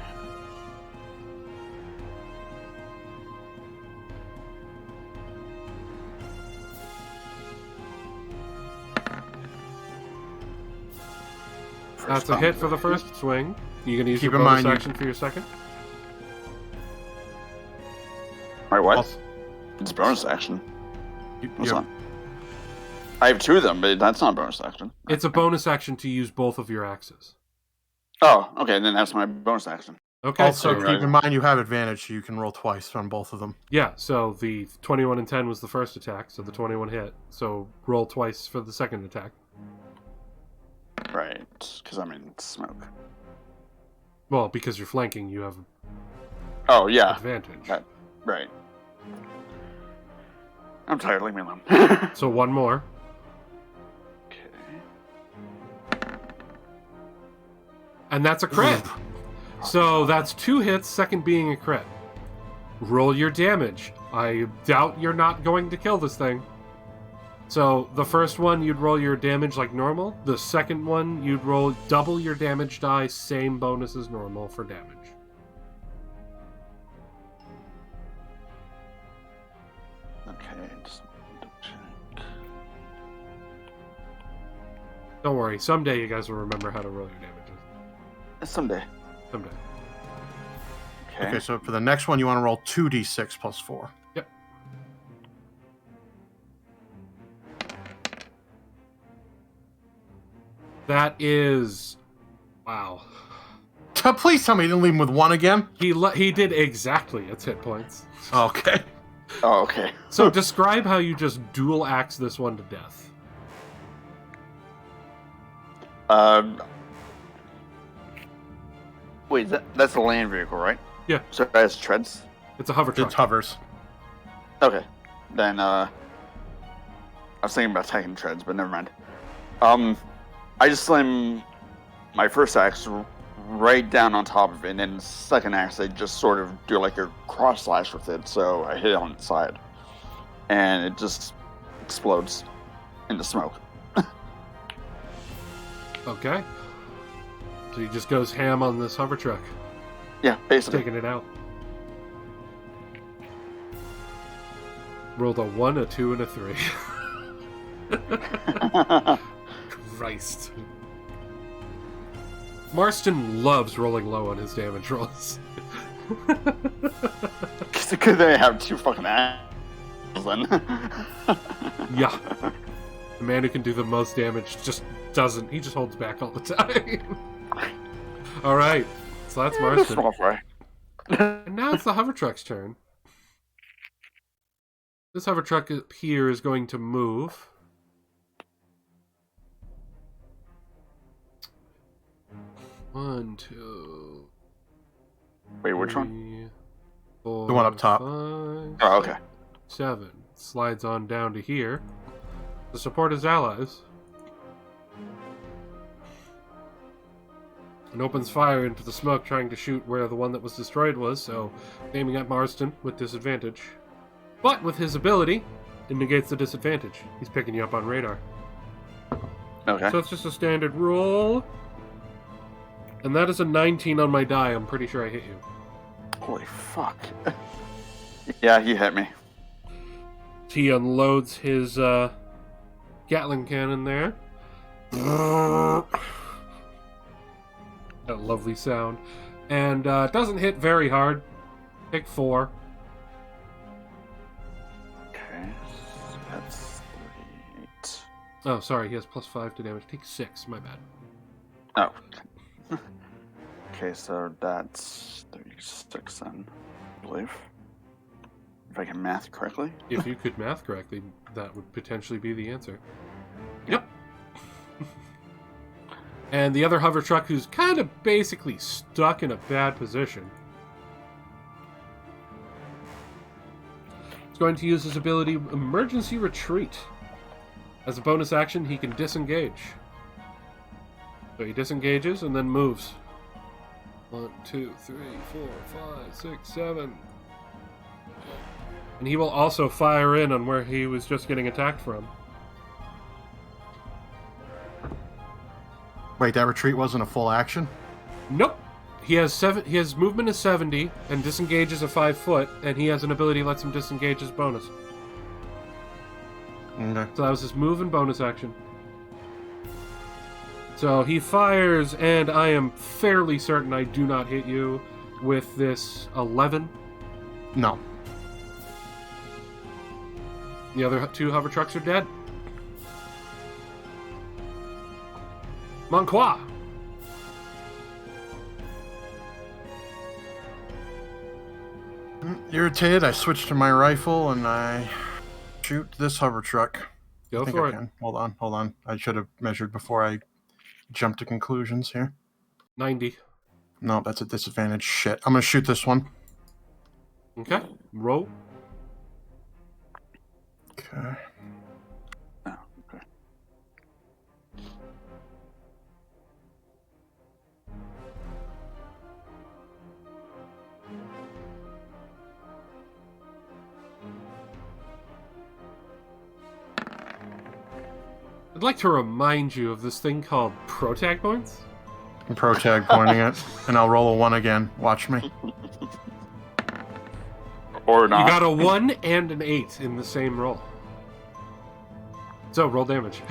That's a hit for the first swing. You gonna use Keep your in bonus mind action for your second? Alright, what? Also, It's bonus action. That's you- not. I have two of them, but that's not bonus action. It's a bonus action to use both of your axes. Oh, okay, then that's my bonus action. Okay. Also, so, keep in mind you have advantage, so you can roll twice on both of them. yeah. So the 21 and 10 was the first attack, so the 21 hit. So roll twice for the second attack. Right, because I'm in smoke. Well, because you're flanking, you have Oh, yeah. advantage. Right. I'm tired, leave me alone. So one more. Okay. And that's a crit. So that's 2 hits, second being a crit. Roll your damage. I doubt you're not going to kill this thing. So the first one, you'd roll your damage like normal. The second one, you'd roll double your damage die, same bonus as normal for damage. Okay, just check. Don't worry, someday you guys will remember how to roll your damages. Someday. Someday. Okay, so for the next one, you want to roll 2d6 plus 4. Yep. That is... Wow. Please tell me you didn't leave him with 1 again. He did exactly its hit points. Okay. Oh, okay. So describe how you just dual axe this one to death. Wait, that's a land vehicle, right? Yeah. So it has treads? It's a hover truck. It hovers. Okay. Then, I was thinking about taking treads, but never mind. I just slam my first axe right down on top of it, and then the second axe, I just sort of do like a cross slash with it, so I hit it on the side. And it just explodes into smoke. Okay. So he just goes ham on this hover truck, Yeah, basically. taking it out. Rolled a 1, a 2, and a 3. Christ. Marston loves rolling low on his damage rolls. Because they have two fucking axes then. Yeah. The man who can do the most damage just doesn't. He just holds back all the time. Alright. So that's Marston. Small fry. And now it's the hover truck's turn. This hover truck here is going to move. One, two. Wait, which one? 3, 4, The one up top. 5, Oh, okay. 7. Slides on down to here to support his allies. And opens fire into the smoke, trying to shoot where the one that was destroyed was, so aiming at Marston with disadvantage. But with his ability, it negates the disadvantage. He's picking you up on radar. Okay. So it's just a standard roll. And that is a 19 on my die. I'm pretty sure I hit you. Holy fuck. Yeah, he hit me. He unloads his Gatling cannon there. That lovely sound. And doesn't hit very hard. Take 4. Okay. So that's 38. Oh, sorry. He has +5 to damage. Take 6. My bad. Oh. Okay, so that's 36 then, I believe. If I can math correctly. If you could math correctly, that would potentially be the answer. Yep. And the other hover truck, who's kind of basically stuck in a bad position, is going to use his ability Emergency Retreat. As a bonus action, he can disengage. So he disengages and then moves. 1, 2, 3, 4, 5, 6, 7. And he will also fire in on where he was just getting attacked from. Wait, that retreat wasn't a full action? Nope. He has his movement is 70 and disengages a 5 foot, and he has an ability that lets him disengage as bonus. Okay. So that was his move and bonus action. So he fires, and I am fairly certain I do not hit you with this 11. No. The other 2 hover trucks are dead. Monqua! Irritated, I switch to my rifle and I shoot this hover truck. Go I think for I it. can. Hold on. I should have measured before I jumped to conclusions here. 90. No, that's a disadvantage. Shit. I'm gonna shoot this one. Okay. Roll. Okay. Oh, okay. I'd like to remind you of this thing called protag points. I'm pro tag pointing it, and I'll roll a 1 again. Watch me. Or not. You got a 1 and an 8 in the same roll. So, roll damage.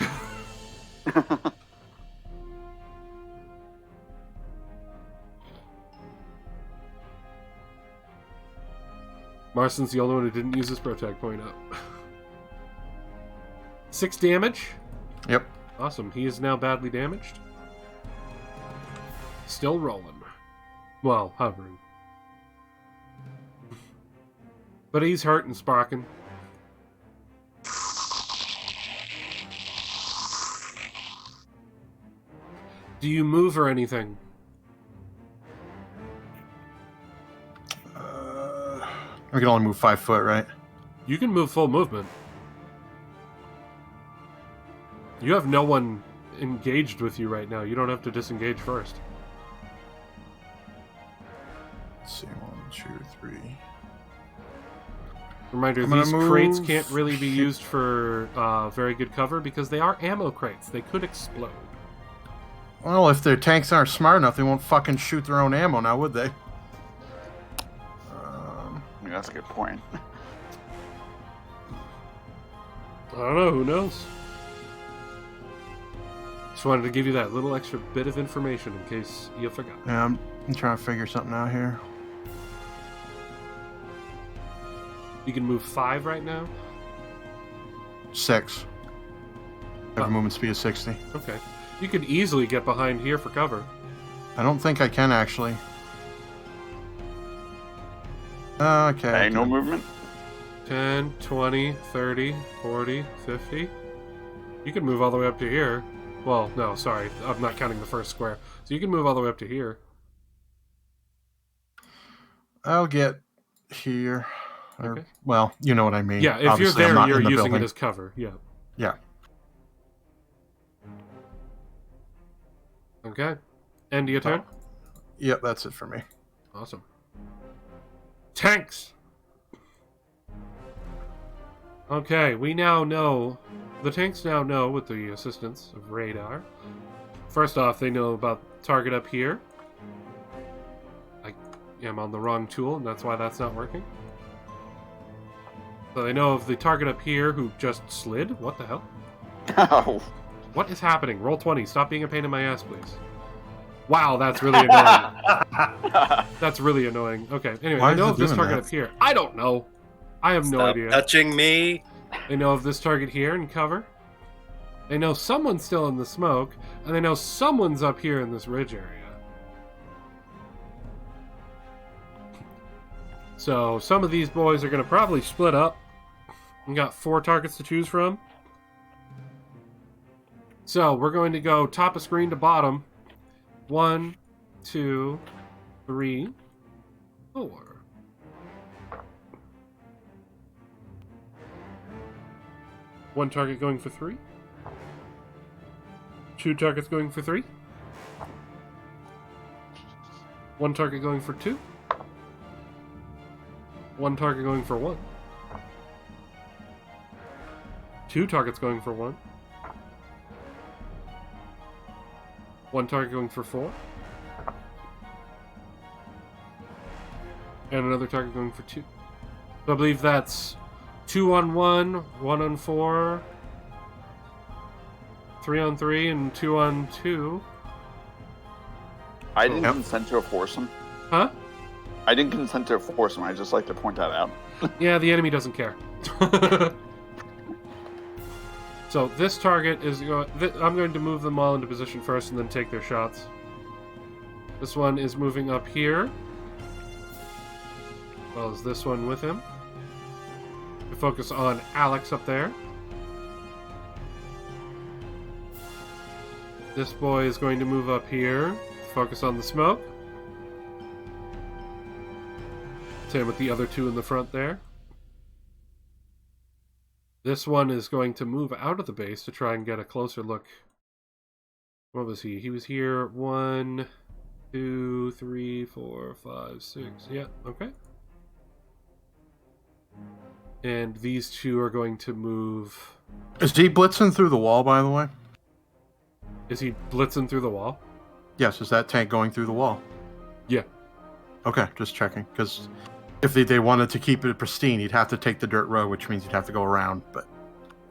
Marston's the only one who didn't use his protag point up. 6 damage. Yep. Awesome. He is now badly damaged. Still rolling. Well, hovering. But he's hurt and sparking. Do you move or anything? We can only move 5 foot, right? You can move full movement. You have no one engaged with you right now. You don't have to disengage first. Let's see, 1, 2, 3. Reminder, I'm gonna these crates move- can't really be used for very good cover because they are ammo crates. They could explode. Well, if their tanks aren't smart enough, they won't fucking shoot their own ammo now, would they? I mean, that's a good point. I don't know. Who knows? Just wanted to give you that little extra bit of information in case you forgot. Yeah, I'm trying to figure something out here. You can move 5 right now? 6. I have Oh. a movement speed of 60. Okay. You could easily get behind here for cover. I don't think I can, actually. Okay. Hey, no movement? 10, 20, 30, 40, 50. You can move all the way up to here. Well, no, sorry. I'm not counting the first square. So you can move all the way up to here. I'll get here. Or, Okay. well, you know what I mean. Yeah, if Obviously, you're I'm there, not you're in the using building. it as cover. Yeah. Yeah. Okay. End of your turn? Yep, that's it for me. Awesome. Tanks! Okay, we now know... The tanks now know, with the assistance of radar. First off, they know about target up here. I am on the wrong tool, and that's why that's not working. So they know of the target up here who just slid. What the hell? Oh. What is happening? Roll 20. Stop being a pain in my ass, please. Wow, that's really annoying. That's really annoying. Okay, anyway, Why I is know it of this doing target that? up here. I don't know. I have no Stop idea. touching me. They know of this target here and cover. They know someone's still in the smoke, and they know someone's up here in this ridge area. So some of these boys are going to probably split up. We got 4 targets to choose from. So we're going to go top of screen to bottom. 1, 2, 3, 4. One target going for 3. 2 targets going for 3. 1 target going for 2. 1 target going for 1. 2 targets going for 1. 1 target going for 4. And another target going for 2. So I believe that's 2 on 1, 1 on 4, 3 on 3, and 2 on 2. I didn't consent to a foursome. Huh? I didn't consent to a foursome. I just like to point that out. Yeah, the enemy doesn't care. So this target is going... I'm going to move them all into position first and then take their shots. This one is moving up here. As well as this one with him. To focus on Alex up there. This boy is going to move up here. Focus on the smoke. Same with the other 2 in the front there. This one is going to move out of the base to try and get a closer look. What was he? He was here 1, 2, 3, 4, 5, 6. Yeah, okay. And these 2 are going to move... Is he blitzing through the wall, by the way? Is he blitzing through the wall? Yes, is that tank going through the wall? Yeah. Okay, just checking, because if they wanted to keep it pristine, you'd have to take the dirt road, which means you'd have to go around, but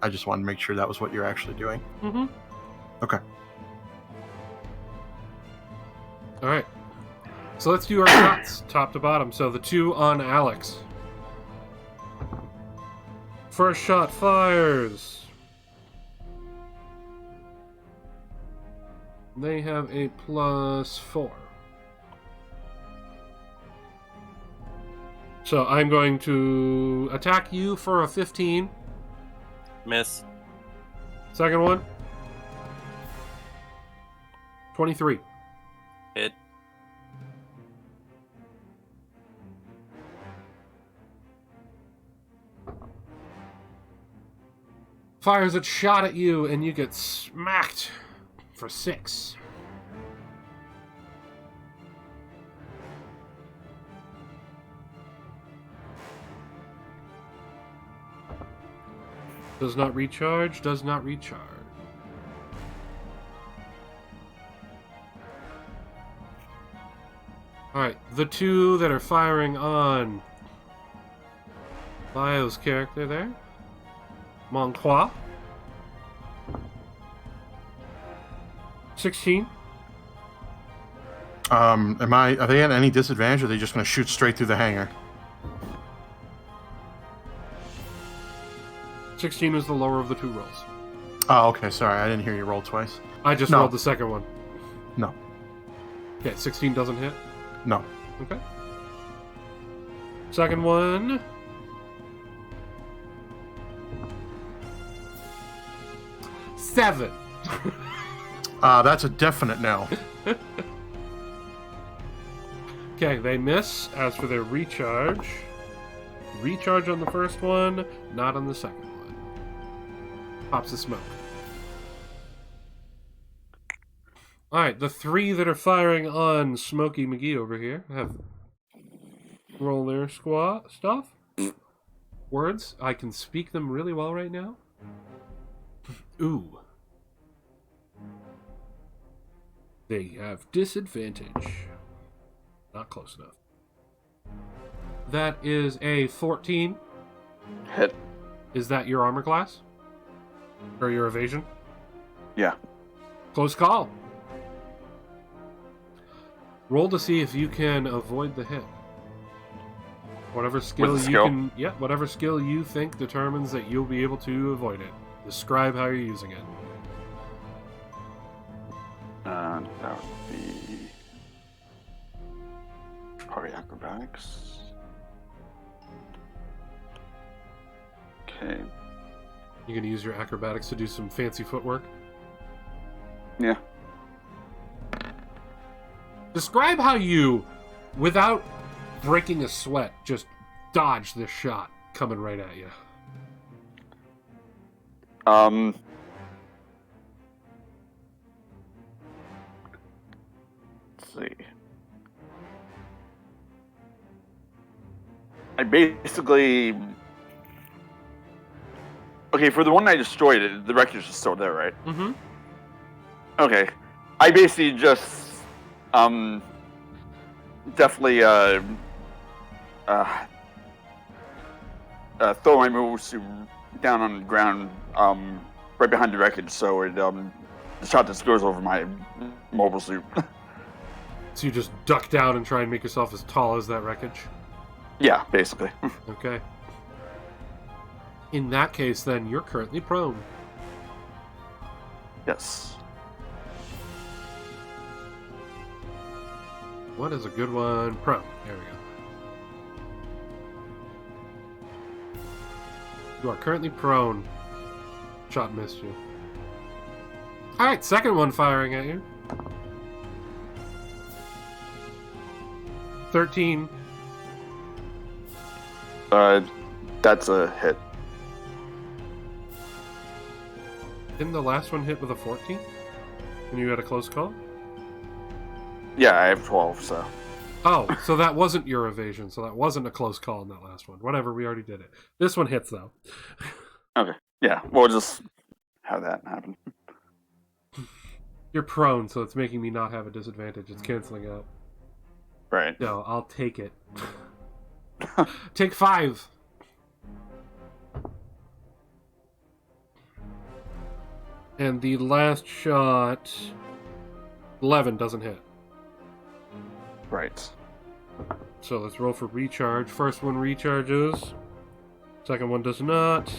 I just wanted to make sure that was what you're actually doing. Mm-hmm. Okay. Alright. So let's do our shots, top to bottom. So the 2 on Alex. First shot fires. They have a +4. So I'm going to attack you for a 15. Miss. Second one. 23. Hit. Fires a shot at you, and you get smacked for 6. Does not recharge, does not recharge. Alright, the 2 that are firing on Bio's character there. Monqua. 16. Are they at any disadvantage, or are they just going to shoot straight through the hangar? 16 was the lower of the 2 rolls. Oh, okay, sorry, I didn't hear you roll twice. I just No. rolled the second one. No. Okay, 16 doesn't hit. No. Okay. Second one. Seven. That's a definite no. Okay, they miss. As for their recharge, recharge on the first one, not on the second one. Pops the smoke. Alright, the 3 that are firing on Smokey McGee over here have roll their stuff. Words. I can speak them really well right now. Ooh. They have disadvantage. Not close enough. That is a 14. Hit. Is that your armor class? Or your evasion? Yeah. Close call. Roll to see if you can avoid the hit. Whatever skill With the you skill? can... Yeah, whatever skill you think determines that you'll be able to avoid it. Describe how you're using it. That would be probably acrobatics. Okay. You gonna use your acrobatics to do some fancy footwork? Yeah. Describe how you, without breaking a sweat, just dodge this shot coming right at you. Let's see. I basically... Okay, for the one I destroyed, the wreckage is still there, right? Mm-hmm. Okay. I basically just, definitely, throw my moves down on the ground, right behind the wreckage, so it, the shot just goes over my mobile suit. So you just duck down and try and make yourself as tall as that wreckage? Yeah, basically. Okay. In that case, then, you're currently prone. Yes. What is a good one? Prone. There we go. You are currently prone. Shot missed you. Alright, second one firing at you. 13. That's a hit. Didn't the last one hit with a 14? And you had a close call? Yeah, I have 12, so. Oh, so that wasn't your evasion, so that wasn't a close call in that last one. Whatever, we already did it. This one hits, though. Okay. Yeah, we'll just have that happen. You're prone, so it's making me not have a disadvantage. It's canceling out. Right. No, I'll take it. Take 5. And the last shot... 11 doesn't hit. Right. So let's roll for recharge. First one recharges. Second one does not.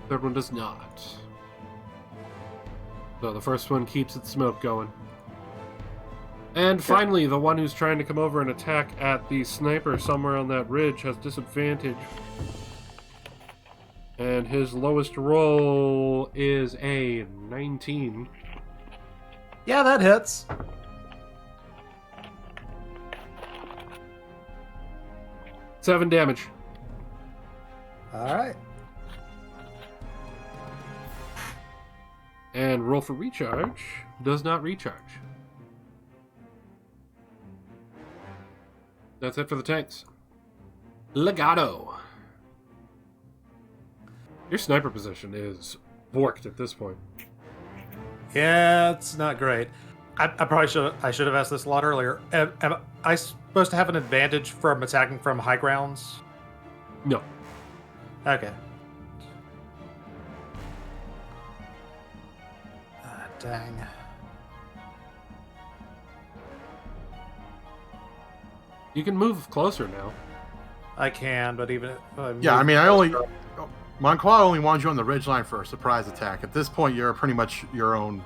Third one does not. So the first one keeps its smoke going. And finally, the one who's trying to come over and attack at the sniper somewhere on that ridge has disadvantage. And his lowest roll is a 19. Yeah, that hits. Seven damage. All right. And roll for recharge. Does not recharge. That's it for the tanks. Legato. Your sniper position is borked at this point. Yeah, it's not great. I probably should have asked this a lot earlier. Am I supposed to have an advantage from attacking from high grounds? No. Okay. Dang. You can move closer now. I can, but even if Yeah, I mean, Monqua only wanted you on the ridgeline for a surprise attack. At this point, you're pretty much your own.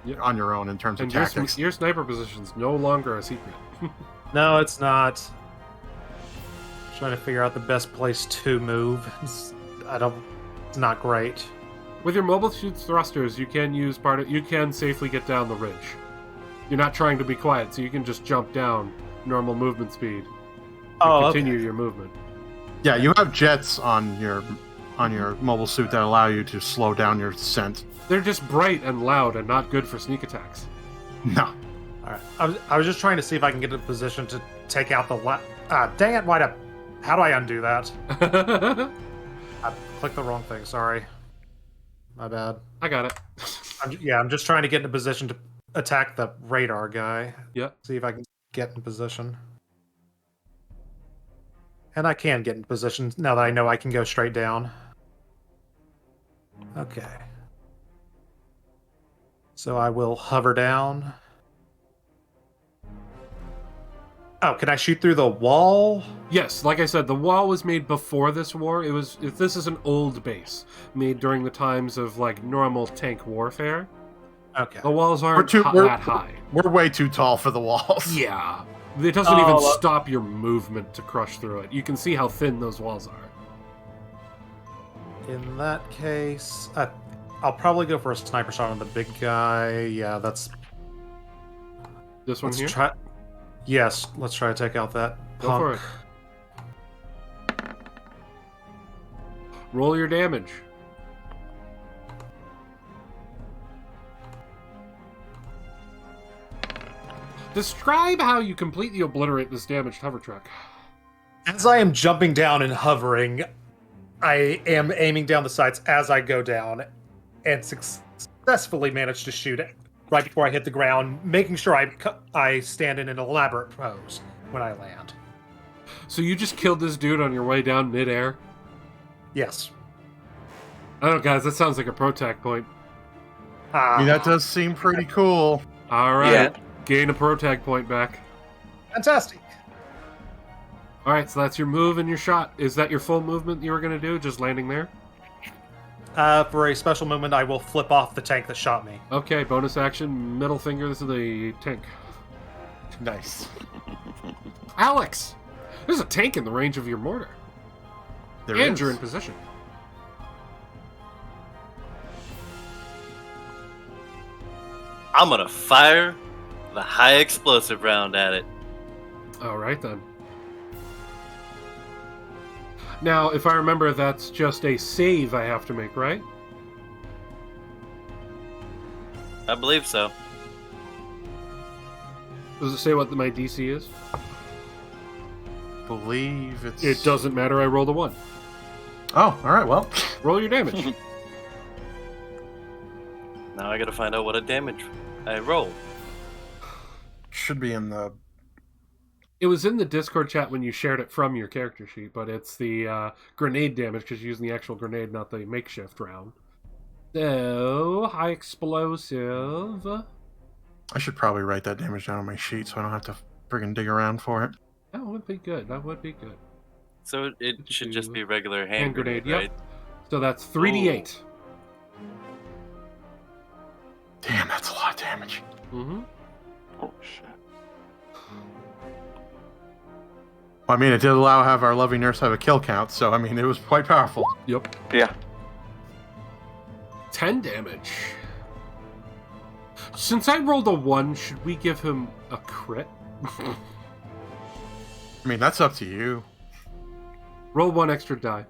Yep. On your own in terms of And tactics. your sniper position's no longer a secret. No, it's not. Trying to figure out the best place to move. It's not great. With your mobile suit thrusters, you can use you can safely get down the ridge. You're not trying to be quiet, so you can just jump down normal movement speed. And continue your movement. Yeah, you have jets on your mobile suit that allow you to slow down your descent. They're just bright and loud and not good for sneak attacks. No. All right. I was just trying to see if I can get in a position to take out the dang it! How do I undo that? I clicked the wrong thing. Sorry. My bad. I got it. I'm just trying to get in a position to attack the radar guy. Yeah. See if I can get in position. And I can get in position now that I know I can go straight down. Okay. So I will hover down. Oh, can I shoot through the wall? Yes, like I said, the wall was made before this war. This is an old base made during the times of like normal tank warfare. Okay. The walls aren't that high. We're way too tall for the walls. Yeah. It doesn't even stop your movement to crush through it. You can see how thin those walls are. In that case, I'll probably go for a sniper shot on the big guy. Yeah, that's... This one Let's here? try... Yes, let's try to take out that Go punk. for it. Roll your damage. Describe how you completely obliterate this damaged hover truck. As I am jumping down and hovering, I am aiming down the sights as I go down and successfully manage to shoot it right before I hit the ground, making sure I stand in an elaborate pose when I land. So you just killed this dude on your way down midair? Yes. I don't know, guys. That sounds like a protag point. I mean, that does seem pretty cool. All right. Yeah. Gain a protag point back. Fantastic. All right, so that's your move and your shot. Is that your full movement you were going to do, just landing there? For a special movement, I will flip off the tank that shot me. Okay, bonus action, middle finger. This is the tank. Nice. Alex! There's a tank in the range of your mortar. There And is. you're in position. I'm gonna fire the high explosive round at it. All right, then. Now, if I remember, that's just a save I have to make, right? I believe so. Does it say what my DC is? Believe it's. It doesn't matter, I rolled a 1. Oh, all right. Well, Roll your damage. Now I gotta find out what a damage I roll. should be in the. It was in the Discord chat when you shared it from your character sheet, but it's the grenade damage because you're using the actual grenade, not the makeshift round. So, high explosive. I should probably write that damage down on my sheet so I don't have to friggin' dig around for it. That would be good. That would be good. So it should just be regular hand, Hand grenade, grenade, right? yep. So that's 3d8. Damn, that's a lot of damage. Mm-hmm. Oh shit. Well, I mean, it did allow have our lovely nurse have a kill count, so I mean, it was quite powerful. Yep. Yeah. 10 damage. Since I rolled a 1, should we give him a crit? I mean, that's up to you. Roll 1 extra die.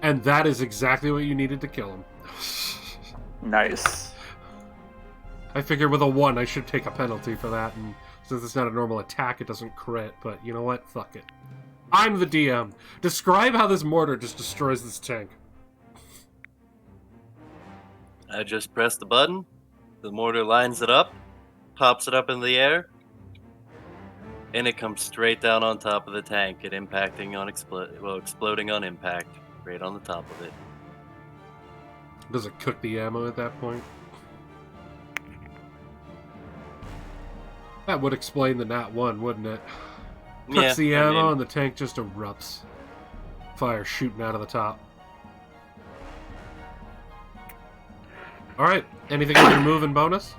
And that is exactly what you needed to kill him. Nice. I figure with a 1, I should take a penalty for that, and since it's not a normal attack, it doesn't crit, but you know what? Fuck it. I'm the DM. Describe how this mortar just destroys this tank. I just press the button, the mortar lines it up, pops it up in the air, and it comes straight down on top of the tank, it impacting on exploding on impact, right on the top of it. Does it cook the ammo at that point? That would explain the nat 1, wouldn't it? Cooks the I ammo mean, and the tank just erupts. Fire shooting out of the top. Alright, anything on your move and bonus?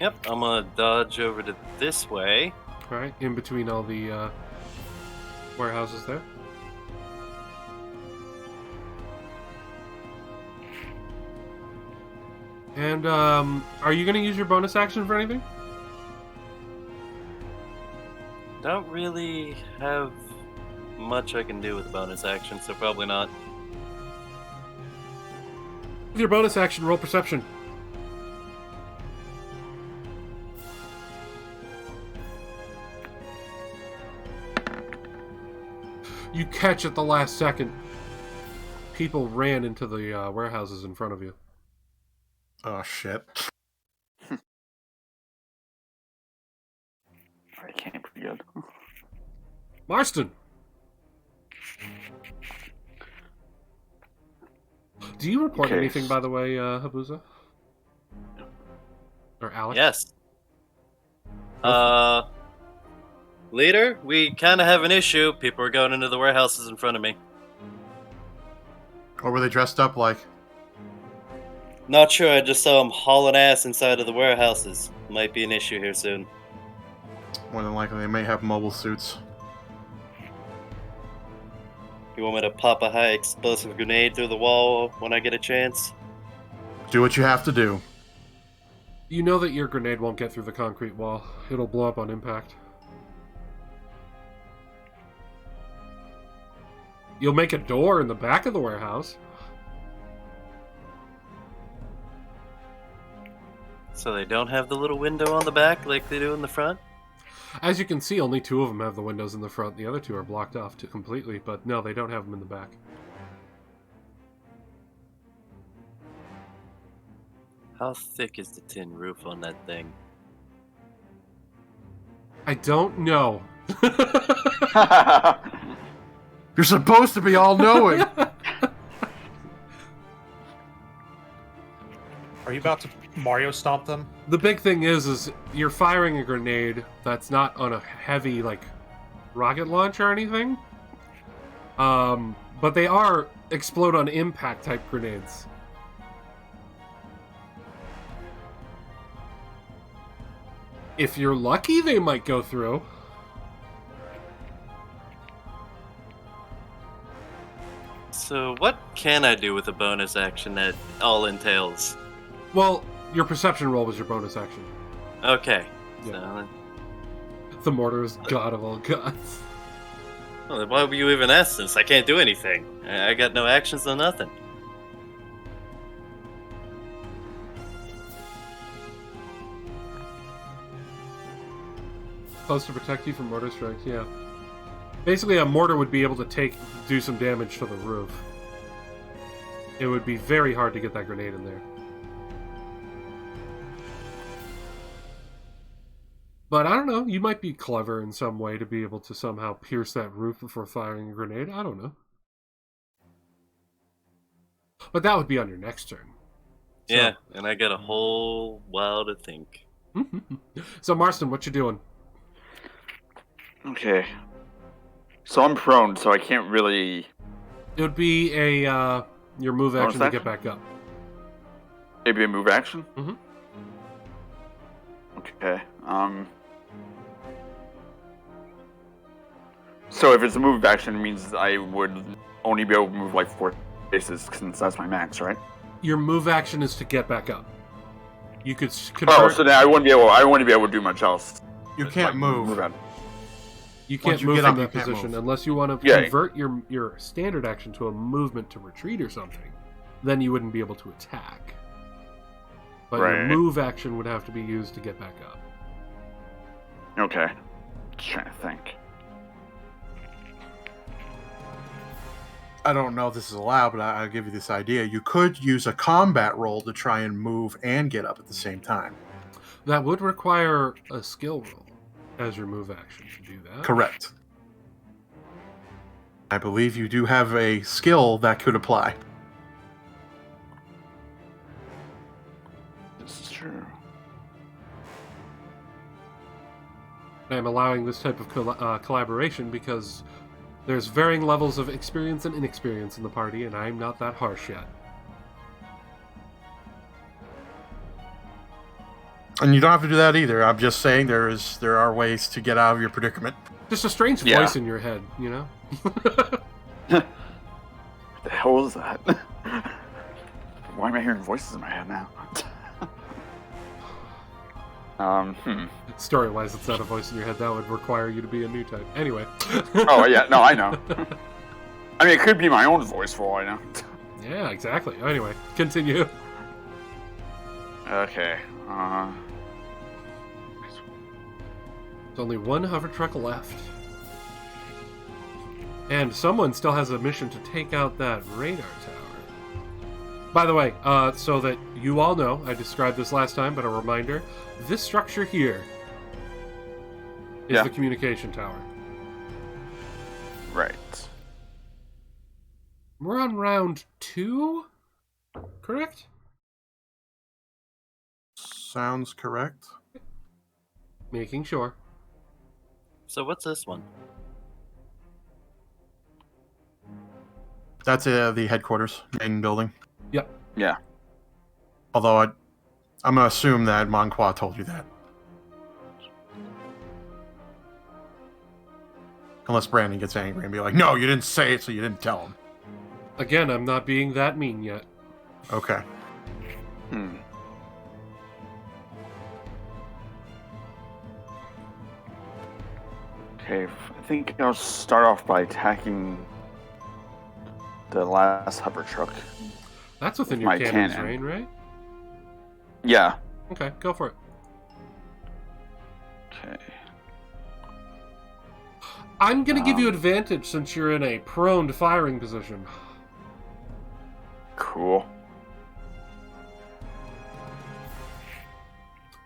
Yep, I'm gonna dodge over to this way. Alright, in between all the warehouses there. And, are you going to use your bonus action for anything? Don't really have much I can do with the bonus action, so probably not. With your bonus action, roll perception. You catch at the last second. People ran into the warehouses in front of you. Oh, shit. I can't be good. Marston! Do you report Okay. anything, by the way, Habuza? Or Alex? Yes. Leader, we kind of have an issue. People are going into the warehouses in front of me. What were they dressed up like? Not sure, I just saw him hauling ass inside of the warehouses. Might be an issue here soon. More than likely, they may have mobile suits. You want me to pop a high explosive grenade through the wall when I get a chance? Do what you have to do. You know that your grenade won't get through the concrete wall. It'll blow up on impact. You'll make a door in the back of the warehouse. So they don't have the little window on the back like they do in the front? As you can see, only 2 of them have the windows in the front. The other 2 are blocked off completely, but no, they don't have them in the back. How thick is the tin roof on that thing? I don't know. You're supposed to be all-knowing. Are you about to Mario stomp them? The big thing is you're firing a grenade that's not on a heavy, like, rocket launch or anything. But they are explode on impact type grenades. If you're lucky, they might go through. So what can I do with a bonus action that all entails? Well, your perception roll was your bonus action. Okay. Yeah. So, The mortar is god of all gods. well, why would you even ask this? I can't do anything. I got no actions, no nothing. Supposed to protect you from mortar strikes, yeah. Basically, a mortar would be able to do some damage to the roof. It would be very hard to get that grenade in there. But I don't know, you might be clever in some way to be able to somehow pierce that roof before firing a grenade. I don't know. But that would be on your next turn. Yeah, and I got a whole while to think. So, Marston, what you doing? Okay. So I'm prone, so I can't really... It would be a your move action to action? get back up. Maybe a move action? Mm-hmm. Okay. So if it's a move action, it means I would only be able to move like 4 spaces, since that's my max, right? Your move action is to get back up. You could convert... Oh, so then I wouldn't be able to do much else. You can't move. You can't Once you move get from up, you that can't position move. unless you want to Yeah. convert your standard action to a movement to retreat or something. Then you wouldn't be able to attack. But your Right. move action would have to be used to get back up. Okay. Just trying to think. I don't know if this is allowed, but I'll give you this idea. You could use a combat roll to try and move and get up at the same time. That would require a skill roll as your move action to do that. Correct. I believe you do have a skill that could apply. This is true. I'm allowing this type of collaboration because there's varying levels of experience and inexperience in the party, and I'm not that harsh yet. And you don't have to do that either. I'm just saying there are ways to get out of your predicament. Just a strange Yeah. voice in your head, you know? What the hell was that? Why am I hearing voices in my head now? Story-wise, it's not a voice in your head. That would require you to be a new type. Anyway. Oh, yeah, no, I know. I mean, it could be my own voice for all I know. Yeah, exactly. Anyway, continue. Okay, There's only one hover truck left. And someone still has a mission to take out that radar tower. By the way, so that you all know, I described this last time, but a reminder, this structure here is the communication tower. right. We're on round 2, correct? Sounds correct. Making sure. So what's this one? That's the headquarters, main building. Yep. Yeah. Although I'm gonna assume that Monqua told you that. Unless Brandon gets angry and be like, "No, you didn't say it, so you didn't tell him." Again, I'm not being that mean yet. Okay. Okay, I think I'll start off by attacking the last hover truck. That's within With your my cannon's cannon. range, right? Yeah. Okay, go for it. Okay. I'm gonna give you advantage since you're in a prone to firing position. Cool.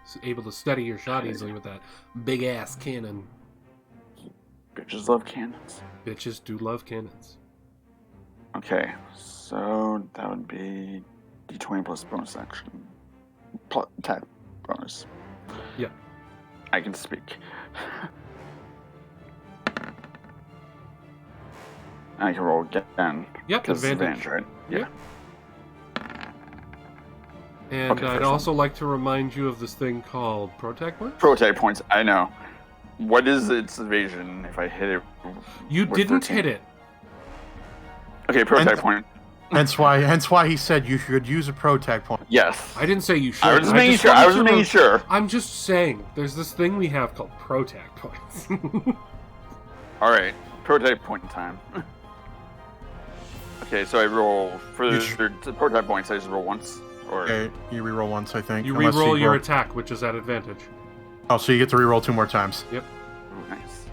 So able to steady your shot easily with that big ass cannon. Bitches love cannons. Bitches do love cannons. Okay, so that would be D20 plus bonus action. Attack bonus. Yeah. I can speak. I can roll again. Yep, 'cause it's advantage. right? Yeah. Yep. And Okay, I'd first also like to remind you of this thing called Protect Points. Protect points, I know. What is its evasion if I hit it? You with didn't 13? hit it. Okay, protect point. Hence why he said you should use a protect point. Yes. I didn't say you should. I was just making sure. wanted I was to just making sure. I'm just saying, there's this thing we have called Protect Points. All right, protect point time. Okay, so I roll for the protect points. I just roll once, or Okay, you reroll once, I think. You unless re-roll your roll- attack, which is at advantage. Oh, so you get to reroll 2 more times. Yep. Ooh, nice.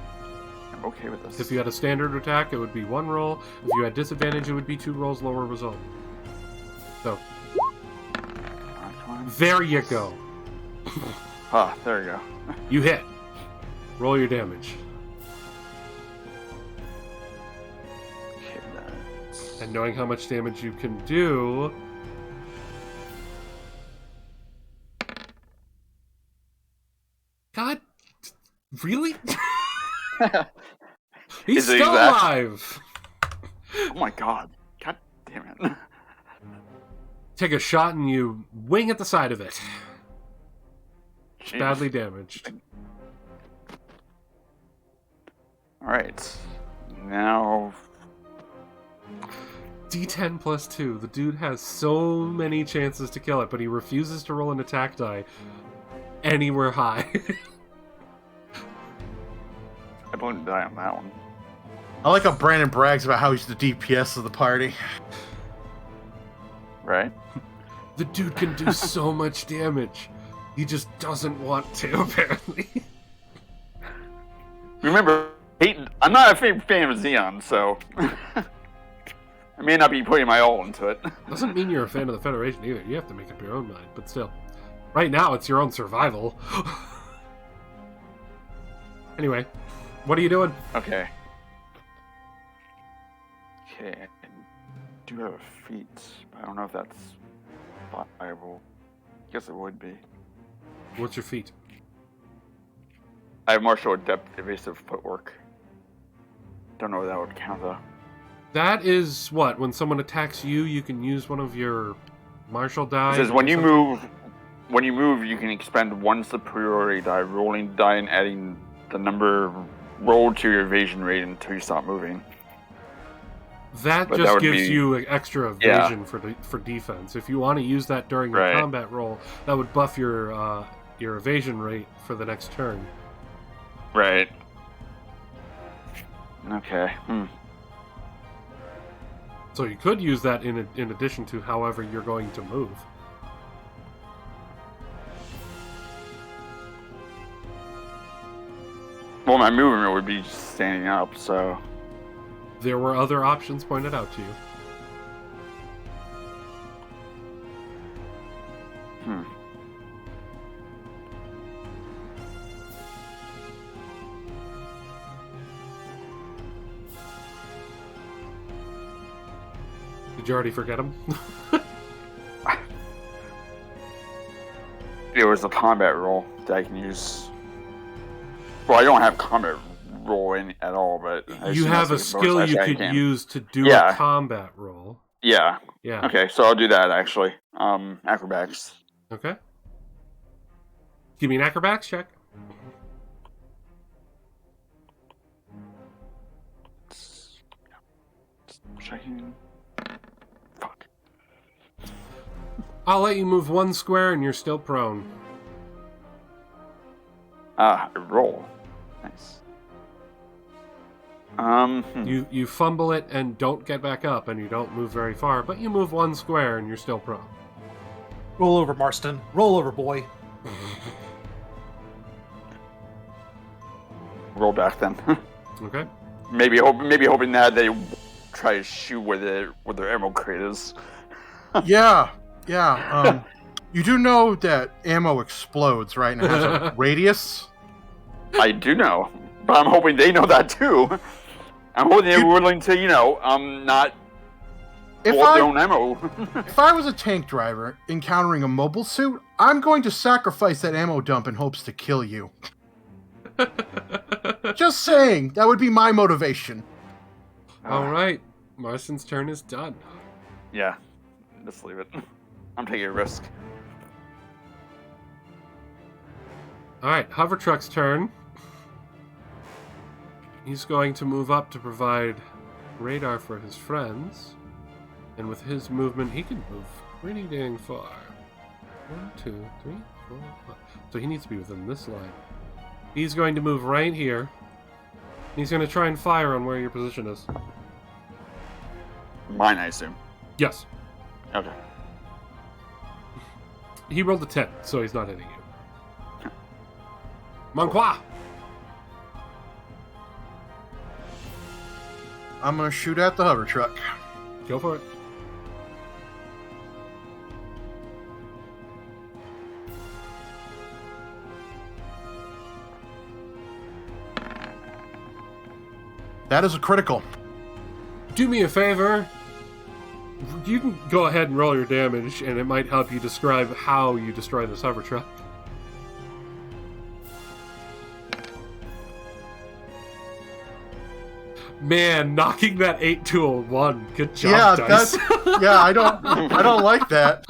I'm okay with this. If you had a standard attack, it would be 1 roll. If you had disadvantage, it would be 2 rolls, lower result. So, there you go. Ah, there you go. You hit. Roll your damage. Okay, that's... And knowing how much damage you can do... God... Really? He's Is it still exact? alive! Oh my god. God damn it. Take a shot and you wing at the side of it. Jeez. Badly damaged. Alright. Now... D10 plus 2. The dude has so many chances to kill it, but he refuses to roll an attack die anywhere high. I wouldn't die on that one. I like how Brandon brags about how he's the DPS of the party. Right? The dude can do so much damage. He just doesn't want to, apparently. Remember, I'm not a big fan of Xeon, so... I may not be putting my all into it. Doesn't mean you're a fan of the Federation either. You have to make up your own mind, but still. Right now, it's your own survival. Anyway, what are you doing? Okay. Okay, I do have a feat, but I don't know if that's viable. I guess it would be. What's your feat? I have martial adept evasive footwork. Don't know if that would count though. That is what? When someone attacks you, you can use one of your martial die? It says or when you something? move, you can expend 1 superiority die, rolling die and adding the number rolled to your evasion rate until you stop moving. That But just that would gives be- you extra evasion for defense. If you want to use that during your Right. combat roll, that would buff your evasion rate for the next turn. Right. Okay. So you could use that in addition to however you're going to move. Well, my movement would be just standing up, so... There were other options pointed out to you. Did you already forget them? There was a combat roll that I can use. Well, I don't have combat roll in at all, but I You assume have a that's like skill bonus you action I could can. use to do Yeah. a combat roll. Yeah. Yeah. Okay, so I'll do that actually. Acrobatics. Okay. Give me an acrobatics check. Checking. Fuck. I'll let you move 1 square and you're still prone. Roll. Nice. You fumble it and don't get back up, and you don't move very far, but you move 1 square and you're still prone. Roll over, Marston. Roll over, boy. Roll back then. Okay. maybe hoping that they try to shoot where their ammo crate is. Yeah. You do know that ammo explodes, right? And it has a radius. I do know, but I'm hoping they know that too. I'm hoping they're willing to, not blow up their own ammo. If I was a tank driver encountering a mobile suit, I'm going to sacrifice that ammo dump in hopes to kill you. Just saying, that would be my motivation. All right. Marston's turn is done. Yeah, just leave it. I'm taking a risk. All right, Hovertruck's turn. He's going to move up to provide radar for his friends. And with his movement, he can move pretty dang far. 1, 2, 3, 4, 5. So he needs to be within this line. He's going to move right here. He's going to try and fire on where your position is. Mine, I assume. Yes. Okay. He rolled a 10, so he's not hitting you. Monqua! I'm going to shoot at the hover truck. Go for it. That is a critical. Do me a favor. You can go ahead and roll your damage, and it might help you describe how you destroy this hover truck. Man, knocking that 8 to a 1. Good job, Dice. I don't like that.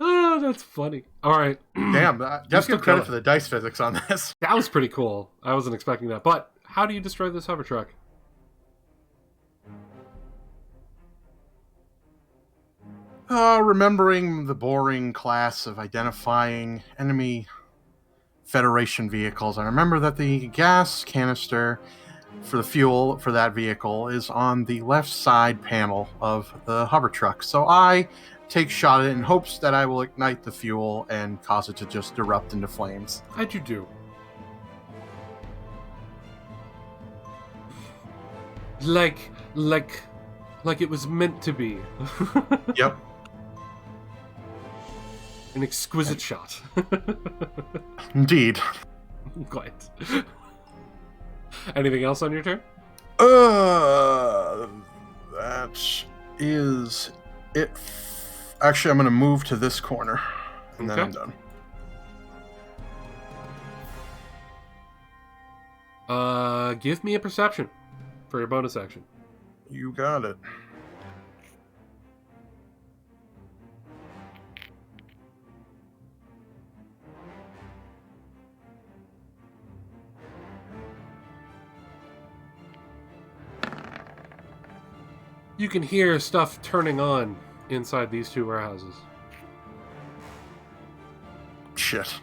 Oh, that's funny. All right. Damn, you have to still give credit kill for the dice physics on this. That was pretty cool. I wasn't expecting that. But how do you destroy this hover truck? Remembering the boring class of identifying enemy Federation vehicles, I remember that the gas canister for the fuel for that vehicle is on the left side panel of the hover truck. So I take shot at it in hopes that I will ignite the fuel and cause it to just erupt into flames. How'd you do? Like it was meant to be. Yep. An exquisite shot. Indeed. Quite. Anything else on your turn? That is it. Actually, I'm going to move to this corner, and then I'm done. Give me a perception for your bonus action. You got it. You can hear stuff turning on inside these two warehouses. Shit.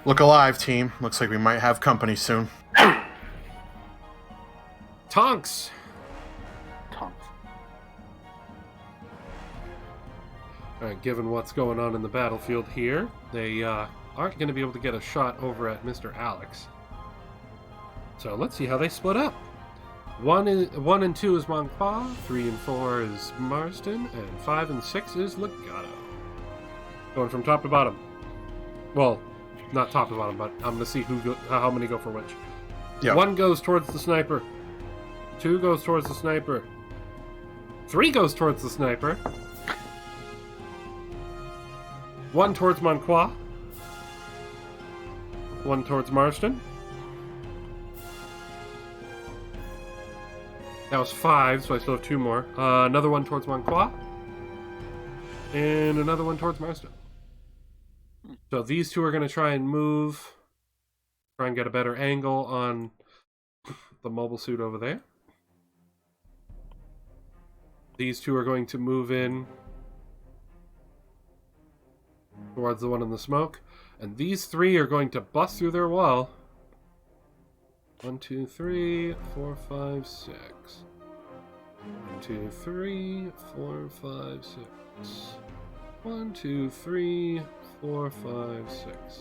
Look alive, team. Looks like we might have company soon. Tonks! Alright, given what's going on in the battlefield here, they aren't going to be able to get a shot over at Mr. Alex. So let's see how they split up. 1 and 2 is Monqua, 3 and 4 is Marston, and 5 and 6 is Legato. Going from top to bottom. Well, not top to bottom, but I'm going to see how many go for which. Yep. 1 goes towards the sniper. 2 goes towards the sniper. 3 goes towards the sniper. 1 towards Monqua. 1 towards Marston. That was 5, so I still have 2 more. Another one towards Montclair. And another one towards Marston. So these 2 are going to try and move. Try and get a better angle on the mobile suit over there. These 2 are going to move in towards the one in the smoke. And these 3 are going to bust through their wall. 1, 2, 3, 4, 5, 6. 1, 2, 3, 4, 5, 6. 1, 2, 3, 4, 5, 6.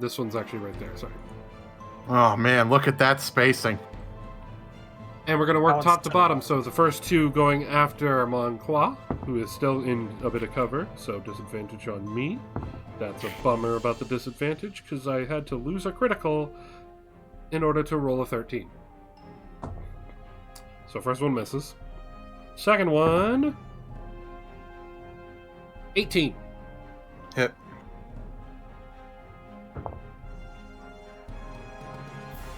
This one's actually right there, sorry. Oh man, look at that spacing. And we're going to work top to bottom, so the first 2 going after Montclair, who is still in a bit of cover, so disadvantage on me. That's a bummer about the disadvantage, because I had to lose a critical in order to roll a 13. So first one misses. Second one... 18. Hit.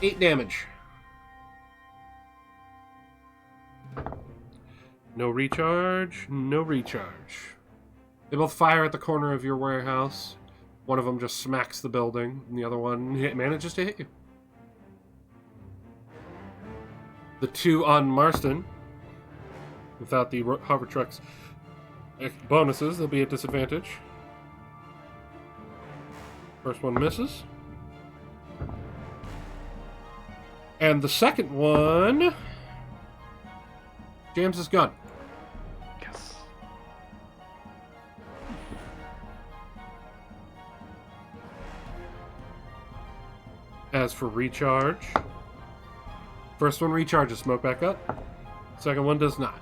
Eight damage. No recharge, no recharge. They both fire at the corner of your warehouse. One of them just smacks the building, and the other one manages to hit you. The 2 on Marston, without the hover truck's bonuses, they'll be at disadvantage. First one misses. And the second one jams his gun. Yes. As for recharge, first one recharges, smoke back up. Second one does not.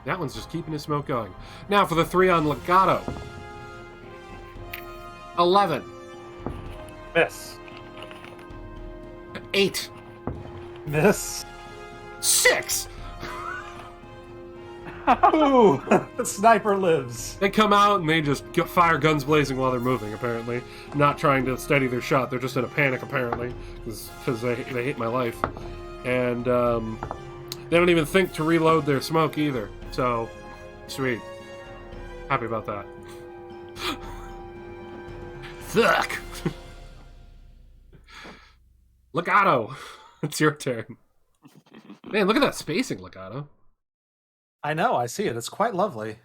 That one's just keeping his smoke going. Now for the 3 on Legato. 11. Miss. 8. Miss. 6. Ooh, the sniper lives. They come out and they just fire guns blazing while they're moving, apparently. Not trying to steady their shot. They're just in a panic, apparently, because they hate my life. And they don't even think to reload their smoke, either. So, sweet. Happy about that. Fuck! Legato! It's your turn. Man, look at that spacing, Legato. I know, I see it. It's quite lovely.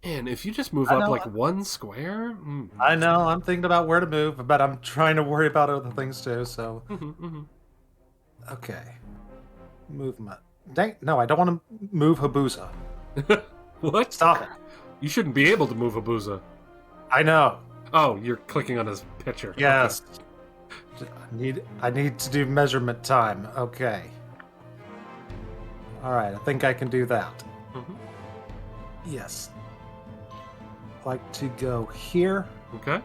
Man, if you just move up like 1 square... I know, I'm thinking about where to move, but I'm trying to worry about other things too, so... Okay. Movement. Dang, no, I don't want to move Habuza. What? Stop it. You shouldn't be able to move Habuza. I know. Oh, you're clicking on his picture. Yes. Okay. I need to do measurement time. Okay. Alright, I think I can do that. Yes. Like to go here. Okay.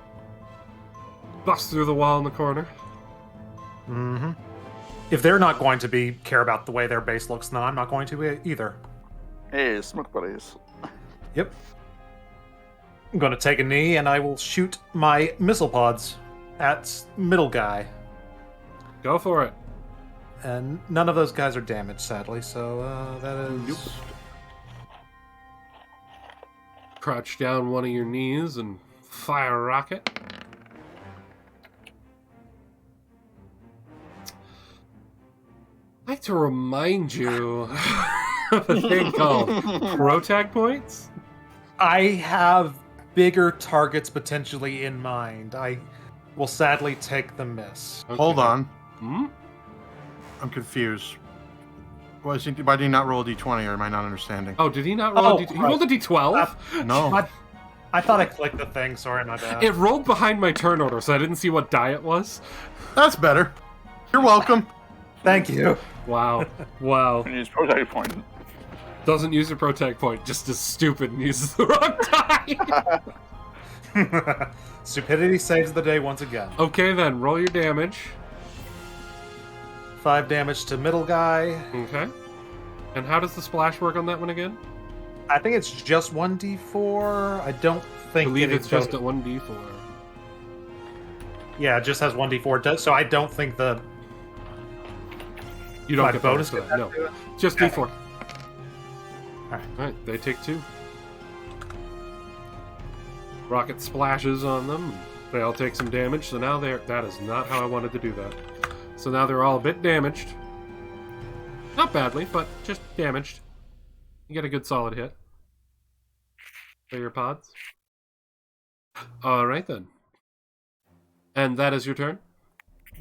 Bust through the wall in the corner. Mm-hmm. If they're not going to care about the way their base looks, then I'm not going to either. Hey, smoke buddies. Yep. I'm going to take a knee, and I will shoot my missile pods at middle guy. Go for it. And none of those guys are damaged, sadly, so that is... Nope. Crouch down one of your knees and fire a rocket. I'd like to remind you of a thing called pro-tag points. I have bigger targets potentially in mind. I will sadly take the miss. Okay. Hold on. Hmm? I'm confused. Why did he not roll a d20, or am I not understanding? Oh, did he not roll a D12? He rolled a D12? No. I thought I clicked the thing. Sorry, my bad. It rolled behind my turn order, so I didn't see what die it was. That's better. You're welcome. Thank you. Wow. Wow. And use protect point. Doesn't use a protag point, just is stupid and uses the wrong die. Stupidity saves the day once again. Okay then, roll your damage. 5 damage to middle guy. Okay. And how does the splash work on that one again? I think it's just 1d4. I don't I think believe it it's just a 1d4. Yeah, it just has 1d4. So I don't think the You don't My get bonus bonus for that. get No, just Okay. D4. Alright. Alright, they take 2. Rocket splashes on them. They all take some damage, so now they're... That is not how I wanted to do that. So now they're all a bit damaged. Not badly, but just damaged. You get a good solid hit. For your pods. Alright then. And that is your turn?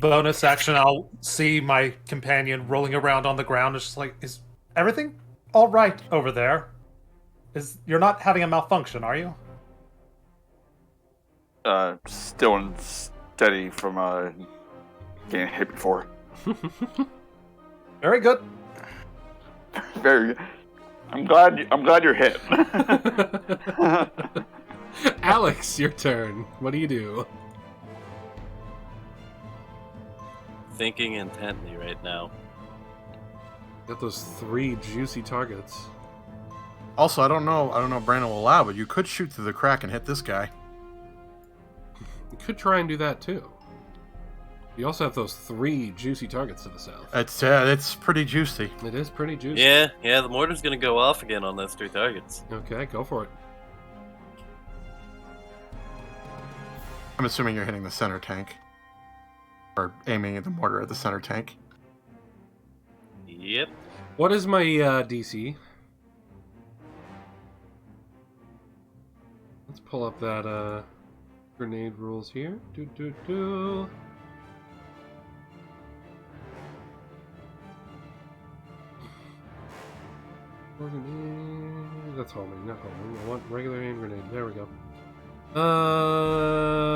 Bonus action, I'll see my companion rolling around on the ground. It's just like, is everything all right over there? You're not having a malfunction, are you? Still and steady from getting hit before. Very good. Very. I'm glad you're hit. Alex, your turn. What do you do? Thinking intently right now. Got those 3 juicy targets. Also, I don't know if Brandon will allow, but you could shoot through the crack and hit this guy. You could try and do that too. You also have those 3 juicy targets to the south. It's pretty juicy. It is pretty juicy. Yeah, the mortar's gonna go off again on those 3 targets. Okay, go for it. I'm assuming you're hitting the center tank. Or aiming at the mortar at the center tank. Yep. What is my DC? Let's pull up that grenade rules here. That's homing, not homing. I want regular aim grenade. There we go.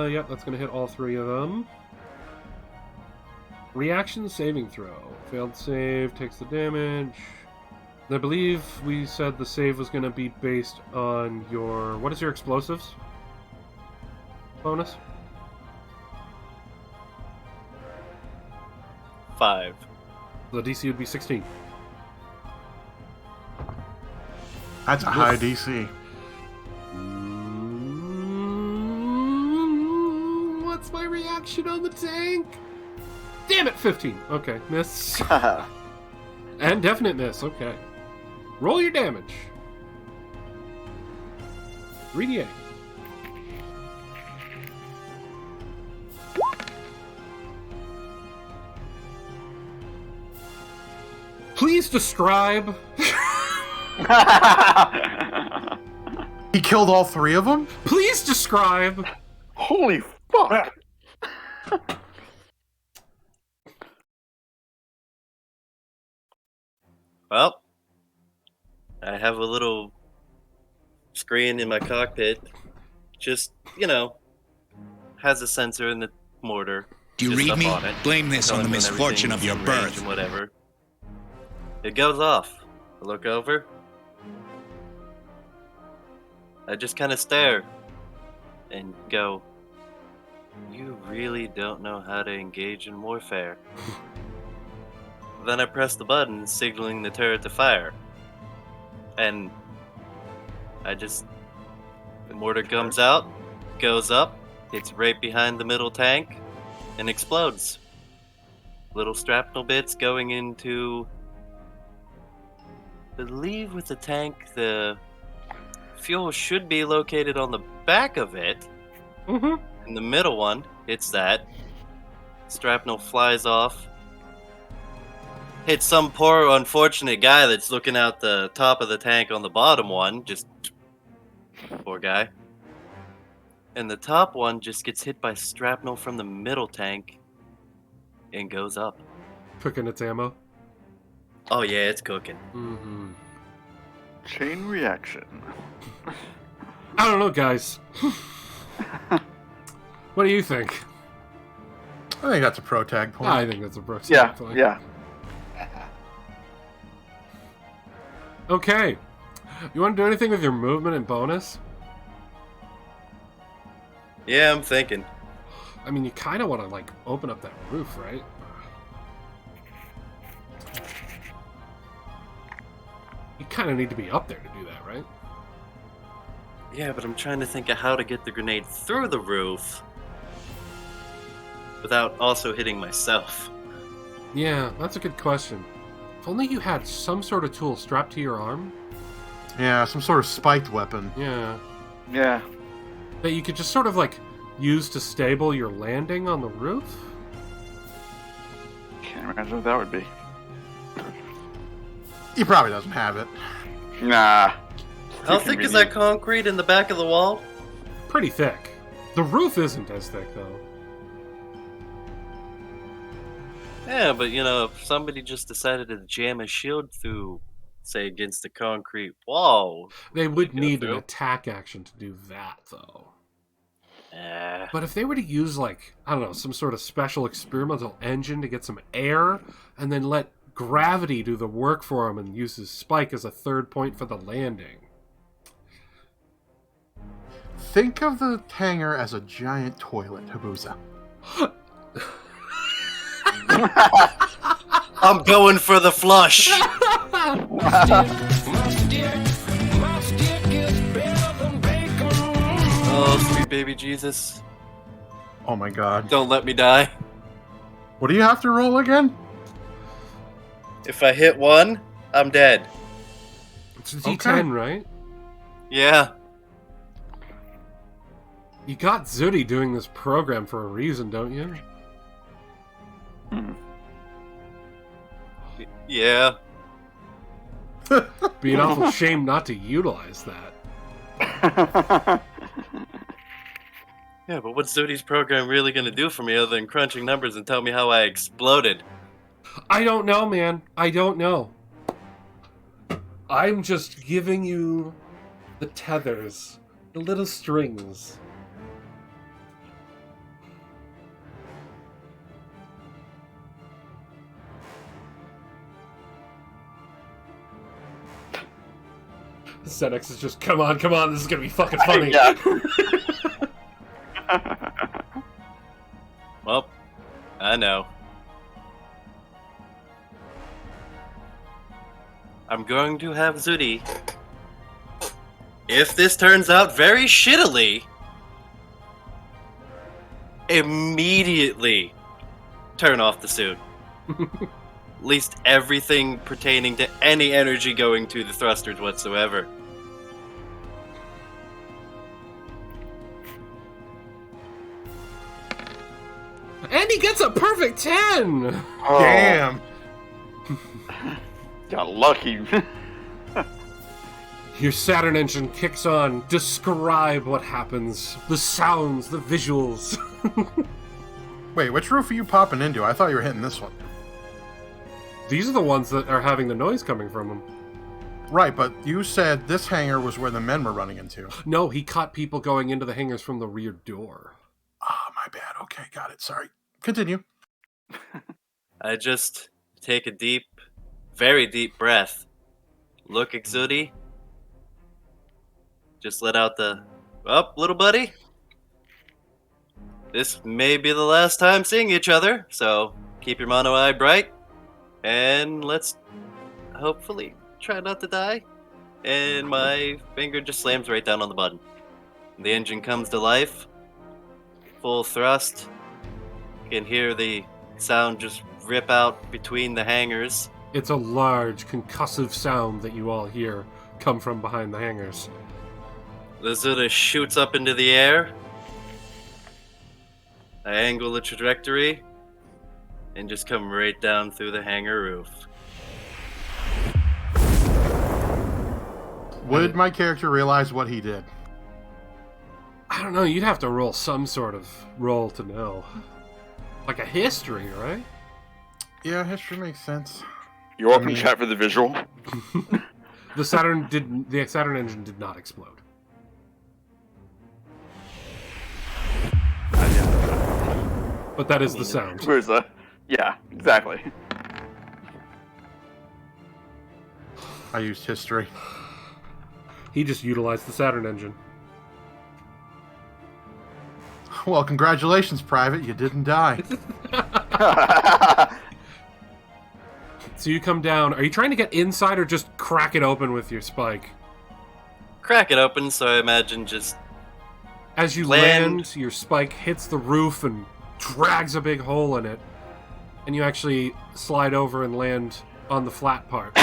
Yep, that's gonna hit all 3 of them. Reaction saving throw. Failed save, takes the damage. I believe we said the save was gonna be based on your... What is your explosives? Bonus? 5. The DC would be 16. That's a high DC. What's my reaction on the tank? Damn it, 15. Okay, miss. And definite miss, okay. Roll your damage. 3d8. Please describe... He killed all 3 of them? Please describe... Holy fuck! Well, I have a little screen in my cockpit. Just, has a sensor in the mortar. Do you just read up me? on it, Blame this on the telling when misfortune of your everything's in range birth. and whatever. It goes off. I look over. I just kind of stare and go, you really don't know how to engage in warfare. Then I press the button signaling the turret to fire. And the mortar comes out, goes up, hits right behind the middle tank, and explodes. Little shrapnel bits going into... I believe with the tank, the fuel should be located on the back of it. Mm-hmm. In the middle one, hits that. Shrapnel flies off. Hits some poor unfortunate guy that's looking out the top of the tank on the bottom one. Just... Poor guy. And the top one just gets hit by shrapnel from the middle tank and goes up. Cooking its ammo. Oh yeah, it's cooking. Mm-hmm. Chain reaction. I don't know, guys. What do you think? I think that's a pro tag point. I think that's a pro. Yeah, point. yeah. Okay. You want to do anything with your movement and bonus? Yeah, I'm thinking. I mean, you kind of want to, open up that roof, right? You kind of need to be up there to do that, right? Yeah, but I'm trying to think of how to get the grenade through the roof without also hitting myself. Yeah, that's a good question. If only you had some sort of tool strapped to your arm. Yeah, some sort of spiked weapon. Yeah. Yeah. That you could just sort of, like, use to stable your landing on the roof? Can't imagine what that would be. He probably doesn't have it. Nah. How thick is that concrete in the back of the wall? Pretty thick. The roof isn't as thick, though. Yeah, but if somebody just decided to jam a shield through, say, against the concrete wall. They would Go need through. an attack action to do that, though. Eh. But if they were to use, like, I don't know, some sort of special experimental engine to get some air, and then let gravity do the work for him and use his spike as a third point for the landing. Think of the hangar as a giant toilet, Habuza. I'm going for the flush. Oh, sweet baby Jesus. Oh my god. Don't let me die. What do you have to roll again? If I hit one, I'm dead. It's a D10, right? Yeah. You got Zudi doing this program for a reason, don't you? Yeah. Be an awful shame not to utilize that. Yeah, but what's Zudi's program really gonna do for me other than crunching numbers and tell me how I exploded? I don't know, man. I don't know. I'm just giving you the tethers, the little strings. Senex is just, come on, this is gonna be fucking funny. Yeah. Well, I know. I'm going to have Zudi, if this turns out very shittily, immediately turn off the suit. At least everything pertaining to any energy going to the thrusters whatsoever. And he gets a perfect 10! Oh, Damn. got lucky. Your Saturn engine kicks on. Describe what happens. The sounds, the visuals. Wait, which roof are you popping into? I thought you were hitting this one. These are the ones that are having the noise coming from them. Right, but you said this hangar was where the men were running into. No, he caught people going into the hangars from the rear door. Ah, my bad. Okay, got it. Sorry. Continue. I just take a deep, very deep breath. Look at Zudi. Just let out the, up, little buddy. This may be the last time seeing each other, so keep your mono eye bright. And let's hopefully try not to die. And my finger just slams right down on the button. The engine comes to life. Full thrust. You can hear the sound just rip out between the hangars. It's a large, concussive sound that you all hear come from behind the hangars. The Zuda shoots up into the air. I angle the trajectory and just come right down through the hangar roof. Would my character realize what he did? I don't know, you'd have to roll some sort of roll to know. Like a history, right? Yeah, history makes sense. You're welcome to chat for the visual. The Saturn engine did not explode. But that is the sound. Where's the? Yeah, exactly. I used history. He just utilized the Saturn engine. Well, congratulations, Private. You didn't die. So you come down. Are you trying to get inside or just crack it open with your spike? Crack it open, so I imagine just As you Land. land, your spike hits the roof and drags a big hole in it. And you actually slide over and land on the flat part,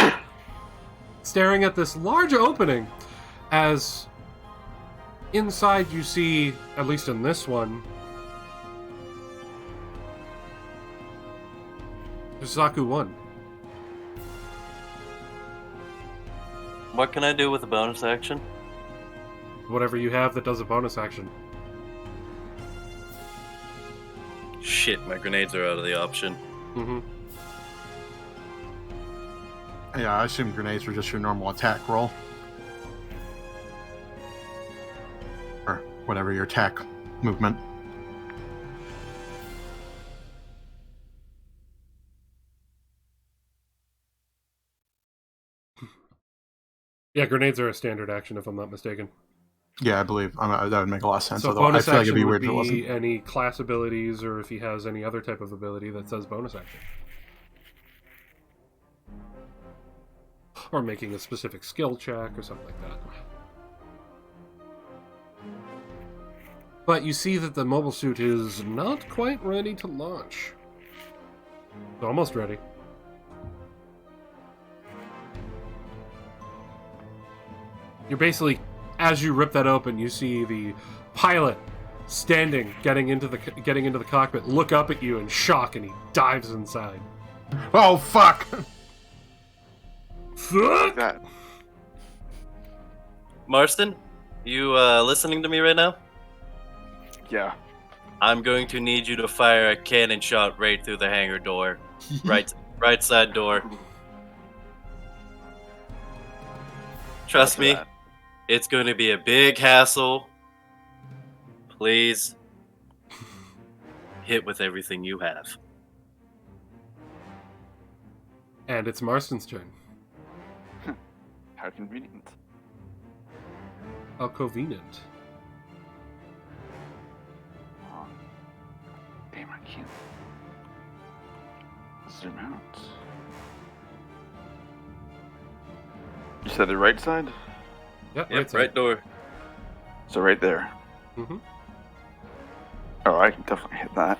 staring at this large opening as inside you see, at least in this one, Zaku 1. What can I do with a bonus action? Whatever you have that does a bonus action. Shit, my grenades are out of the option. Mm-hmm. Yeah, I assume grenades were just your normal attack roll. Or whatever your attack movement. Yeah, grenades are a standard action, if I'm not mistaken. Yeah, I believe that would make a lot of sense. So Although I bonus feel like action it'd be would weird if it wasn't. be any class abilities, or if he has any other type of ability that says bonus action. Or making a specific skill check, or something like that. But you see that the mobile suit is not quite ready to launch. It's almost ready. You're basically, as you rip that open, you see the pilot standing, getting into the cockpit, look up at you in shock, and he dives inside. Oh, fuck! Fuck! That. Marston, you listening to me right now? Yeah. I'm going to need you to fire a cannon shot right through the hangar door. right side door. Trust me, That. it's going to be a big hassle. Please hit with everything you have. And it's Marston's turn. How convenient. How convenient. Oh. Damn, I can't zoom out. You said the right side? Yep, Yep, side. right door. So right there. Mm-hmm. Oh, I can definitely hit that.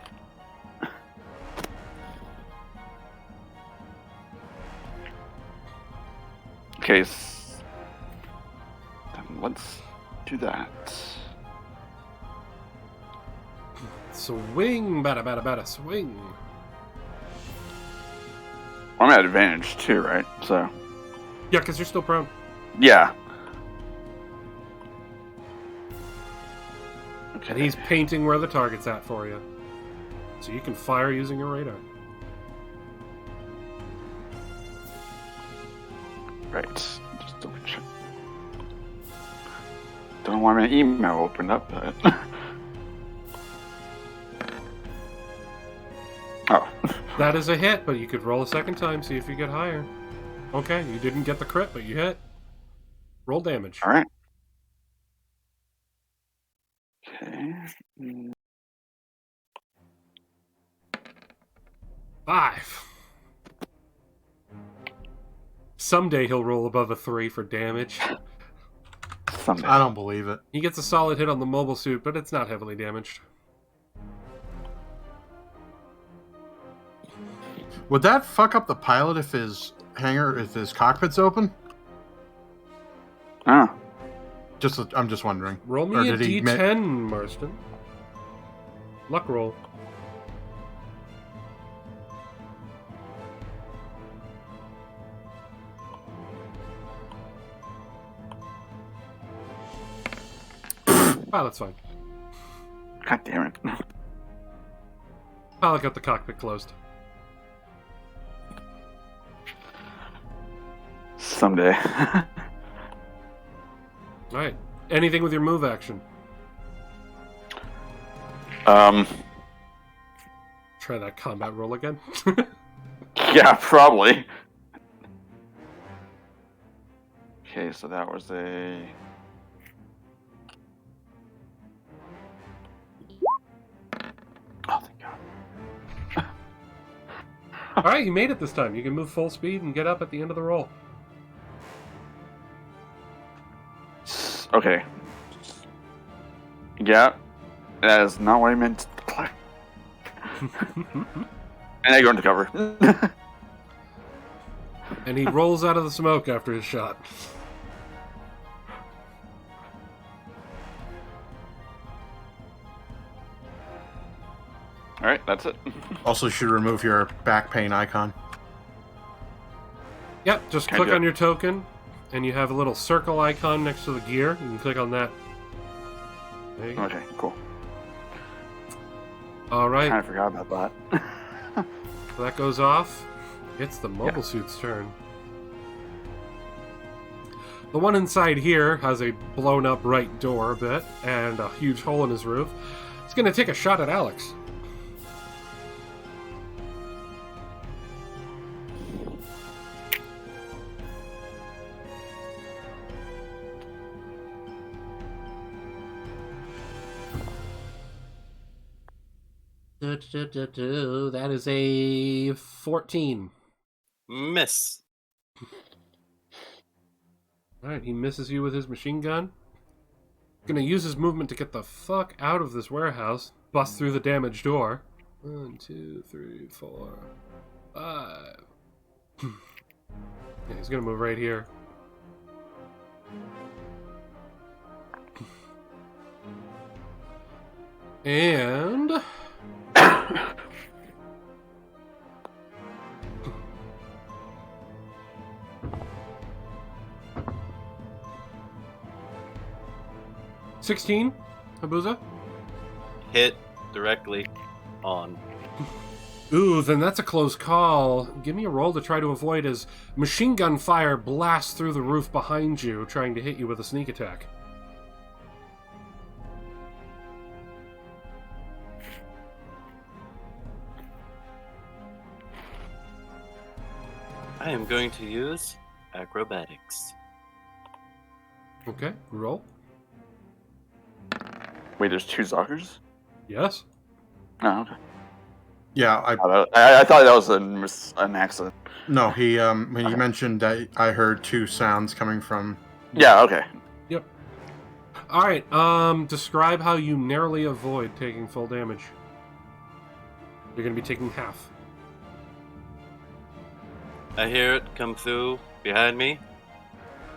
Okay, then let's do that. Swing, bada, swing. I'm at advantage too, right? So, Yeah, because you're still prone. yeah. Okay. And he's painting where the target's at for you. So you can fire using your radar. Right. Just double check. Don't know why my email opened up, but. Oh. That is a hit, but you could roll a second time, see if you get higher. Okay, you didn't get the crit, but you hit. Roll damage. Alright. Okay. 5. Someday he'll roll above a 3 for damage. Someday. I don't believe it. He gets a solid hit on the mobile suit, but it's not heavily damaged. Would that fuck up the pilot if his cockpit's open? Oh. I'm just wondering. Roll Or me a did he d10, Marston. Luck roll. Pilot's fine. God damn it. Pilot got the cockpit closed. Someday. Alright. Anything with your move action? Um. Try that combat roll again. Yeah, probably. Okay, so that was a. Oh, thank God. Alright, you made it this time. You can move full speed and get up at the end of the roll. Okay. Yeah, that is not what I meant to play. And I go into cover. And he rolls out of the smoke after his shot. All right, that's it. Also, should remove your back pain icon. Yep, just Can click do on it. your token, and you have a little circle icon next to the gear. You can click on that. There you go. Okay, cool. All right, Kind of forgot about that. so that goes off. It's the mobile suit's turn. The one inside here has a blown up right door a bit and a huge hole in his roof. It's going to take a shot at Alex. That is a 14. Miss. Alright, he misses you with his machine gun. Gonna use his movement to get the fuck out of this warehouse. Bust through the damaged door. 1, 2, 3, 4, 5. Yeah, he's gonna move right here. And... $16, Habuza? Hit directly on. Ooh, then that's a close call. Give me a roll to try to avoid as machine gun fire blasts through the roof behind you, trying to hit you with a sneak attack. I am going to use acrobatics. Okay, roll. Wait, there's 2 Zockers? Yes. Oh, okay. Yeah, I thought that was an accident. no. He when you mentioned that, I heard 2 sounds coming from. Yeah, okay. Yep. Alright, describe how you narrowly avoid taking full damage. You're gonna be taking half. I hear it come through behind me.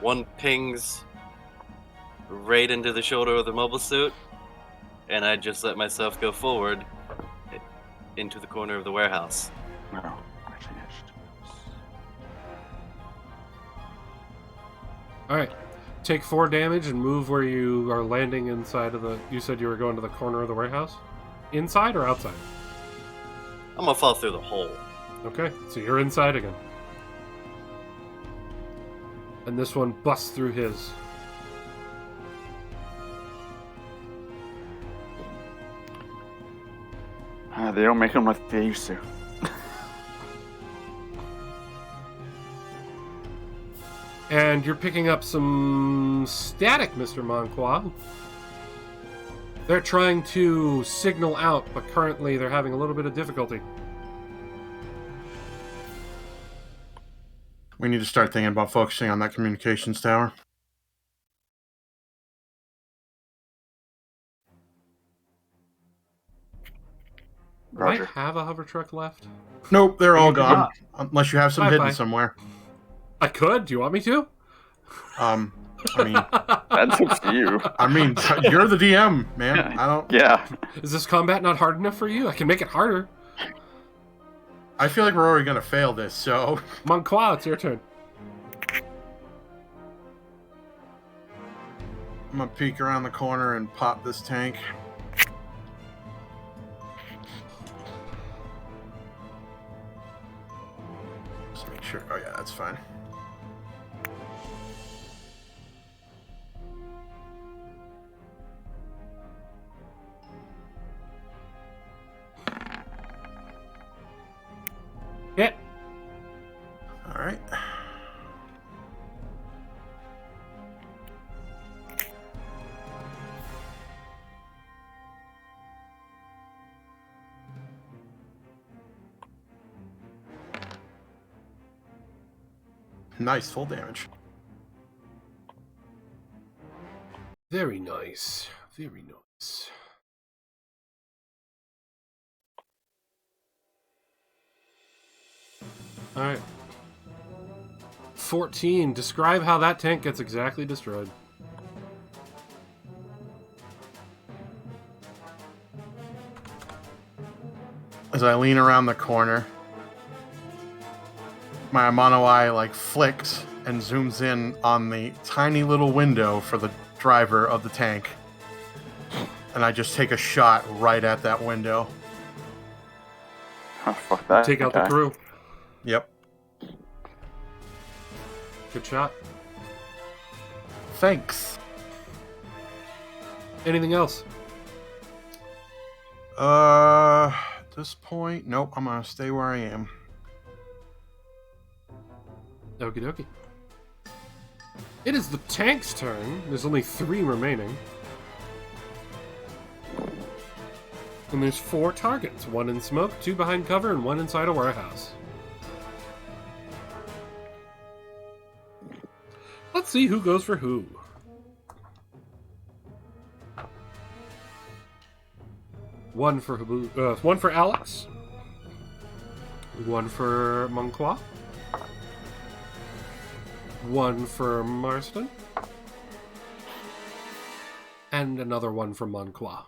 One pings right into the shoulder of the mobile suit, and I just let myself go forward into the corner of the warehouse. No, actually, I should do this. Alright. Take 4 damage and move where you are landing inside of the... You said you were going to the corner of the warehouse? Inside or outside? I'm gonna fall through the hole. Okay, so you're inside again. And this one busts through his. They don't make them like they used to. And you're picking up some static, Mr. Monqua. They're trying to signal out, but currently they're having a little bit of difficulty. We need to start thinking about focusing on that communications tower. Roger. Do I have a hover truck left? Nope, they're all You do gone. not. Unless you have some Bye-bye. hidden somewhere. I could. Do you want me to? I mean, That's up to you. You're the DM, man. I don't. Yeah. Is this combat not hard enough for you? I can make it harder. I feel like we're already gonna fail this. So Monqua, it's your turn. I'm gonna peek around the corner and pop this tank. Just make sure. Oh yeah, that's fine. Hit. All right. Nice, full damage. Very nice. Very nice. Alright. 14. Describe how that tank gets exactly destroyed. As I lean around the corner, my mono eye like flicked and zooms in on the tiny little window for the driver of the tank. And I just take a shot right at that window. Oh, fuck that. Take out the guy. crew. Yep. Good shot. Thanks. Anything else? At this point, nope, I'm gonna stay where I am. Okie dokie. It is the tank's turn. There's only 3 remaining. And there's 4 targets. 1 in smoke, 2 behind cover, and 1 inside a warehouse. Let's see who goes for who. One for Alex. 1 for Monqua. 1 for Marston. And another 1 for Monqua.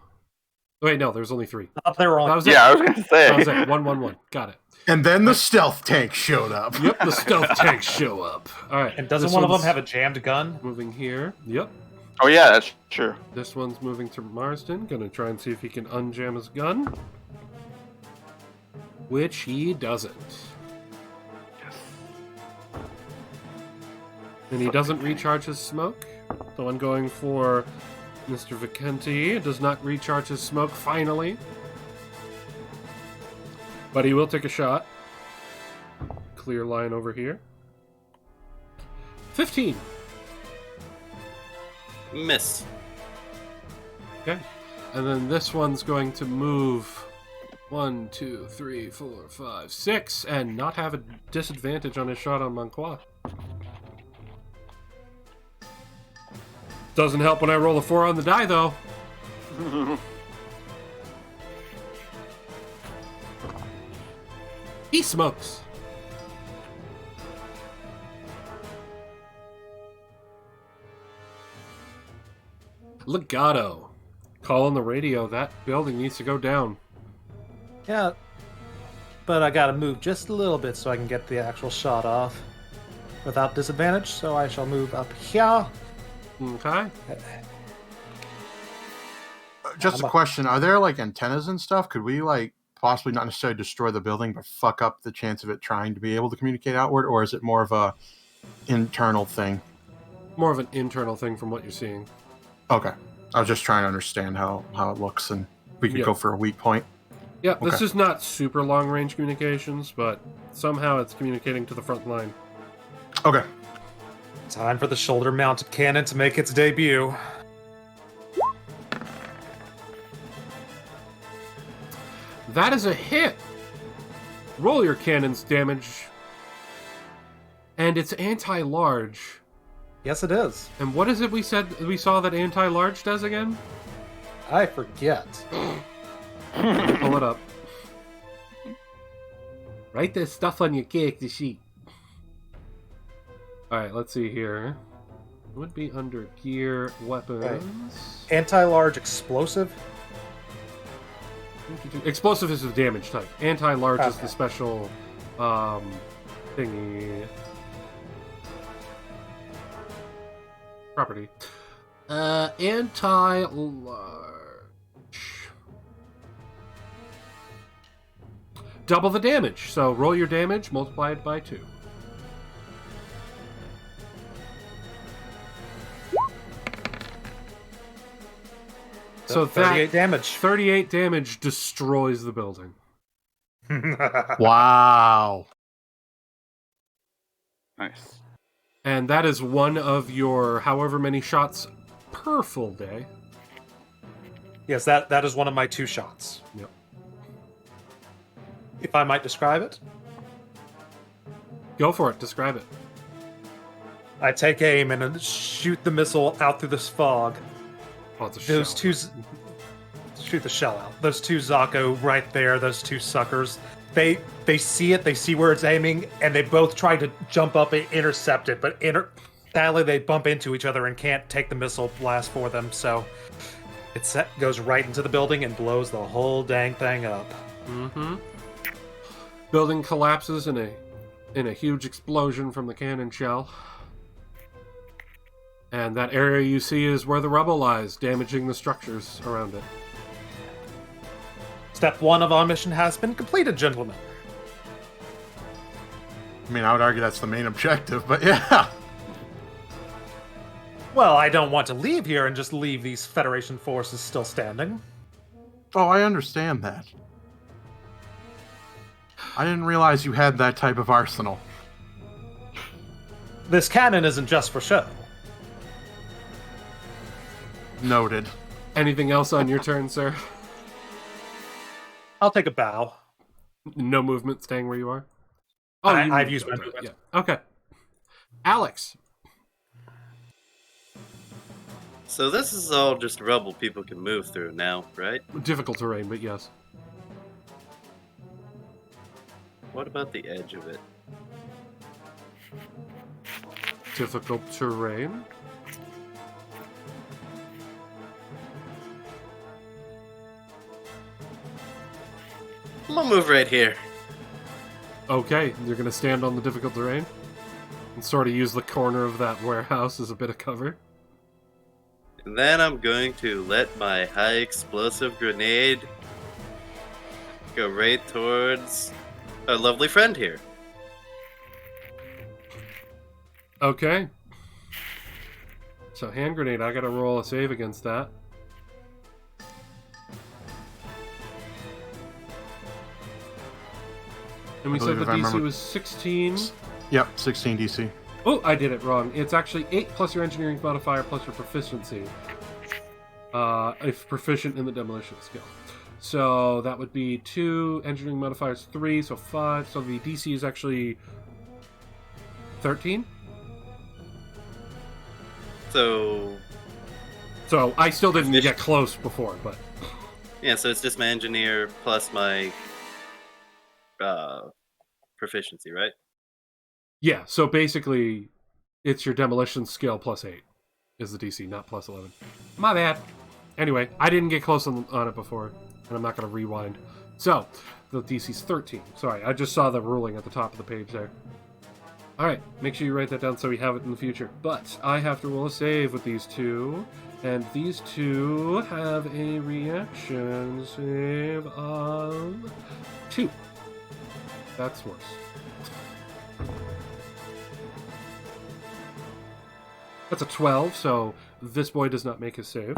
Wait, no, there's only 3. Up there That on. was it. Yeah, I was gonna say. That was it. 1, 1, 1. Got it. And then the stealth tank showed up. Yep, the stealth tanks show up. All right. And doesn't this one of them one's have a jammed gun? moving here? Yep. Oh yeah, that's true. This one's moving to Marsden. Gonna try and see if he can unjam his gun. Which he doesn't. And he doesn't recharge his smoke. The one going for Mr. Vicente does not recharge his smoke, finally. But he will take a shot. Clear line over here. 15. Miss. Okay. And then this one's going to move 1, 2, 3, 4, 5, 6, and not have a disadvantage on his shot on Monqua. Doesn't help when I roll a 4 on the die, though. He smokes. Legato. Call on the radio. That building needs to go down. Yeah. But I gotta move just a little bit so I can get the actual shot off without disadvantage. So I shall move up here. Okay. Just a question: are there like antennas and stuff? Could we like possibly not necessarily destroy the building, but fuck up the chance of it trying to be able to communicate outward, or is it more of a internal thing? More of an internal thing from what you're seeing. Okay, I was just trying to understand how it looks, and we could Yeah. go for a weak point. Yeah, this Okay. is not super long range communications, but somehow it's communicating to the front line. Okay, Time for the shoulder mounted cannon to make its debut. That is a hit. Roll your cannon's damage. And it's anti-large. Yes, it is. And what is it we saw that anti-large does again? I forget. Pull it up. Write this stuff on your character sheet. Alright, let's see here. It would be under gear, weapons. Anti-large explosive. Explosive is the damage type. Anti-large is Okay. the special thingy. Property. Anti-large. Double the damage. So roll your damage, multiply it by 2. So 38 damage. 38 damage destroys the building. wow. Nice. And that is one of your however many shots per full day. Yes, that is one of my 2 shots. Yep. If I might describe it, Go for it. Describe it. I take aim and shoot the missile out through this fog. Oh, it's a Those shell. shoot the shell out. Those two Zako right there, those two suckers, they see it, they see where it's aiming, and they both try to jump up and intercept it, but sadly they bump into each other and can't take the missile blast for them, so goes right into the building and blows the whole dang thing up. Mm-hmm. Building collapses in a huge explosion from the cannon shell. And that area you see is where the rubble lies, damaging the structures around it. Step 1 of our mission has been completed, gentlemen. I mean, I would argue that's the main objective, but yeah. Well, I don't want to leave here and just leave these Federation forces still standing. Oh, I understand that. I didn't realize you had that type of arsenal. This cannon isn't just for show. Noted. Anything else on your turn, sir? I'll take a bow. No movement, staying where you are? I've used my movement. Yeah. Okay. Alex. So this is all just rubble people can move through now, right? Difficult terrain, but yes. What about the edge of it? Difficult terrain. I'm gonna move right here. Okay, you're going to stand on the difficult terrain and sort of use the corner of that warehouse as a bit of cover. And then I'm going to let my high explosive grenade go right towards our lovely friend here. Okay. So hand grenade, I got to roll a save against that. And we said the DC was 16. Yep, 16 DC. Oh, I did it wrong. It's actually 8 plus your engineering modifier plus your proficiency. If proficient in the demolition skill. So that would be 2, engineering modifiers 3, so 5. So the DC is actually 13. So I still didn't get close before, but... yeah, so it's just my engineer plus my proficiency, right? Yeah, so basically, it's your demolition skill plus 8 is the DC, not plus 11. My bad. Anyway, I didn't get close on it before, and I'm not going to rewind. So, the DC's 13. Sorry, I just saw the ruling at the top of the page there. Alright, make sure you write that down so we have it in the future. But I have to roll a save with these two, and these two have a reaction save of 2. That's worse. That's a 12, so this boy does not make his save.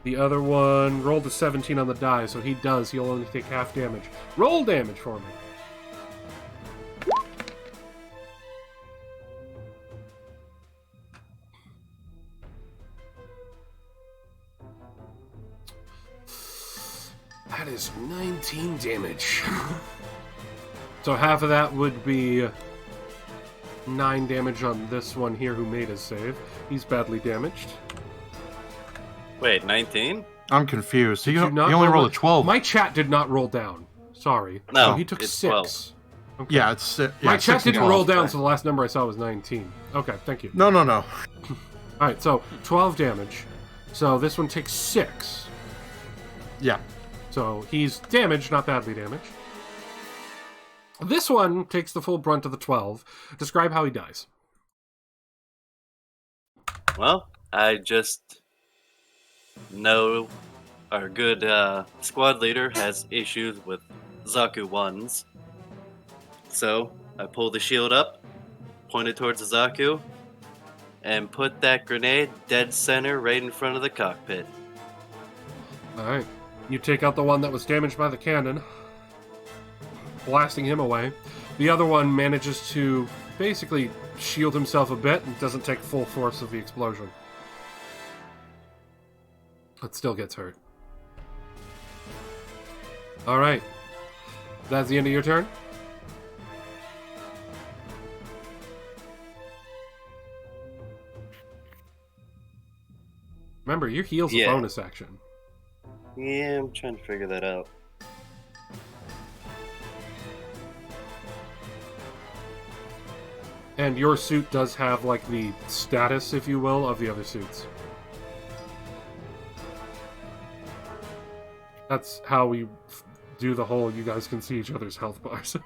The other one rolled a 17 on the die, so he does. He'll only take half damage. Roll damage for me. That is 19 damage. So half of that would be 9 damage on this one here who made his save. He's badly damaged. Wait, 19? I'm confused. He Did you only not rolled roll a 12. My chat did not roll down. Sorry. No, So he took it's 6. 12. Okay. Yeah, it's... Yeah, My 6 chat and didn't 12. roll down, so the last number I saw was 19. Okay, thank you. No. Alright, so 12 damage. So this one takes 6. Yeah. So he's damaged, not badly damaged. This one takes the full brunt of the 12. Describe how he dies. Well, I just know our good squad leader has issues with Zaku 1s. So I pulled the shield up, pointed towards the Zaku, and put that grenade dead center right in front of the cockpit. Alright. You take out the one that was damaged by the cannon, blasting him away. The other one manages to basically shield himself a bit and doesn't take full force of the explosion. But still gets hurt. Alright. That's the end of your turn? Remember, your heal's a Yeah. bonus action. Yeah, I'm trying to figure that out. And your suit does have, like, the status, if you will, of the other suits. That's how we do the whole you guys can see each other's health bars.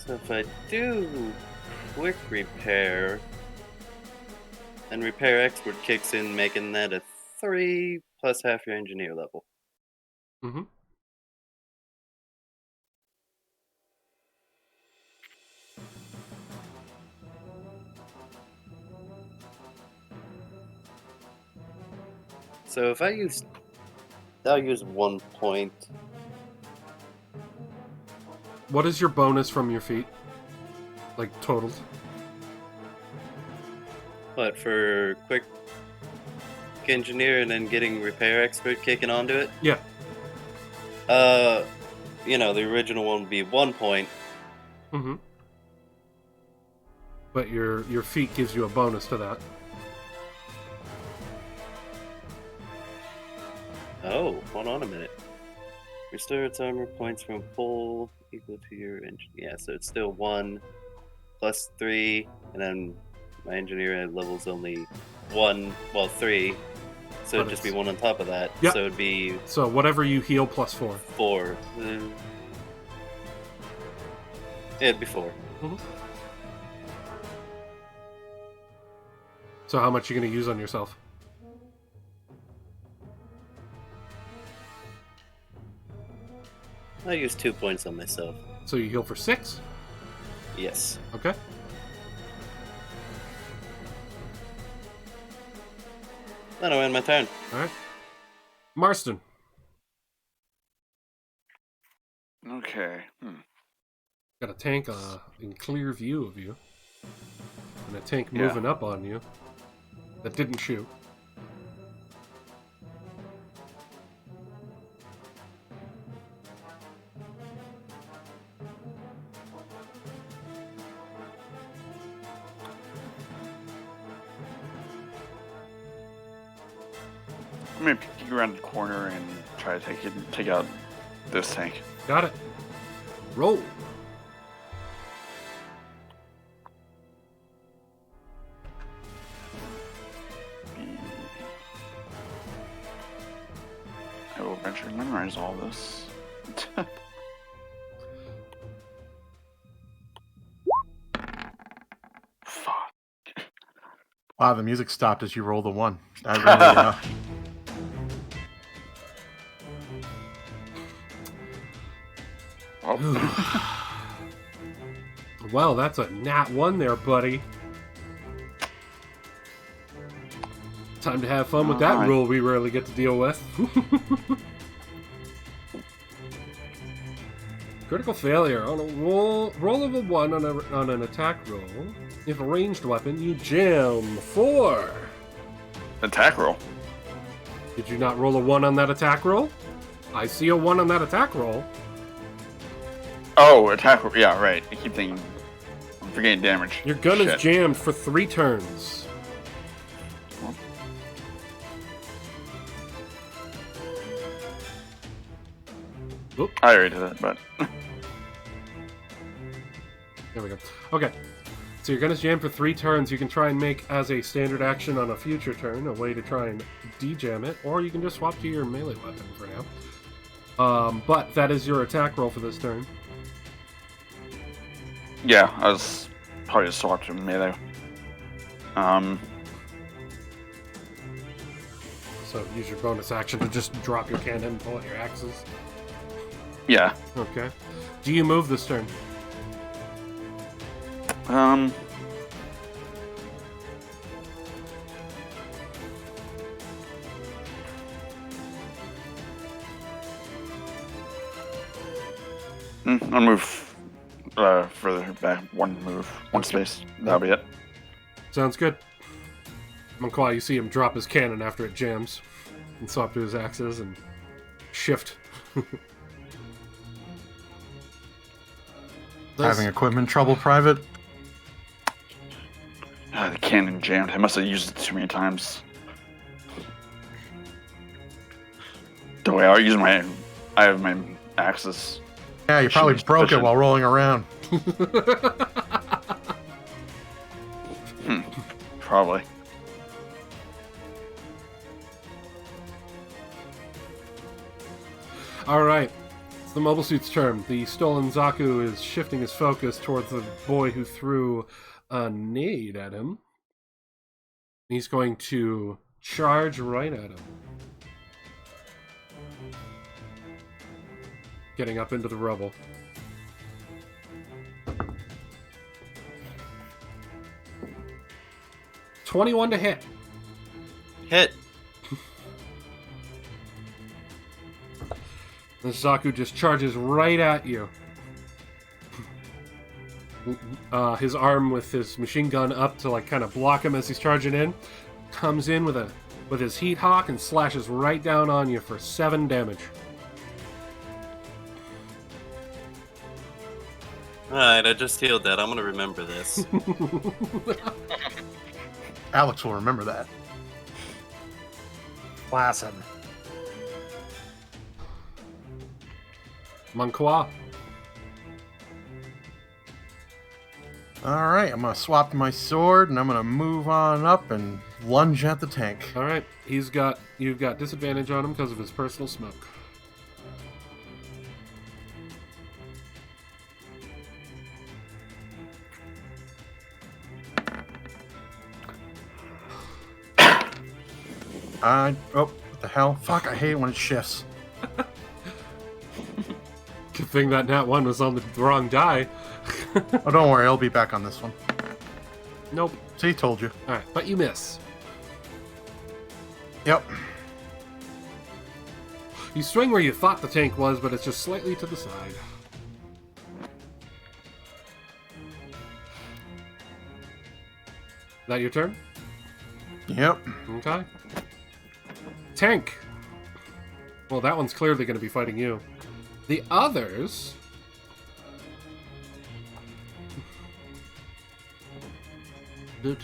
So if I do quick repair, and repair expert kicks in, making that a 3 plus half your engineer level. Mm-hmm. So if I'll use 1 point. What is your bonus from your feat? Like, totaled? What, for quick engineer and then getting repair expert kicking onto it? Yeah. The original one would be 1 point. Mm-hmm. But your feat gives you a bonus to that. Oh, hold on a minute. Restore its armor points from full equal to your engineer. Yeah, so it's still 1 plus 3, and then my engineer level's only 1, well, 3. So it'd just be 1 on top of that. Yep. So it'd be So whatever you heal plus 4. 4. It'd be 4. Mm-hmm. So how much are you going to use on yourself? I use 2 points on myself. So you heal for 6? Yes. Okay. That'll end my turn. Alright. Marston. Okay. Got a tank in clear view of you. And a tank moving up on you. That didn't shoot. I'm gonna peek around the corner and try to take out this tank. Got it. Roll. I will eventually memorize all this. Fuck. Wow, the music stopped as you roll the 1. That really, Well, that's a nat 1 there, buddy. Time to have fun with that Alright. rule we rarely get to deal with. Critical failure on a roll of a 1 on an attack roll. If a ranged weapon, you jam 4. Attack roll. Did you not roll a 1 on that attack roll? I see a 1 on that attack roll. Oh, attack roll. Yeah, right. I keep thinking. I'm forgetting damage. Your gun is Shit. jammed for 3 turns. Oop. I already did it, but There we go. Okay. So your gun is jammed for 3 turns. You can try and make as a standard action on a future turn, a way to try and de-jam it, or you can just swap to your melee weapon for now. But that is your attack roll for this turn. yeah, I was probably just swapped to melee. So use your bonus action to just drop your cannon and pull out your axes. Yeah. Okay. Do you move this turn? I'll move further back. One space. That'll be it. Sounds good. Monqua, you see him drop his cannon after it jams, and swap to his axes and shift. having equipment trouble, Private? cannon jammed. I must have used it too many times. Don't worry, I have my axes. Yeah, you probably broke it while rolling around. Probably. Alright. It's the mobile suit's turn. The stolen Zaku is shifting his focus towards the boy who threw a nade at him. He's going to charge right at him. Getting up into the rubble. $21 to hit. Hit. The Zaku just charges right at you. His arm with his machine gun up to like kind of block him as he's charging in. Comes in with his heat hawk and slashes right down on you for 7 damage. Alright, I just healed that. I'm gonna remember this. Alex will remember that. Placid. Manqua. Alright, I'm going to swap my sword, and I'm going to move on up and lunge at the tank. Alright, you've got disadvantage on him because of his personal smoke. Oh, what the hell? Fuck, I hate it when it shifts. Good thing that nat 1 was on the wrong die. Oh, don't worry, I'll be back on this one. Nope. See, told you. Alright, but you miss. Yep. You swing where you thought the tank was, but it's just slightly to the side. That your turn? Yep. Okay. Tank! Well, that one's clearly going to be fighting you. The others... Hello,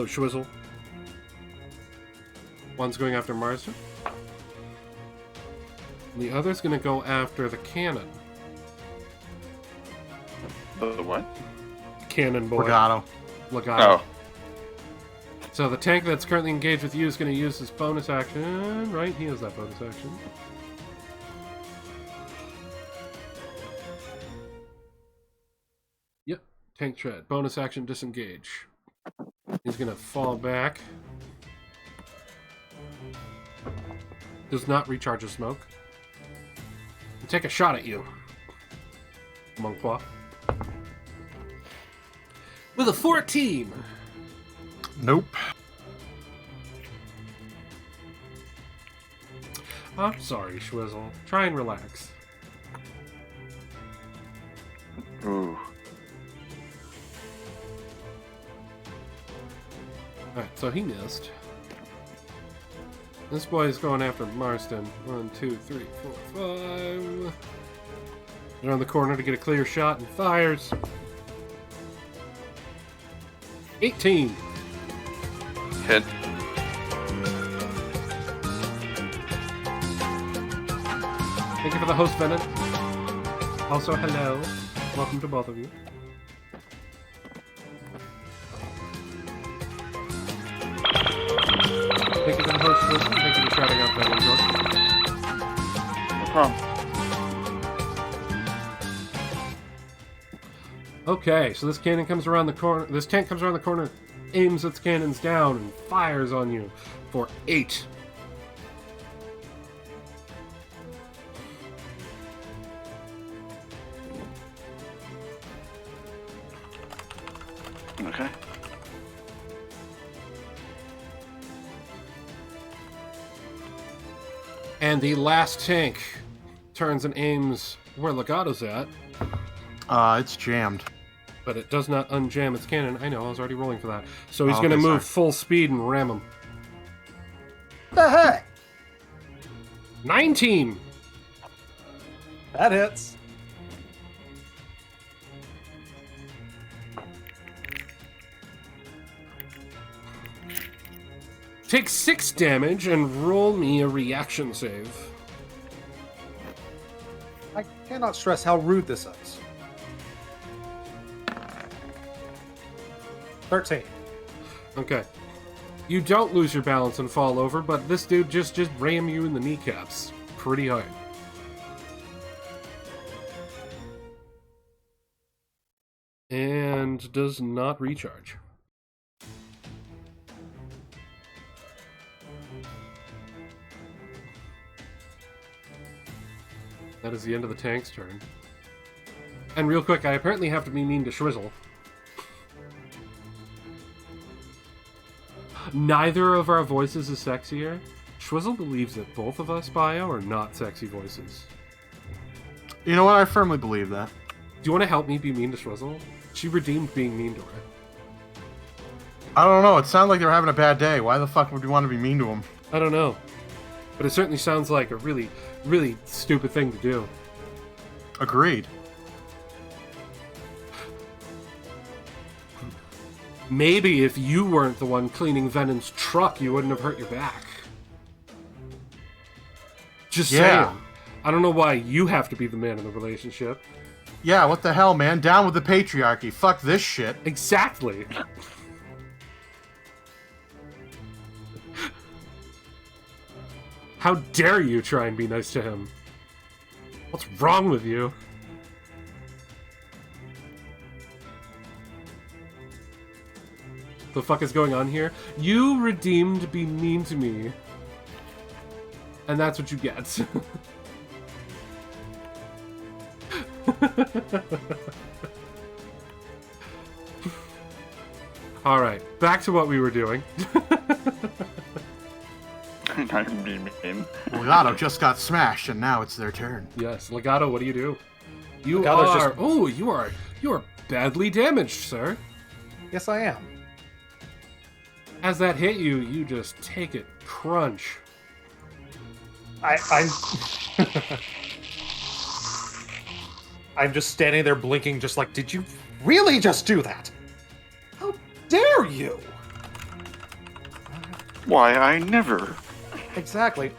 Schwizzle. One's going after Marsden. The other's going to go after the cannon. The what? Cannon boy. Legato. Legato. Oh. So the tank that's currently engaged with you is going to use his bonus action, right? He has that bonus action. Yep, tank tread. Bonus action, disengage. He's going to fall back. Does not recharge his smoke. And take a shot at you. Manqua. With a 14! Nope. I'm sorry, Schwizzle. Try and relax. Ooh. Alright, so he missed. This boy's going after Marston. 1, 2, 3, 4, 5. Around the corner to get a clear shot and fires. 18. Hit. Thank you for the host, Bennett. Also, hello. Welcome to both of you. Thank you for the host, Wilson. Thank you for shouting out that one, George. No problem. Okay, so this cannon comes around the corner. This tank comes around the corner, aims its cannons down, and fires on you for 8. Okay. And the last tank turns and aims where Legato's at, It's jammed. but it does not unjam its cannon. I know, I was already rolling for that. So he's Oh, going to okay, move sorry. full speed and ram him. The heck? 19! That hits. Take 6 damage and roll me a reaction save. I cannot stress how rude this is. 13. Okay. You don't lose your balance and fall over, but this dude just ram you in the kneecaps pretty hard. And does not recharge. That is the end of the tank's turn. And real quick, I apparently have to be mean to Shrizzle. Neither of our voices is sexier. Shrizzle believes that both of us, Bio, are not sexy voices. You know what? I firmly believe that. Do you want to help me be mean to Shrizzle? She redeemed being mean to her. I don't know. It sounded like they were having a bad day. Why the fuck would you want to be mean to them? I don't know. But it certainly sounds like a really, really stupid thing to do. Agreed. Maybe if you weren't the one cleaning Venom's truck, you wouldn't have hurt your back. Just saying. I don't know why you have to be the man in the relationship. Yeah, what the hell, man? Down with the patriarchy. Fuck this shit. Exactly. How dare you try and be nice to him? What's wrong with you? The fuck is going on here? You redeemed be mean to me. And that's what you get. Alright, back to what we were doing. I'm being mean. Legato just got smashed, and now it's their turn. Yes, Legato, what do you do? You Legato's are... just- Oh, you are badly damaged, sir. Yes, I am. As that hit you, you just take it. Crunch. I'm... I'm just standing there blinking, just like, did you really just do that? How dare you? Why, I never. Exactly.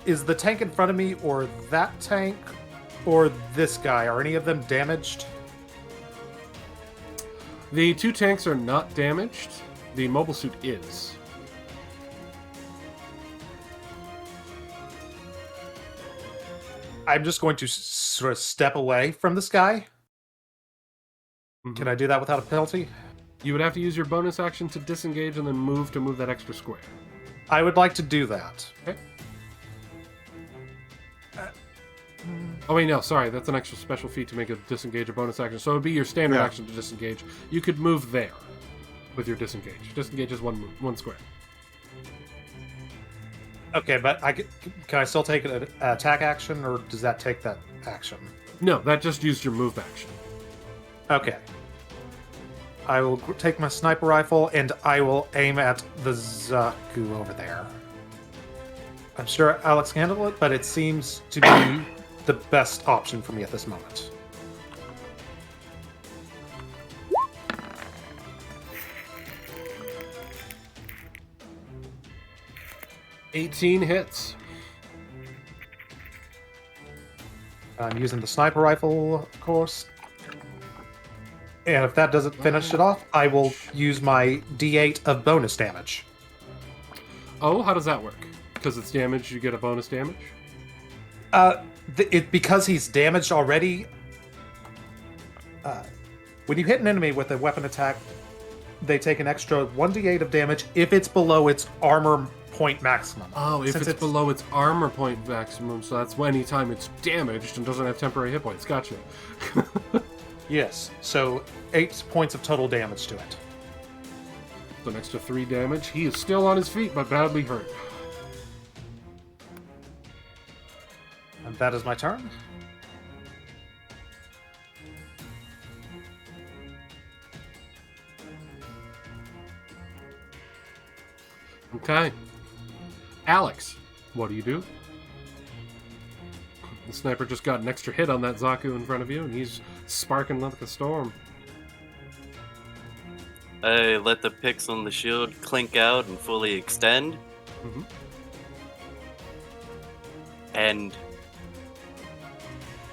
Is the tank in front of me, or that tank, or this guy, are any of them damaged? The 2 tanks are not damaged. The mobile suit is. I'm just going to sort of step away from this guy. Mhm. Can I do that without a penalty? You would have to use your bonus action to disengage and then move to move that extra square. I would like to do that. Okay. Oh wait, no, sorry, that's an extra special feat to make a disengage a bonus action. So it would be your standard Yeah. action to disengage. You could move there with your disengage. Disengage is one square. Okay, but can I still take an attack action, or does that take that action? No, that just used your move action. Okay. I will take my sniper rifle, and I will aim at the Zaku over there. I'm sure Alex can handle it, but it seems to be the best option for me at this moment. $18 hits. I'm using the sniper rifle, of course. And if that doesn't finish it off, I will use my D8 of bonus damage. Oh, how does that work? Because it's damage, you get a bonus damage? Because he's damaged already, when you hit an enemy with a weapon attack, they take an extra 1d8 of damage if it's below its armor point maximum. Oh, if Since it's below its armor point maximum, so that's any time it's damaged and doesn't have temporary hit points. Gotcha. Yes, so 8 points of total damage to it. So next to 3 damage. He is still on his feet, but badly hurt. And that is my turn. Okay. Alex, what do you do? The sniper just got an extra hit on that Zaku in front of you, and he's sparking like a storm. I let the picks on the shield clink out and fully extend. Mhm. And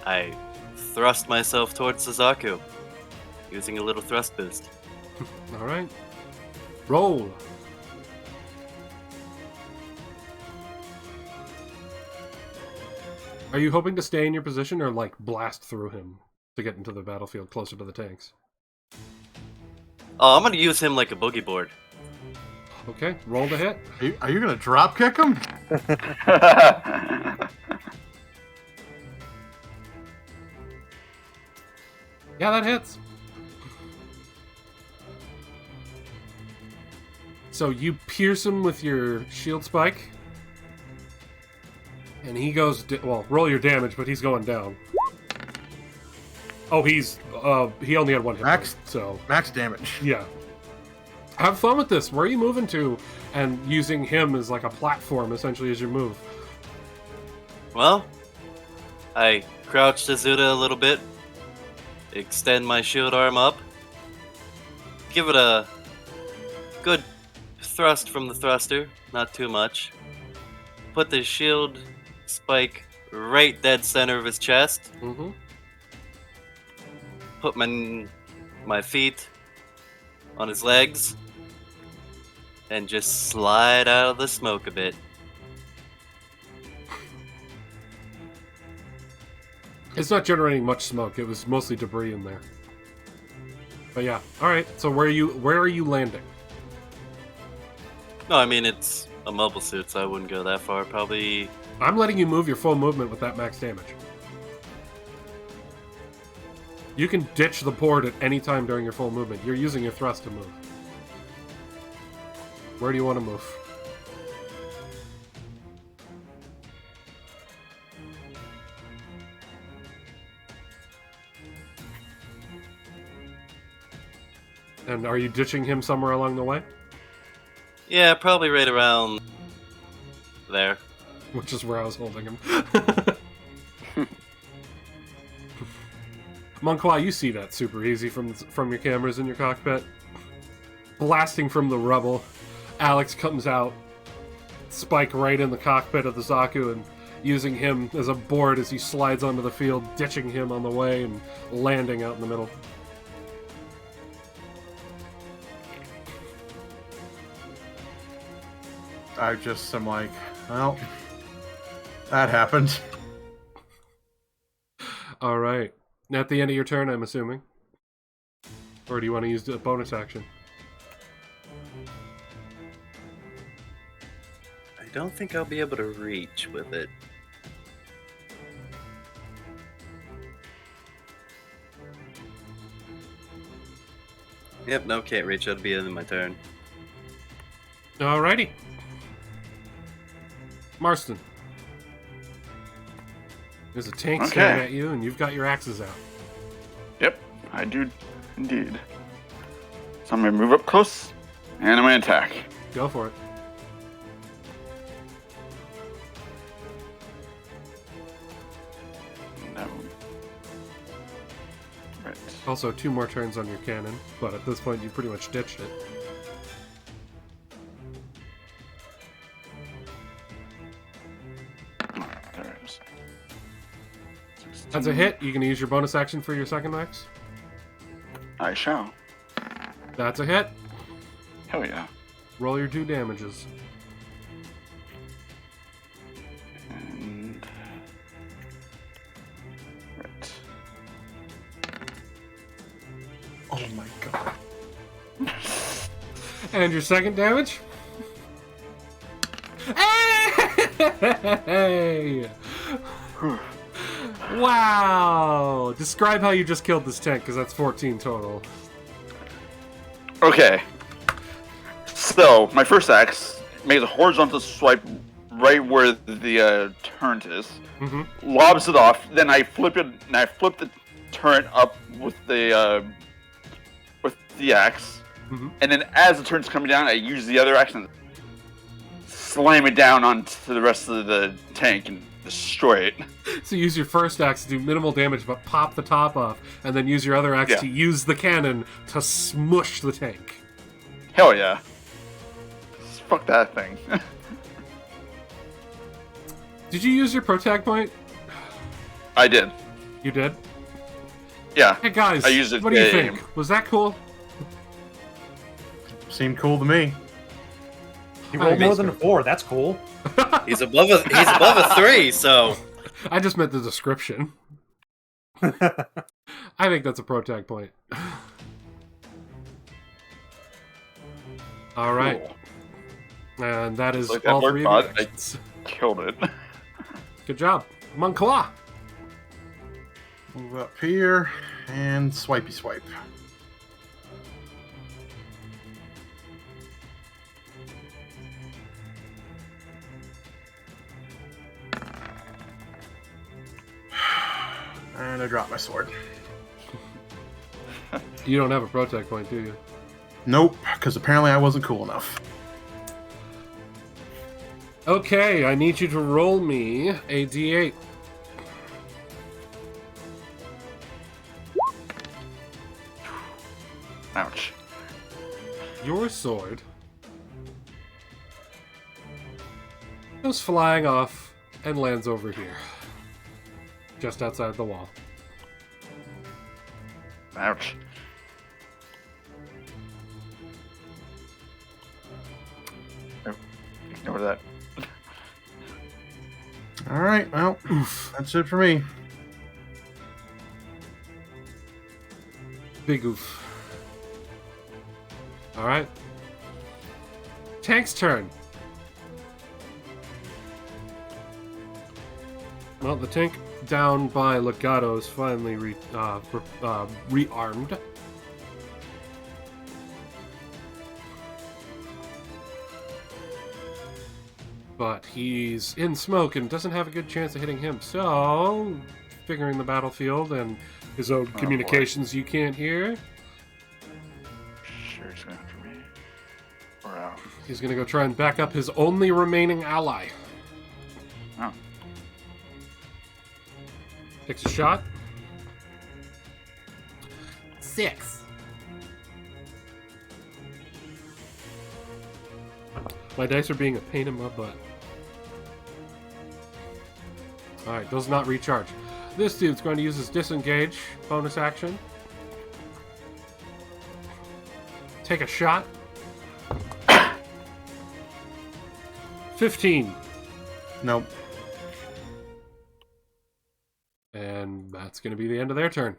I thrust myself towards Suzaku, using a little thrust boost. All right. Roll. Are you hoping to stay in your position or, like, blast through him to get into the battlefield closer to the tanks? Oh, I'm gonna use him like a boogie board. Okay, roll to hit. Are you gonna drop kick him? Yeah, that hits. So you pierce him with your shield spike. And he goes... well, roll your damage, but he's going down. Oh, he's... he only had one hit Max? point, so... Max damage. Yeah. Have fun with this. Where are you moving to? And using him as like a platform, essentially, as your move. Well, I crouch Tezuta a little bit, extend my shield arm up, give it a good thrust from the thruster, not too much. Put the shield spike right dead center of his chest. Mm-hmm. Put my feet on his legs, and just slide out of the smoke a bit. It's not generating much smoke. It was mostly debris in there. But yeah. Alright, so where are you landing? No, I mean, it's a mobile suit, so I wouldn't go that far. Probably... I'm letting you move your full movement with that max damage. You can ditch the board at any time during your full movement. You're using your thrust to move. Where do you want to move? And are you ditching him somewhere along the way? Yeah, probably right around there. Which is where I was holding him. Monqua, you see that super easy from your cameras in your cockpit. Blasting from the rubble, Alex comes out, spike right in the cockpit of the Zaku, and using him as a board as he slides onto the field, ditching him on the way and landing out in the middle. I just am like, well, that happened. All right. At the end of your turn, I'm assuming. Or do you want to use the bonus action? I don't think I'll be able to reach with it. Yep, no, can't reach. That'll be the end of my turn. Alrighty. Marston. There's a tank staring at you, and you've got your axes out. Yep, I do indeed. So I'm gonna move up close, and I'm gonna attack. Go for it. No. Right. Also, 2 more turns on your cannon, but at this point, you pretty much ditched it. There it is. That's a hit. You can use your bonus action for your second axe. I shall. That's a hit. Hell yeah. Roll your 2 damages. And... Right. Oh my god. And your second damage? Hey! Wow! Describe how you just killed this tank, because that's 14 total. Okay. So, my first axe makes a horizontal swipe right where the turret is. Mm-hmm. Lobs it off, then I flip it, and I flip the turret up with the axe. Mm-hmm. And then as the turn's coming down, I use the other axe and slam it down onto the rest of the tank and destroy it. So use your first axe to do minimal damage, but pop the top off, and then use your other axe to use the cannon to smush the tank. Hell yeah. Fuck that thing. Did you use your protag point? I did. You did? Yeah. Hey guys, I used it what do you to think? Was that cool? Seemed cool to me. You rolled more than a 4. That's cool. He's above a 3, so I just meant the description. I think that's a protag point. All right. Cool. And that is Like that all work 3 bot, of your actions. Killed it. Good job. Moncla. Move up here and swipey swipe. And I drop my sword. You don't have a protag point, do you? Nope, because apparently I wasn't cool enough. Okay, I need you to roll me a d8. Ouch. Your sword goes flying off and lands over here. Just outside the wall. Ouch. Ignore that. Alright, well, that's it for me. Big oof. Alright. Tank's turn. Well, the tank down by Legato is finally rearmed. But he's in smoke and doesn't have a good chance of hitting him. So, figuring the battlefield and his own communications you can't hear, Sure, he's going after me. Or out. he's going to go try and back up his only remaining ally. Oh. Takes a shot. 6. My dice are being a pain in my butt. Alright, does not recharge. This dude's going to use his disengage bonus action. Take a shot. 15. Nope. And that's going to be the end of their turn.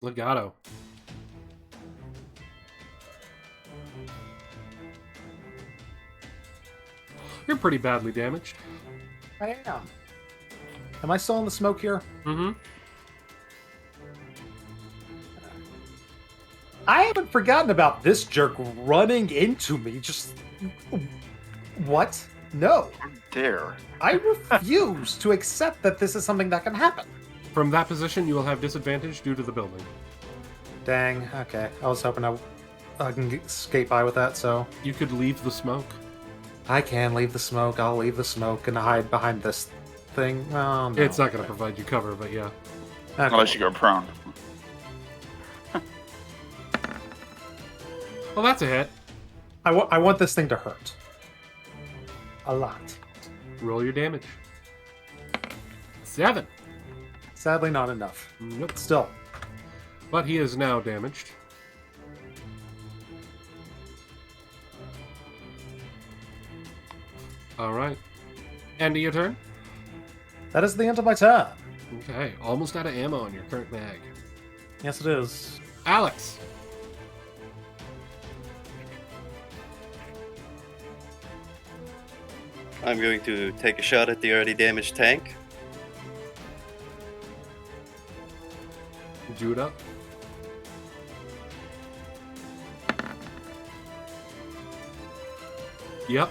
Legato. You're pretty badly damaged. I am. Am I still in the smoke here? Mm-hmm. I haven't forgotten about this jerk running into me. Just... What? No. Dare. I refuse to accept that this is something that can happen. From that position, you will have disadvantage due to the building. Dang. Okay. I was hoping I can skate by with that, so... You could leave the smoke. I can leave the smoke. I'll leave the smoke and hide behind this thing. Oh, no. It's not going to provide you cover, but yeah. Okay. Unless you go prone. Well, that's a hit. I want this thing to hurt. A lot. Roll your damage. 7. Sadly, not enough. Nope. Still. But he is now damaged. Alright. End of your turn? That is the end of my turn. Okay. Almost out of ammo on your current mag. Yes, it is. Alex. I'm going to take a shot at the already damaged tank. Do it up. Yep.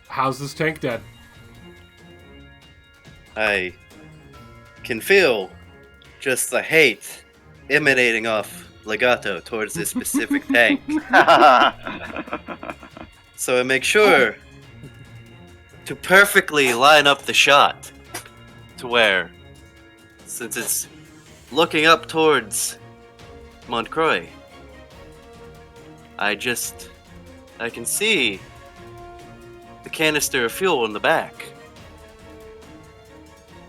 How's this tank dead? I can feel just the hate emanating off Legato towards this specific tank. So I make sure to perfectly line up the shot to where, since it's looking up towards Montcroix, I can see the canister of fuel in the back.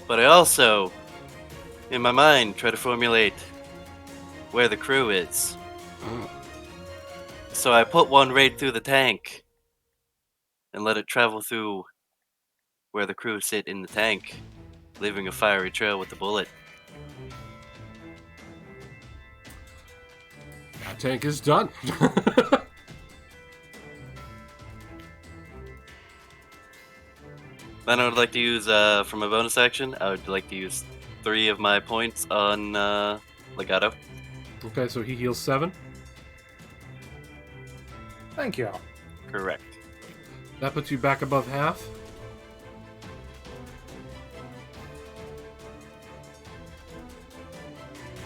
But I also, in my mind, try to formulate where the crew is. So I put one right through the tank and let it travel through where the crew sit in the tank, leaving a fiery trail with the bullet. That tank is done. Then I would like to use, for my bonus action, I would like to use 3 of my points on Legato. Okay, so he heals 7. Thank you. Correct. That puts you back above half.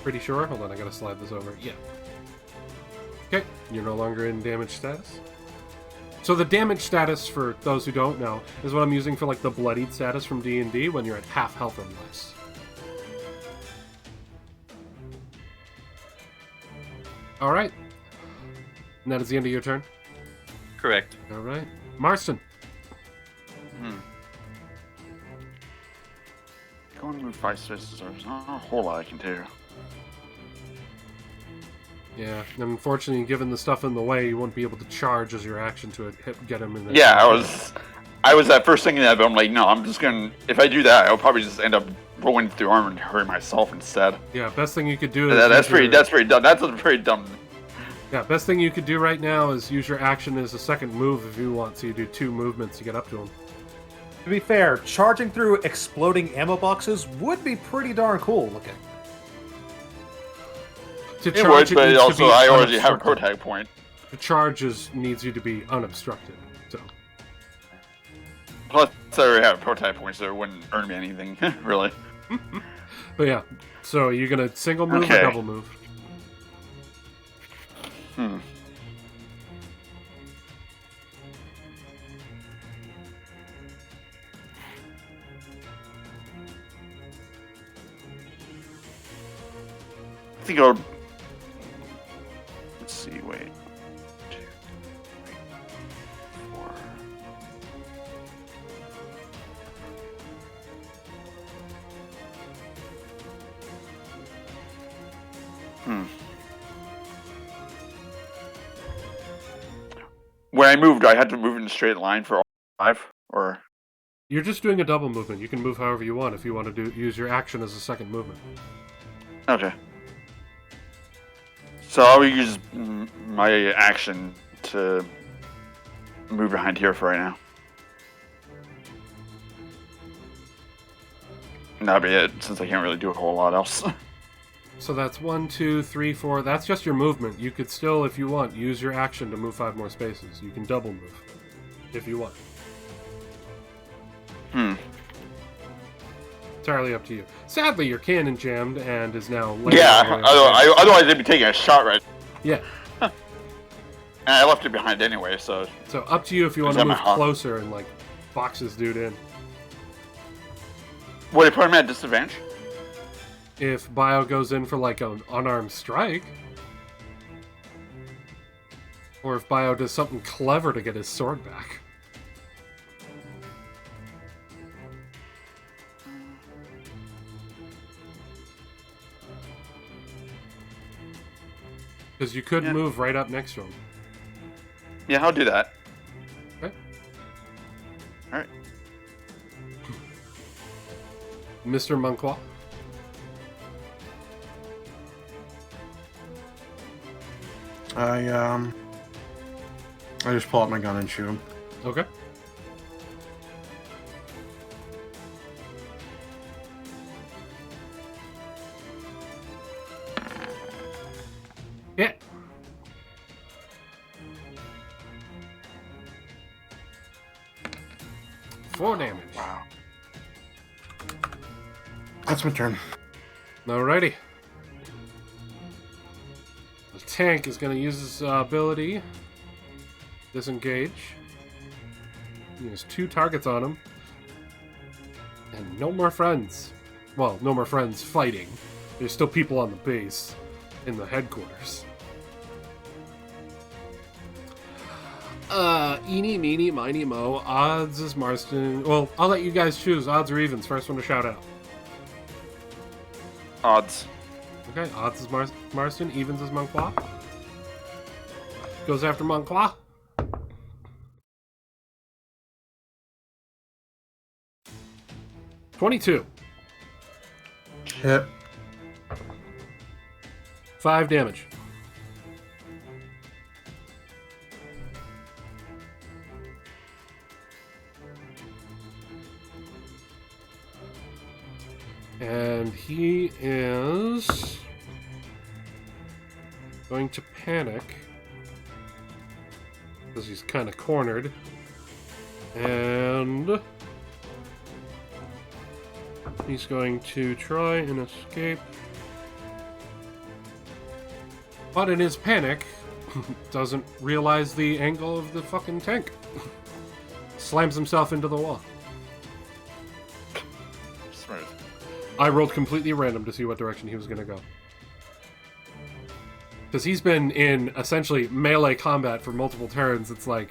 Pretty sure. Hold on, I gotta slide this over. Yeah. Okay, you're no longer in damage status. So the damage status, for those who don't know, is what I'm using for like the bloodied status from D&D when you're at half health or less. All right. And that is the end of your turn. Correct. All right, Marston. Going to move 5 spaces. There's not a whole lot I can do. Yeah, and unfortunately, given the stuff in the way, you won't be able to charge as your action to get him in the... Yeah, I was that first thinking that, but I'm like, no, I'm just gonna. If I do that, I'll probably just end up rolling through armor and hurting myself instead. Yeah, best thing you could do is... That's pretty dumb. That's a pretty dumb. Yeah, best thing you could do right now is use your action as a second move if you want, so you do 2 movements to get up to him. To be fair, charging through exploding ammo boxes would be pretty darn cool looking. To It charge, would, but needs to also be I already have a unobstructed. protag point. The charge needs you to be unobstructed, so... Plus, I already have a protag point, so it wouldn't earn me anything, really. But yeah, so you're gonna single move Okay. or double move? I think I'll. Let's see. Wait. 2, 3, 4. When I moved, I had to move in a straight line for all 5, or. You're just doing a double movement. You can move however you want if you want to use your action as a second movement. Okay. So I'll use my action to move behind here for right now. And that'll be it, since I can't really do a whole lot else. So that's 1, 2, 3, 4. That's just your movement. You could still, if you want, use your action to move 5 more spaces. You can double move if you want. Entirely up to you. Sadly, your cannon jammed and is now... Yeah, otherwise they'd be taking a shot right. Yeah. And I left it behind anyway, so... So up to you if you want Is to that my move hawk? closer and, like, box this dude in. Would it put him at disadvantage? If Bio goes in for, like, an unarmed strike... Or if Bio does something clever to get his sword back. Because you could move right up next to him. Yeah, I'll do that. Okay. Alright. Mr. Montcroix. I just pull out my gun and shoot him. Okay. Yeah. Four damage. Wow. That's my turn. Alrighty. The tank is going to use his ability. Disengage. He has 2 targets on him. And no more friends. Well, no more friends fighting. There's still people on the base in the headquarters. Eeny, meeny, miny, mo. Odds is Marston. Well, I'll let you guys choose. Odds or evens. First one to shout out. Odds. Okay, odds is Marston. Evens is Montclair. Goes after Montclair. $22. Hit. 5 damage. And he is going to panic because he's kind of cornered. And he's going to try and escape. But in his panic, doesn't realize the angle of the fucking tank. Slams himself into the wall. Smooth. I rolled completely random to see what direction he was going to go. Because he's been in, essentially, melee combat for multiple turns. It's like,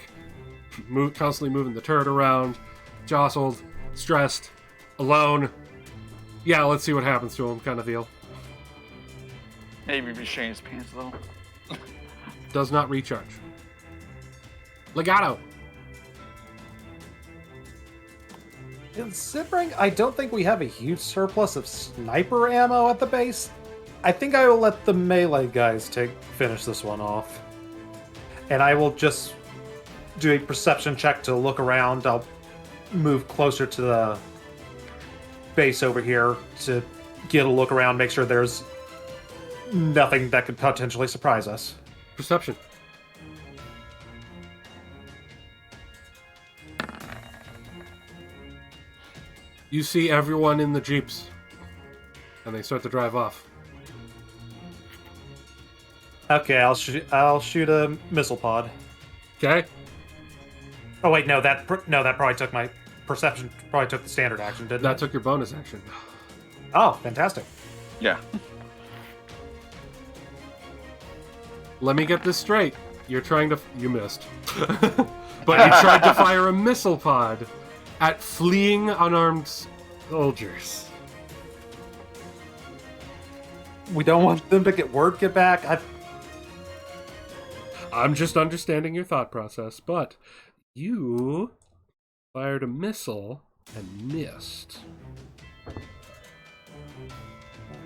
constantly moving the turret around, jostled, stressed, alone. Yeah, let's see what happens to him, kind of deal. Maybe be shitting his pants, though. Does not recharge. Legato. Considering I don't think we have a huge surplus of sniper ammo at the base, I think I will let the melee guys finish this one off. And I will just do a perception check to look around. I'll move closer to the base over here to get a look around, make sure there's nothing that could potentially surprise us. Perception. You see everyone in the jeeps, and they start to drive off. Okay, I'll shoot a missile pod. Okay. Oh wait, no, that probably took my perception. Probably took the standard action, didn't That it? took your bonus action. Oh, fantastic. Yeah. Let me get this straight. You're trying to... You missed. But you tried to fire a missile pod at fleeing unarmed soldiers. We don't want them to get back. I'm just understanding your thought process, but you fired a missile and missed.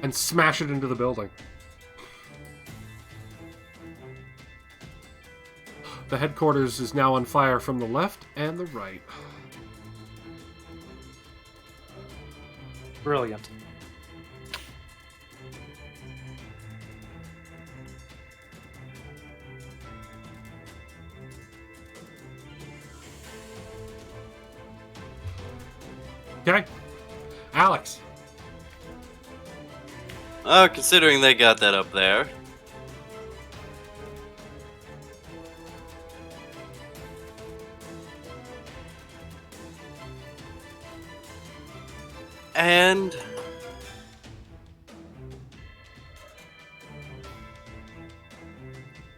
And smash it into the building. The headquarters is now on fire from the left and the right. Brilliant. Okay. Alex. Considering they got that up there. And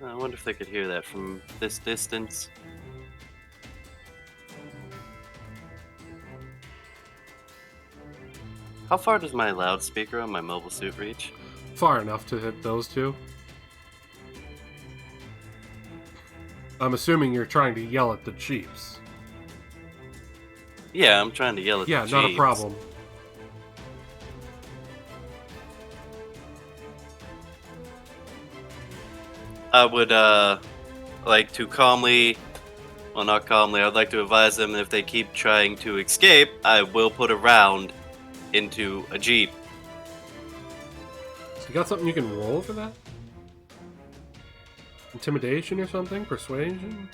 I wonder if they could hear that from this distance. How far does my loudspeaker on my mobile suit reach? Far enough to hit those two. I'm assuming you're trying to yell at the Jeeps. Yeah, I'm trying to yell at the Yeah, not a Jeeps. problem. I would like to calmly, well, not calmly, I'd like to advise them that if they keep trying to escape, I will put a round into a Jeep. So you got something you can roll for that? Intimidation or something? Persuasion?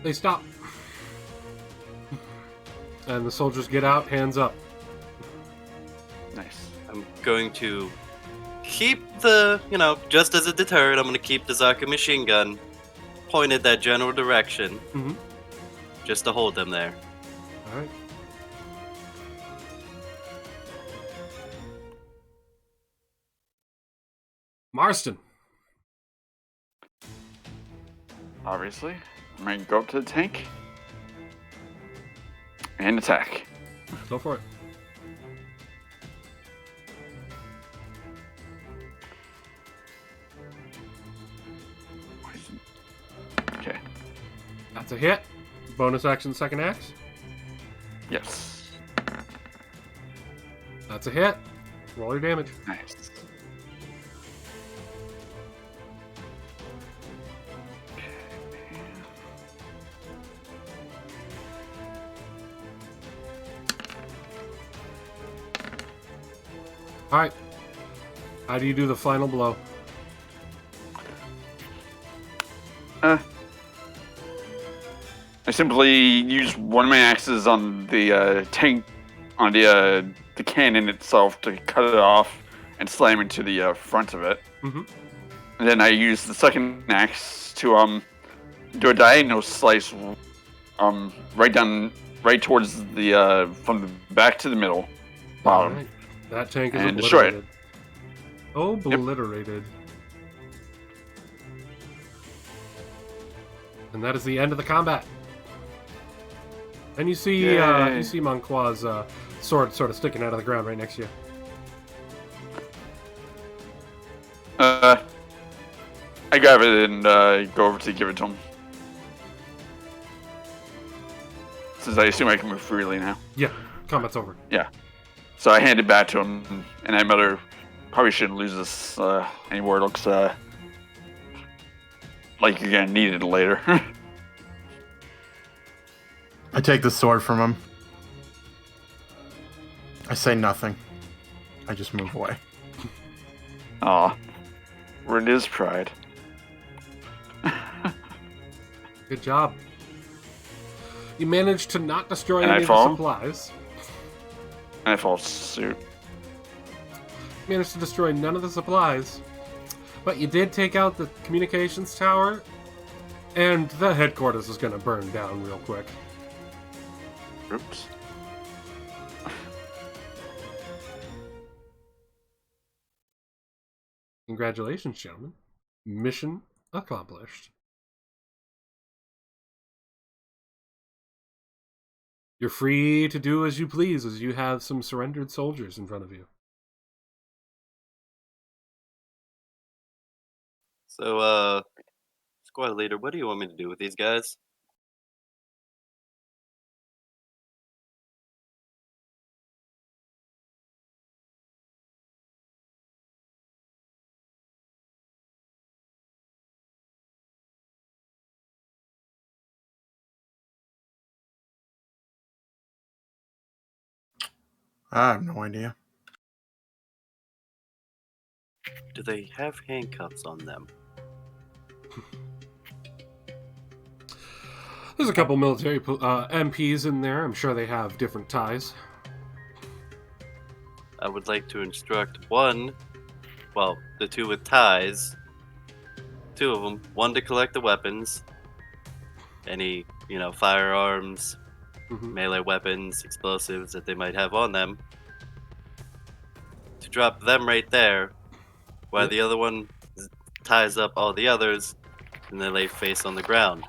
They stop. And the soldiers get out, hands up. Nice. I'm going to keep the, just as a deterrent, I'm going to keep the Zaka machine gun pointed that general direction. Mm-hmm. Just to hold them there. All right. Marston. Obviously. I'm going to go up to the tank. And attack. Go for it. Okay. That's a hit. Bonus action, second axe. Yes. That's a hit. Roll your damage. Nice. All right. How do you do the final blow? I simply use one of my axes on the tank, on the cannon itself to cut it off and slam into the front of it. Mm-hmm. And then I use the second axe to do a diagonal slice, right towards the from the back to the middle, bottom. All right. That tank is And destroy it. Obliterated. And that is the end of the combat. And you see Monquois' sword sort of sticking out of the ground right next to you. I grab it and go over to give it to him. Since I assume I can move freely now. Yeah, combat's over. Yeah. So I hand it back to him, and I mutter, probably shouldn't lose this anymore. It looks like you're gonna need it later. I take the sword from him. I say nothing. I just move away. Aw. Ruined his pride. Good job. You managed to not destroy And any I of fall? the supplies. And I follow suit. You managed to destroy none of the supplies. But you did take out the communications tower, and the headquarters is going to burn down real quick. Oops. Congratulations, gentlemen. Mission accomplished. You're free to do as you please, as you have some surrendered soldiers in front of you. So, squad leader, what do you want me to do with these guys? I have no idea. Do they have handcuffs on them? There's a couple military MPs in there. I'm sure they have different ties. I would like to instruct the two with ties, two of them, one to collect the weapons, any, firearms, melee weapons, explosives that they might have on them, to drop them right there, while the other one ties up all the others, and they lay face on the ground.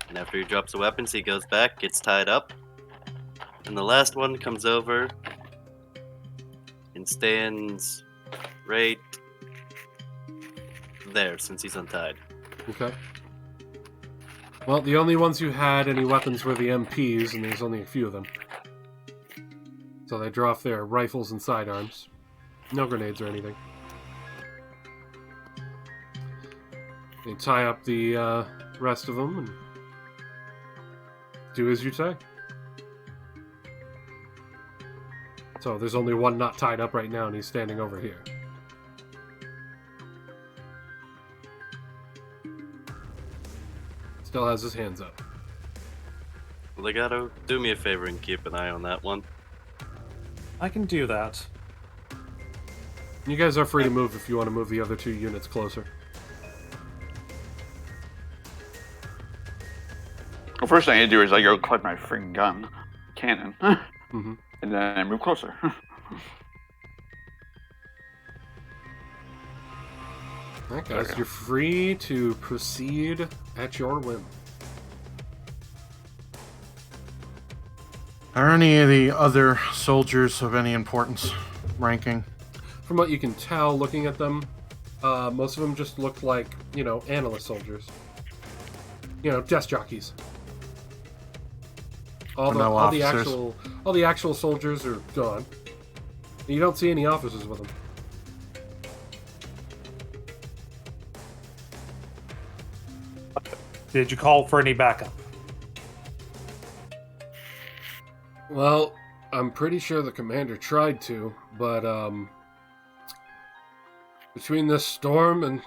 And after he drops the weapons, he goes back, gets tied up, and the last one comes over and stands right there, since he's untied. Okay. Well, the only ones who had any weapons were the MPs, and there's only a few of them. So they draw off their rifles and sidearms. No grenades or anything. They tie up the rest of them and do as you say. So there's only one not tied up right now, and he's standing over here. Still has his hands up. Legato, do me a favor and keep an eye on that one. I can do that. You guys are free to move if you want to move the other 2 units closer. The first thing I do is I go collect my freaking gun, cannon, Mm-hmm. and then I move closer. Alright, guys, Okay. you're free to proceed at your whim. Are any of the other soldiers of any importance ranking? From what you can tell, looking at them, most of them just look like, analyst soldiers. Desk jockeys. All the No officers. all the actual soldiers are gone. You don't see any officers with them. Did you call for any backup? Well, I'm pretty sure the commander tried to, but between this storm and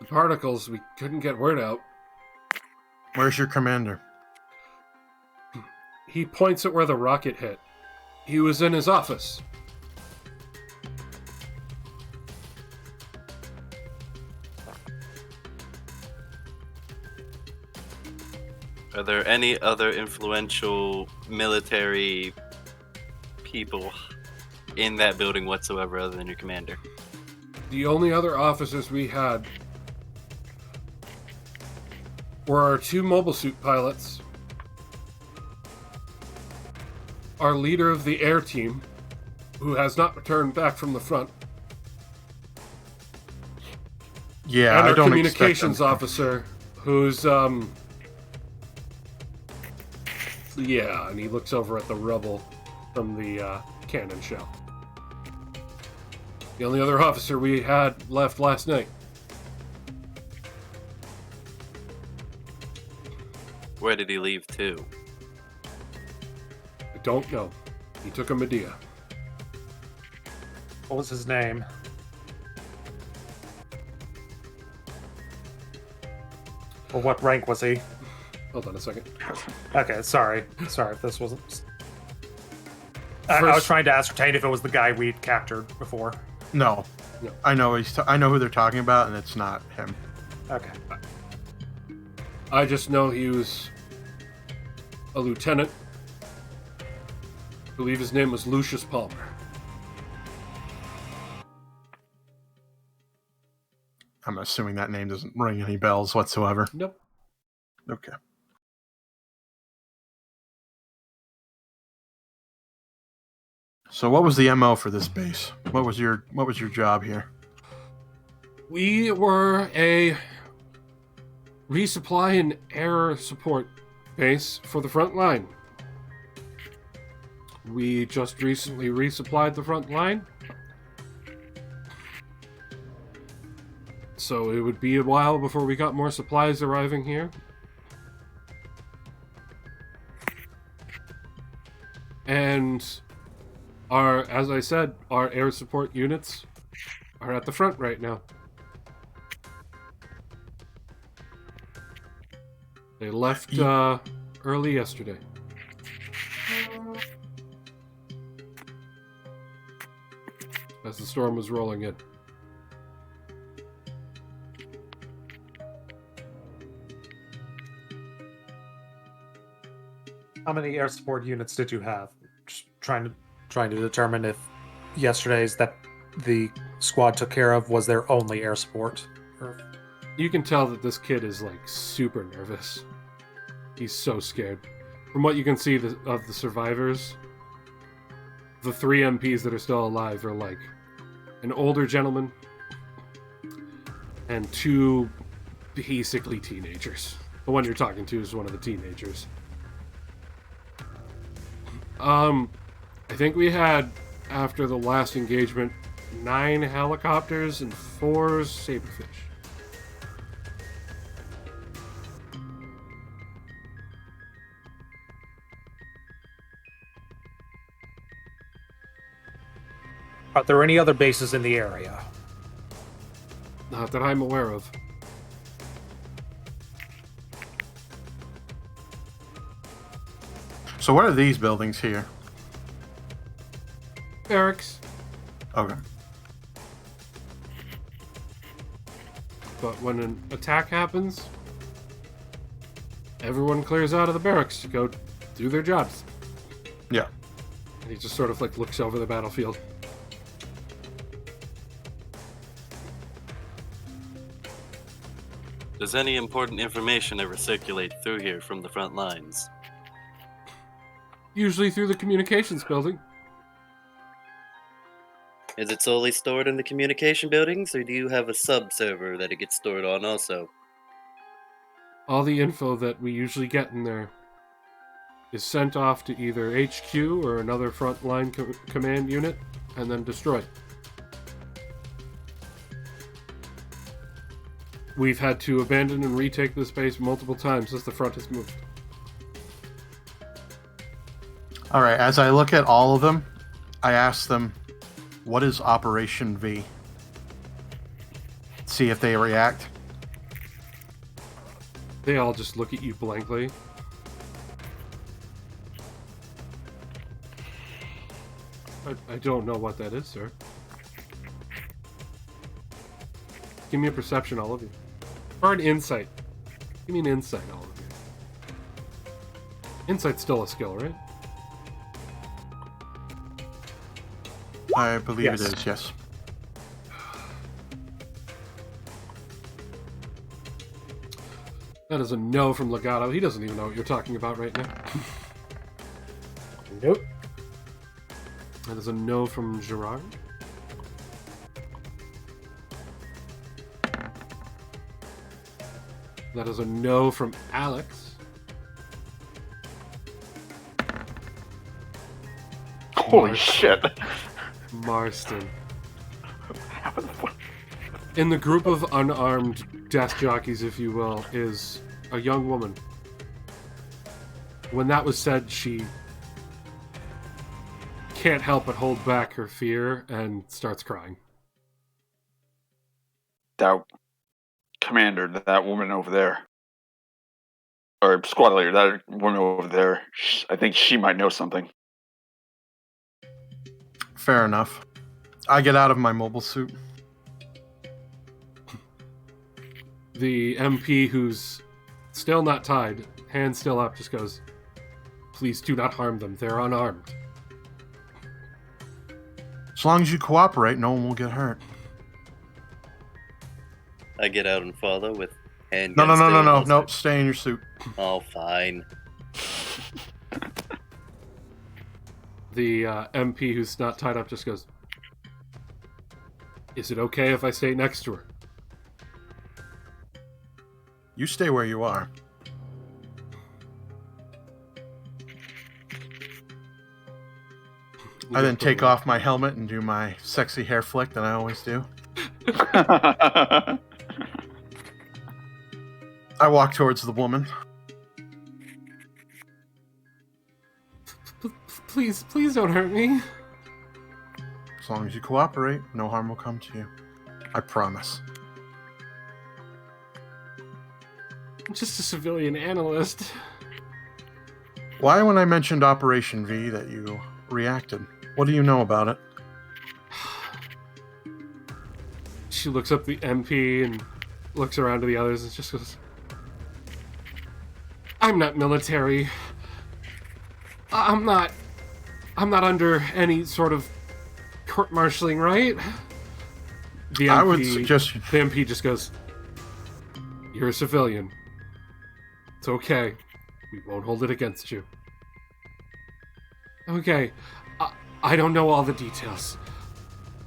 the particles, we couldn't get word out. Where's your commander? He points at where the rocket hit. He was in his office. Are there any other influential military people in that building whatsoever other than your commander? The only other officers we had were our 2 mobile suit pilots, our leader of the air team, who has not returned back from the front, Yeah, and I our don't communications expect officer, who's yeah, and he looks over at the rubble from the cannon shell. The only other officer we had left last night. Where did he leave to? I don't know. He took a Medea. What was his name? Or what rank was he? Hold on a second. Okay, sorry. Sorry if this wasn't... I was trying to ascertain if it was the guy we'd captured before. No. No. I know I know who they're talking about, and it's not him. Okay. I just know he was a lieutenant. I believe his name was Lucius Palmer. I'm assuming that name doesn't ring any bells whatsoever. Nope. Okay. So what was the MO for this base? What was your job here? We were a resupply and air support base for the front line. We just recently resupplied the front line. So it would be a while before we got more supplies arriving here. And as I said, our air support units are at the front right now. They left early yesterday. As the storm was rolling in. How many air support units did you have? Just trying to determine if yesterday's that the squad took care of was their only air support. You can tell that this kid is like super nervous. He's so scared. From what you can see of the survivors, the 3 MPs that are still alive are like an older gentleman and 2 basically teenagers. The one you're talking to is one of the teenagers. I think we had, after the last engagement, 9 helicopters and 4 Saberfish. Are there any other bases in the area? Not that I'm aware of. So what are these buildings here? Barracks. Okay. But when an attack happens, everyone clears out of the barracks to go do their jobs. Yeah. And he just sort of like looks over the battlefield. Does any important information ever circulate through here from the front lines? Usually through the communications building. Is it solely stored in the communication buildings, or do you have a sub-server that it gets stored on also? All the info that we usually get in there is sent off to either HQ or another frontline command unit and then destroyed. We've had to abandon and retake this base multiple times as the front has moved. Alright, as I look at all of them, I ask them, what is Operation V? See if they react. They all just look at you blankly. I don't know what that is, sir. Give me a perception, all of you. Or an insight. Give me an insight, all of you. Insight's still a skill, right? I believe Yes. it is, yes. That is a no from Legato. He doesn't even know what you're talking about right now. Nope. That is a no from Gerard. That is a no from Alex. Holy shit. Marston. In the group of unarmed death jockeys, if you will, is a young woman. When that was said, she can't help but hold back her fear and starts crying. That commander, that woman over there, or squad leader, that woman over there, I think she might know something. Fair enough. I get out of my mobile suit. The MP, who's still not tied, hand still up, just goes, "Please do not harm them. They're unarmed." As long as you cooperate, no one will get hurt. I get out and follow with handguns. No. Nope, stay in your suit. Oh, fine. The MP, who's not tied up, just goes, "Is it okay if I stay next to her?" You stay where you are. I then take off my helmet and do my sexy hair flick that I always do. I walk towards the woman. Please don't hurt me. As long as you cooperate, no harm will come to you. I promise. I'm just a civilian analyst. Why, when I mentioned Operation V, that you reacted? What do you know about it? She looks up the MP and looks around to the others and just goes, "I'm not military. I'm not under any sort of court-martialing, right?" The MP, I would suggest... The MP just goes, "You're a civilian. It's okay. We won't hold it against you." Okay. I don't know all the details.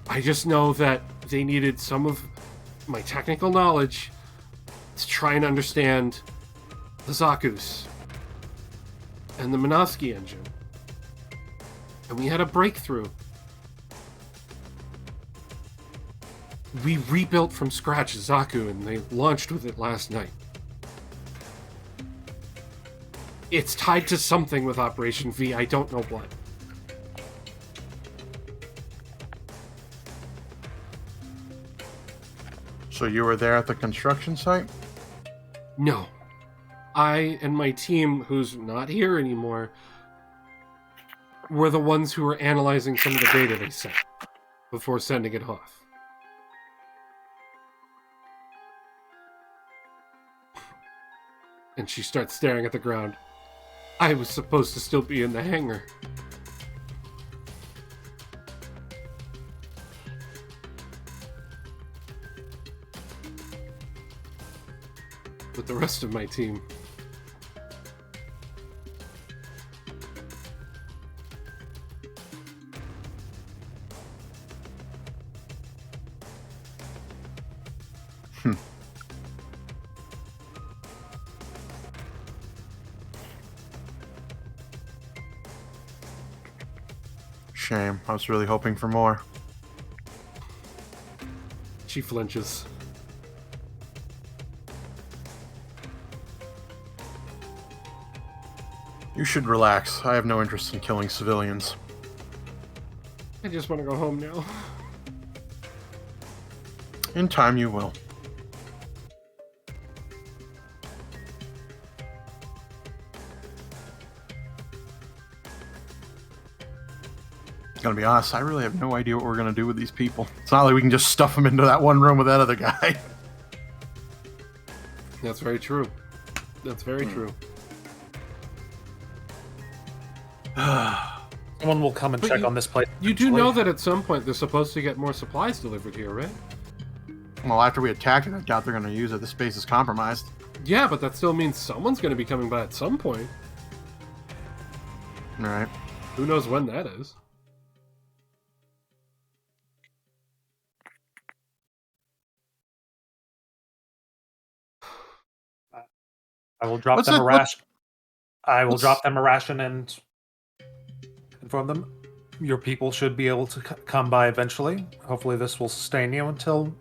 I just know that they needed some of my technical knowledge to try and understand the Zaku's and the Minovsky engine. And we had a breakthrough. We rebuilt from scratch Zaku, and they launched with it last night. It's tied to something with Operation V. I don't know what. So you were there at the construction site? No. I and my team, who's not here anymore, were the ones who were analyzing some of the data they sent before sending it off. And she starts staring at the ground. I was supposed to still be in the hangar. With the rest of my team. Shame. I was really hoping for more. She flinches. You should relax. I have no interest in killing civilians. I just want to go home now. In time you will. Gonna be honest, I really have no idea what we're gonna do with these people. It's not like we can just stuff them into that one room with that other guy. That's very true. That's very true. Someone will come and check on this place. You do know that at some point they're supposed to get more supplies delivered here, right? Well, after we attack it, I doubt they're gonna use it. The space is compromised. Yeah, but that still means someone's going to be coming by at some point. Alright. Who knows when that is? I will drop them a ration. I will drop them a ration and inform them. Your people should be able to come by eventually. Hopefully this will sustain you until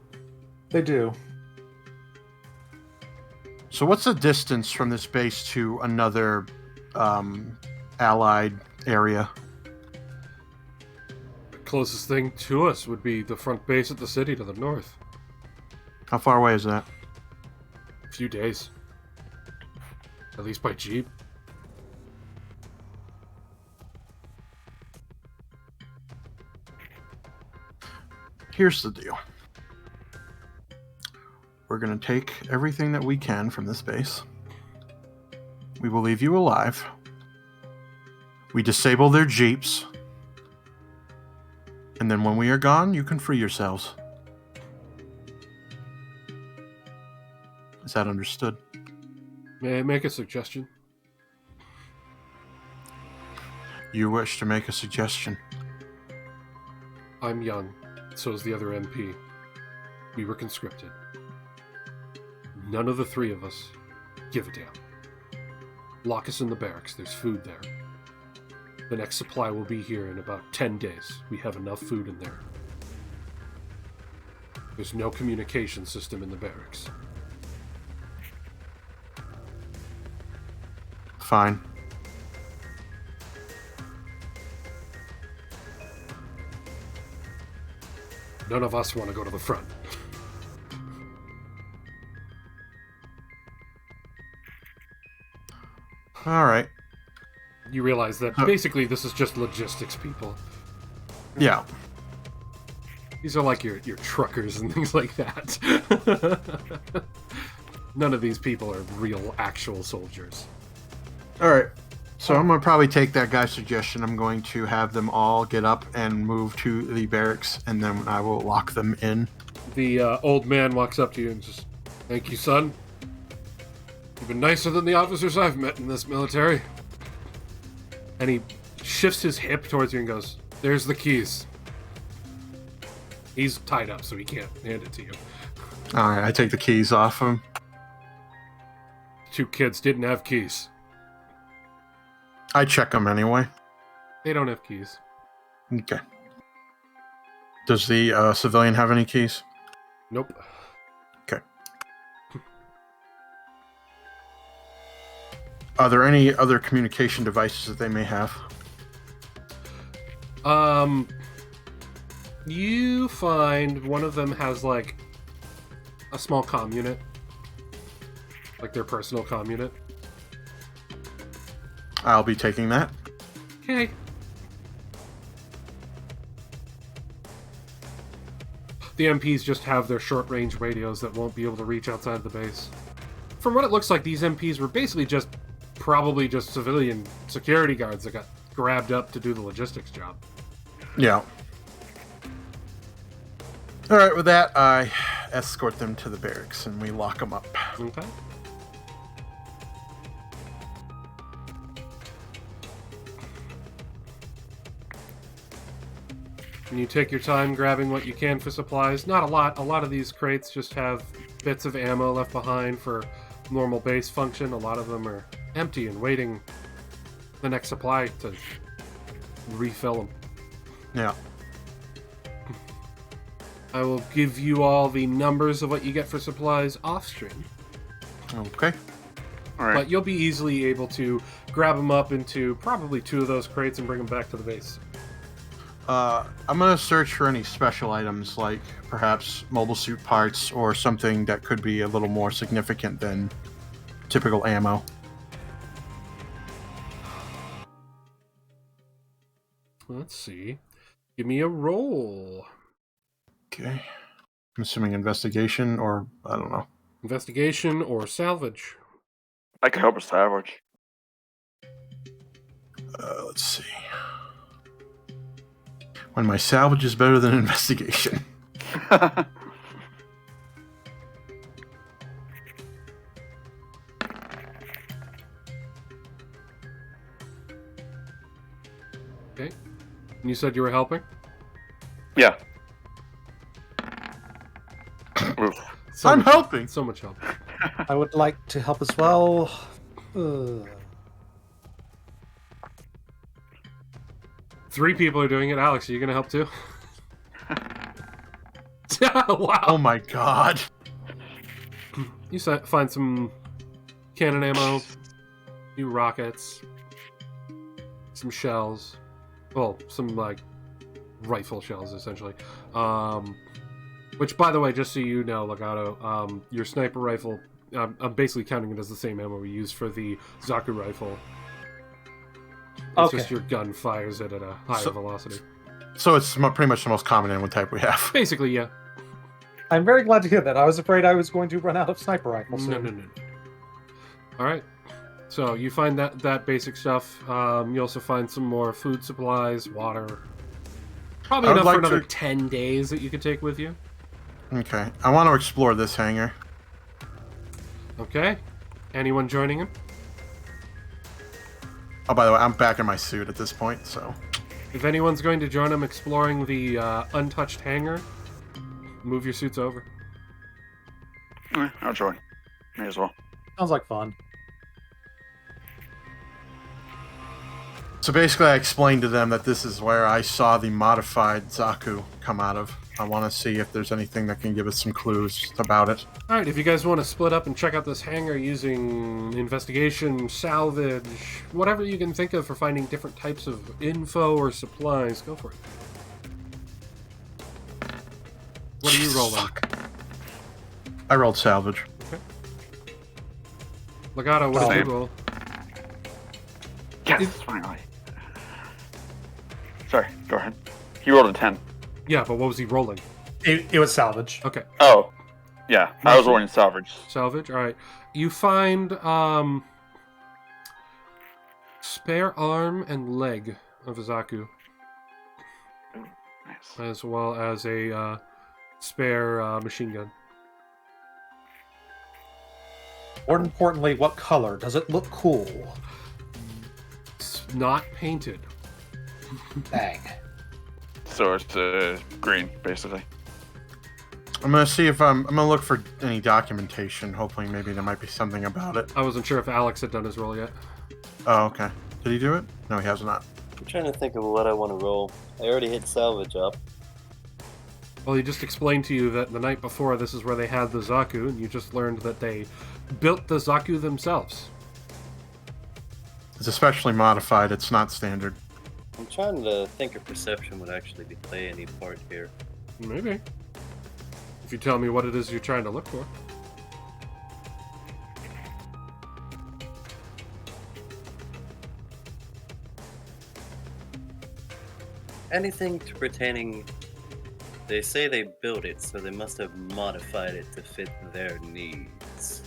they do. So what's the distance from this base to another allied area? The closest thing to us would be the front base at the city to the north. How far away is that? A few days. At least by jeep. Here's the deal. We're going to take everything that we can from this base. We will leave you alive. We disable their jeeps. And then when we are gone, you can free yourselves. Is that understood? May I make a suggestion? You wish to make a suggestion? I'm young. So is the other MP. We were conscripted. None of the three of us give a damn. Lock us in the barracks. There's food there. The next supply will be here in about 10 days. We have enough food in there. There's no communication system in the barracks. Fine. None of us want to go to the front. Alright. You realize that basically this is just logistics people. Yeah. These are like your truckers and things like that. None of these people are real, actual soldiers. Alright. So I'm going to probably take that guy's suggestion. I'm going to have them all get up and move to the barracks, and then I will lock them in. The old man walks up to you and just, "Thank you, son. You've been nicer than the officers I've met in this military." And he shifts his hip towards you and goes, "There's the keys." He's tied up, so he can't hand it to you. Alright, I take the keys off him. Two kids didn't have keys. I check them anyway. They don't have keys. Okay. Does the civilian have any keys? Nope. Okay. Are there any other communication devices that they may have? You find one of them has, like, a small comm unit. Like their personal comm unit. I'll be taking that. Okay. The MPs just have their short-range radios that won't be able to reach outside the base. From what it looks like, these MPs were basically probably just civilian security guards that got grabbed up to do the logistics job. Yeah. All right, with that, I escort them to the barracks and we lock them up. Okay. And you take your time grabbing what you can for supplies. Not a lot. A lot of these crates just have bits of ammo left behind for normal base function. A lot of them are empty and waiting the next supply to refill them. Yeah. I will give you all the numbers of what you get for supplies off stream. Okay. All right. But you'll be easily able to grab them up into probably 2 of those crates and bring them back to the base. I'm going to search for any special items, like perhaps mobile suit parts or something that could be a little more significant than typical ammo. Let's see. Give me a roll. Okay. I'm assuming investigation or, I don't know. Investigation or salvage. I can help a salvage. Let's see. When my salvage is better than investigation. Okay. And you said you were helping? Yeah. Oof. I'm helping! So much help. I would like to help as well. 3 people are doing it. Alex, are you going to help too? Wow. Oh my god. You find some cannon ammo, new rockets, some shells. Well, some, like, rifle shells, essentially. Which, by the way, just so you know, Legato, your sniper rifle, I'm basically counting it as the same ammo we use for the Zaku rifle. It's just your gun fires it at a higher velocity. So it's pretty much the most common ammo type we have. Basically, yeah. I'm very glad to hear that. I was afraid I was going to run out of sniper rifles soon. No. All right. So you find that basic stuff. You also find some more food supplies, water. Probably enough for another 10 days that you could take with you. Okay. I want to explore this hangar. Okay. Anyone joining him? Oh, by the way, I'm back in my suit at this point, so... If anyone's going to join him exploring the untouched hangar, move your suits over. I'll join. May as well. Sounds like fun. So basically, I explained to them that this is where I saw the modified Zaku come out of. I want to see if there's anything that can give us some clues about it. Alright, if you guys want to split up and check out this hangar using investigation, salvage, whatever you can think of for finding different types of info or supplies, go for it. What are you rolling? Fuck. I rolled salvage. Okay. Legato, what did you roll? Yes, finally. Sorry, go ahead. He rolled a 10. Yeah, but what was he rolling? It was salvage. Okay. Oh, yeah. I was rolling salvage. Salvage, alright. You find spare arm and leg of a Zaku, Nice. as well as a spare machine gun. More importantly, what color? Does it look cool? It's not painted. Bang. So it's green, basically. I'm gonna see if I'm gonna look for any documentation. Hopefully, maybe there might be something about it. I wasn't sure if Alex had done his roll yet. Oh, okay. Did he do it? No, he has not. I'm trying to think of what I want to roll. I already hit salvage up. Well, he just explained to you that the night before this is where they had the Zaku, and you just learned that they built the Zaku themselves. It's especially modified. It's not standard. I'm trying to think if perception would actually play any part here. Maybe. If you tell me what it is you're trying to look for. Anything pertaining They say they built it, so they must have modified it to fit their needs.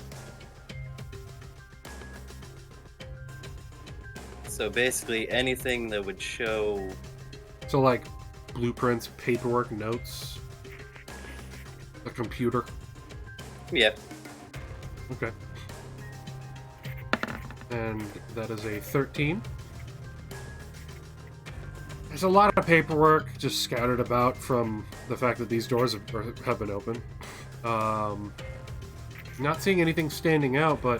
So basically anything that would show... So like blueprints, paperwork, notes, a computer. Yeah. Okay. And that is a 13. There's a lot of paperwork just scattered about from the fact that these doors have been open. Not seeing anything standing out, but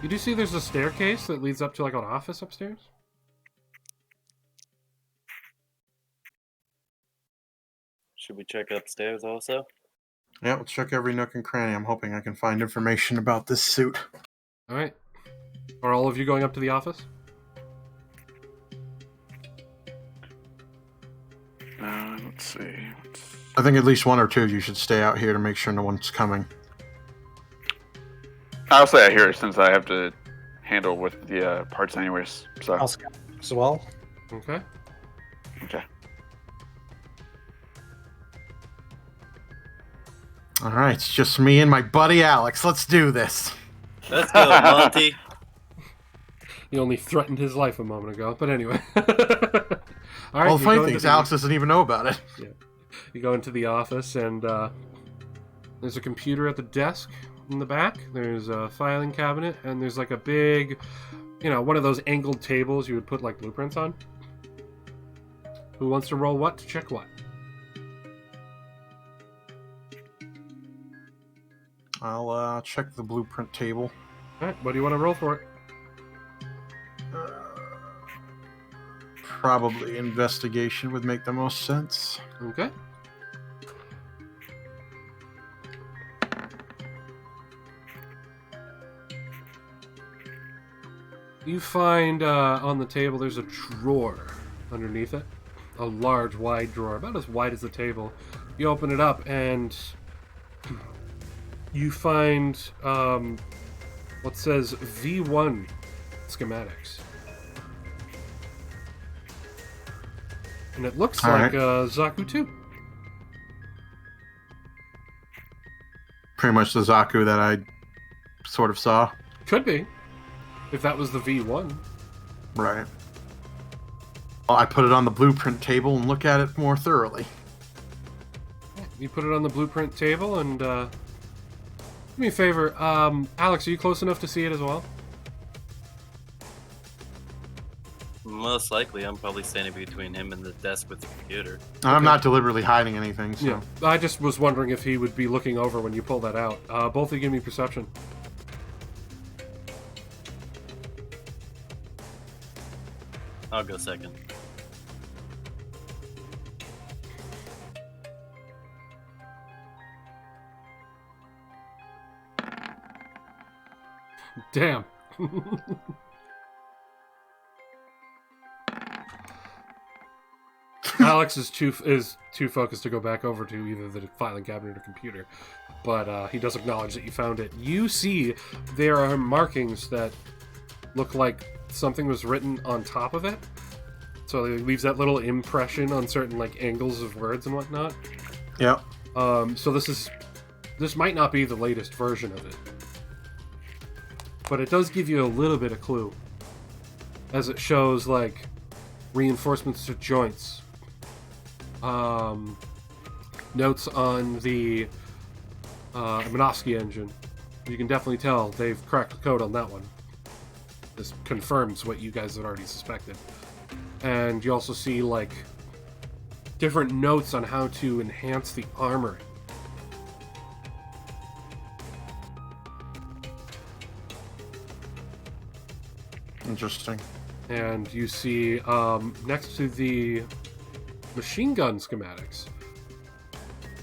you do see there's a staircase that leads up to like an office upstairs. Should we check upstairs also? Yeah, let's check every nook and cranny. I'm hoping I can find information about this suit. All right. Are all of you going up to the office? Let's see. I think at least one or two of you should stay out here to make sure no one's coming. I'll stay out here since I have to handle with the parts anyways. So. I'll scout as well. Okay. Okay. All right, it's just me and my buddy Alex. Let's do this. Let's go, Monty. He only threatened his life a moment ago, but anyway. All right. Well, the you funny go thing into is Alex doesn't even know about it. Yeah. You go into the office, and there's a computer at the desk in the back. There's a filing cabinet, and there's like a big, one of those angled tables you would put like blueprints on. Who wants to roll what to check what? I'll check the blueprint table. All right. What do you want to roll for it? Probably investigation would make the most sense. Okay. You find on the table there's a drawer underneath it. A large, wide drawer, about as wide as the table. You open it up and you find what says V1 schematics. And it looks All like right. Zaku 2. Pretty much the Zaku that I sort of saw. Could be. If that was the V1. Right. Well, I put it on the blueprint table and look at it more thoroughly. You put it on the blueprint table and do me a favor. Alex, are you close enough to see it as well? Most likely, I'm probably standing between him and the desk with the computer. I'm not deliberately hiding anything, so... Yeah. I just was wondering if he would be looking over when you pull that out. Both of you give me perception. I'll go second. Damn. Alex is too focused to go back over to either the filing cabinet or computer, but he does acknowledge that you found it. You see there are markings that look like something was written on top of it, so it leaves that little impression on certain like angles of words and whatnot. Yep. So this might not be the latest version of it, but it does give you a little bit of clue, as it shows like reinforcements to joints. Notes on the Minovsky engine. You can definitely tell they've cracked the code on that one. This confirms what you guys had already suspected. And you also see, like, different notes on how to enhance the armor. Interesting. And you see, next to the machine gun schematics,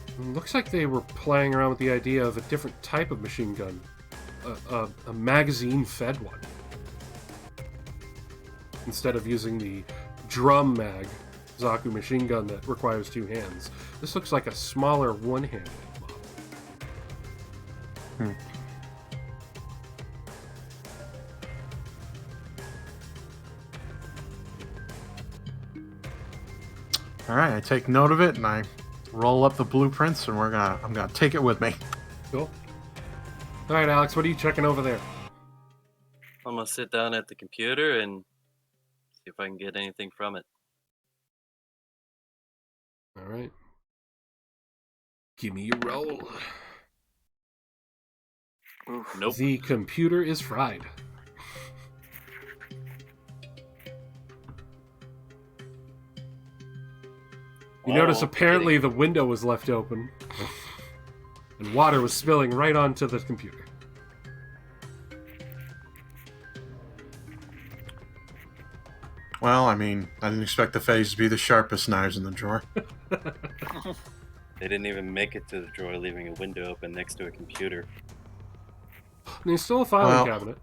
it looks like they were playing around with the idea of a different type of machine gun. A magazine-fed one. Instead of using the drum mag Zaku machine gun that requires two hands. This looks like a smaller one-handed model. Alright, I take note of it and I roll up the blueprints, and I'm gonna take it with me. Cool. All right, Alex, what are you checking over there? I'm gonna sit down at the computer and see if I can get anything from it. All right. Give me your roll. Nope. The computer is fried. You notice apparently the window was left open and water was spilling right onto the computer. Well, I mean, I didn't expect the phase to be the sharpest knives in the drawer. They didn't even make it to the drawer, leaving a window open next to a computer. And there's still a filing cabinet.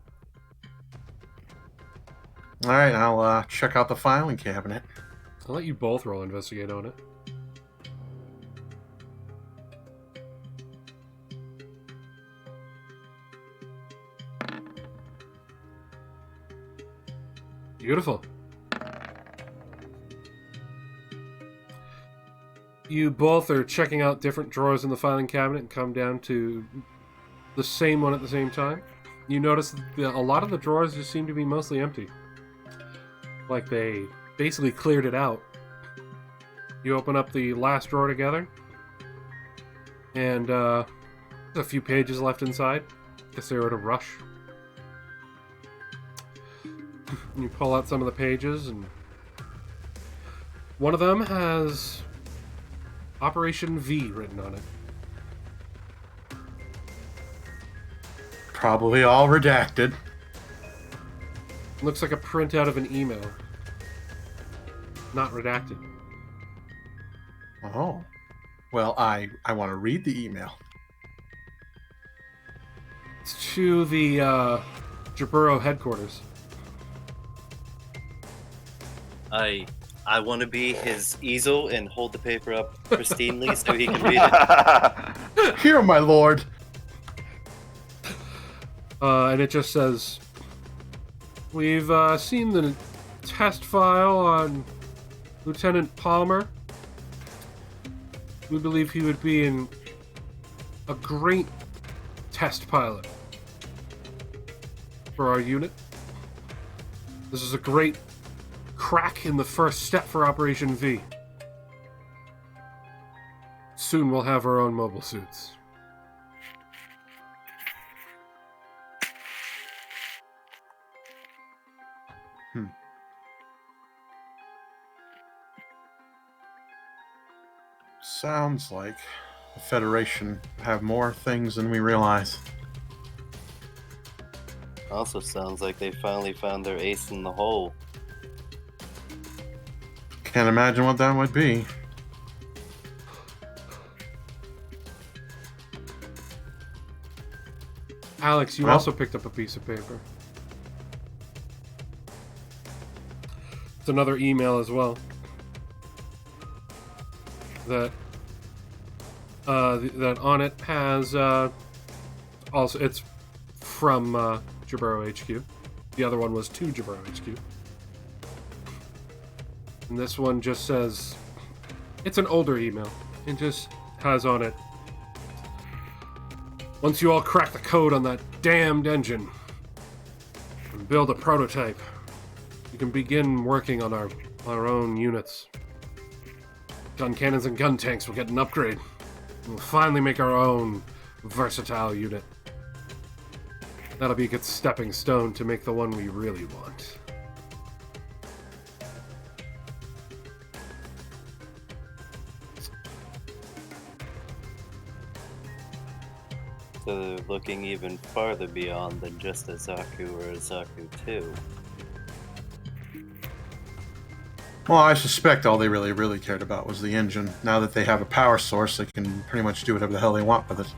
All right, I'll check out the filing cabinet. I'll let you both roll investigate on it. Beautiful. You both are checking out different drawers in the filing cabinet and come down to the same one at the same time. You notice that a lot of the drawers just seem to be mostly empty. Like they basically cleared it out. You open up the last drawer together, and there's a few pages left inside. Guess they were at a rush. You pull out some of the pages, and one of them has Operation V written on it. Probably all redacted. Looks like a printout of an email. Not redacted. Oh. Well, I want to read the email. It's to the Jaburo headquarters. I want to be his easel and hold the paper up pristinely so he can read it. Here, my lord. And it just says, "We've seen the test file on Lieutenant Palmer. We believe he would be a great test pilot for our unit. This is a great crack in the first step for Operation V. Soon we'll have our own mobile suits." Sounds like the Federation have more things than we realize. Also sounds like they finally found their ace in the hole. Can't imagine what that would be. Alex, you Well- also picked up a piece of paper. It's another email as well. That on it has also it's from Jaburo HQ. The other one was to Jaburo HQ. And this one just says, it's an older email. It just has on it, "Once you all crack the code on that damned engine and build a prototype, you can begin working on our own units. Gun cannons and gun tanks will get an upgrade. We'll finally make our own versatile unit. That'll be a good stepping stone to make the one we really want." So they're looking even farther beyond than just a Zaku or a Zaku 2. Well, I suspect all they really cared about was the engine. Now that they have a power source, they can pretty much do whatever the hell they want with it.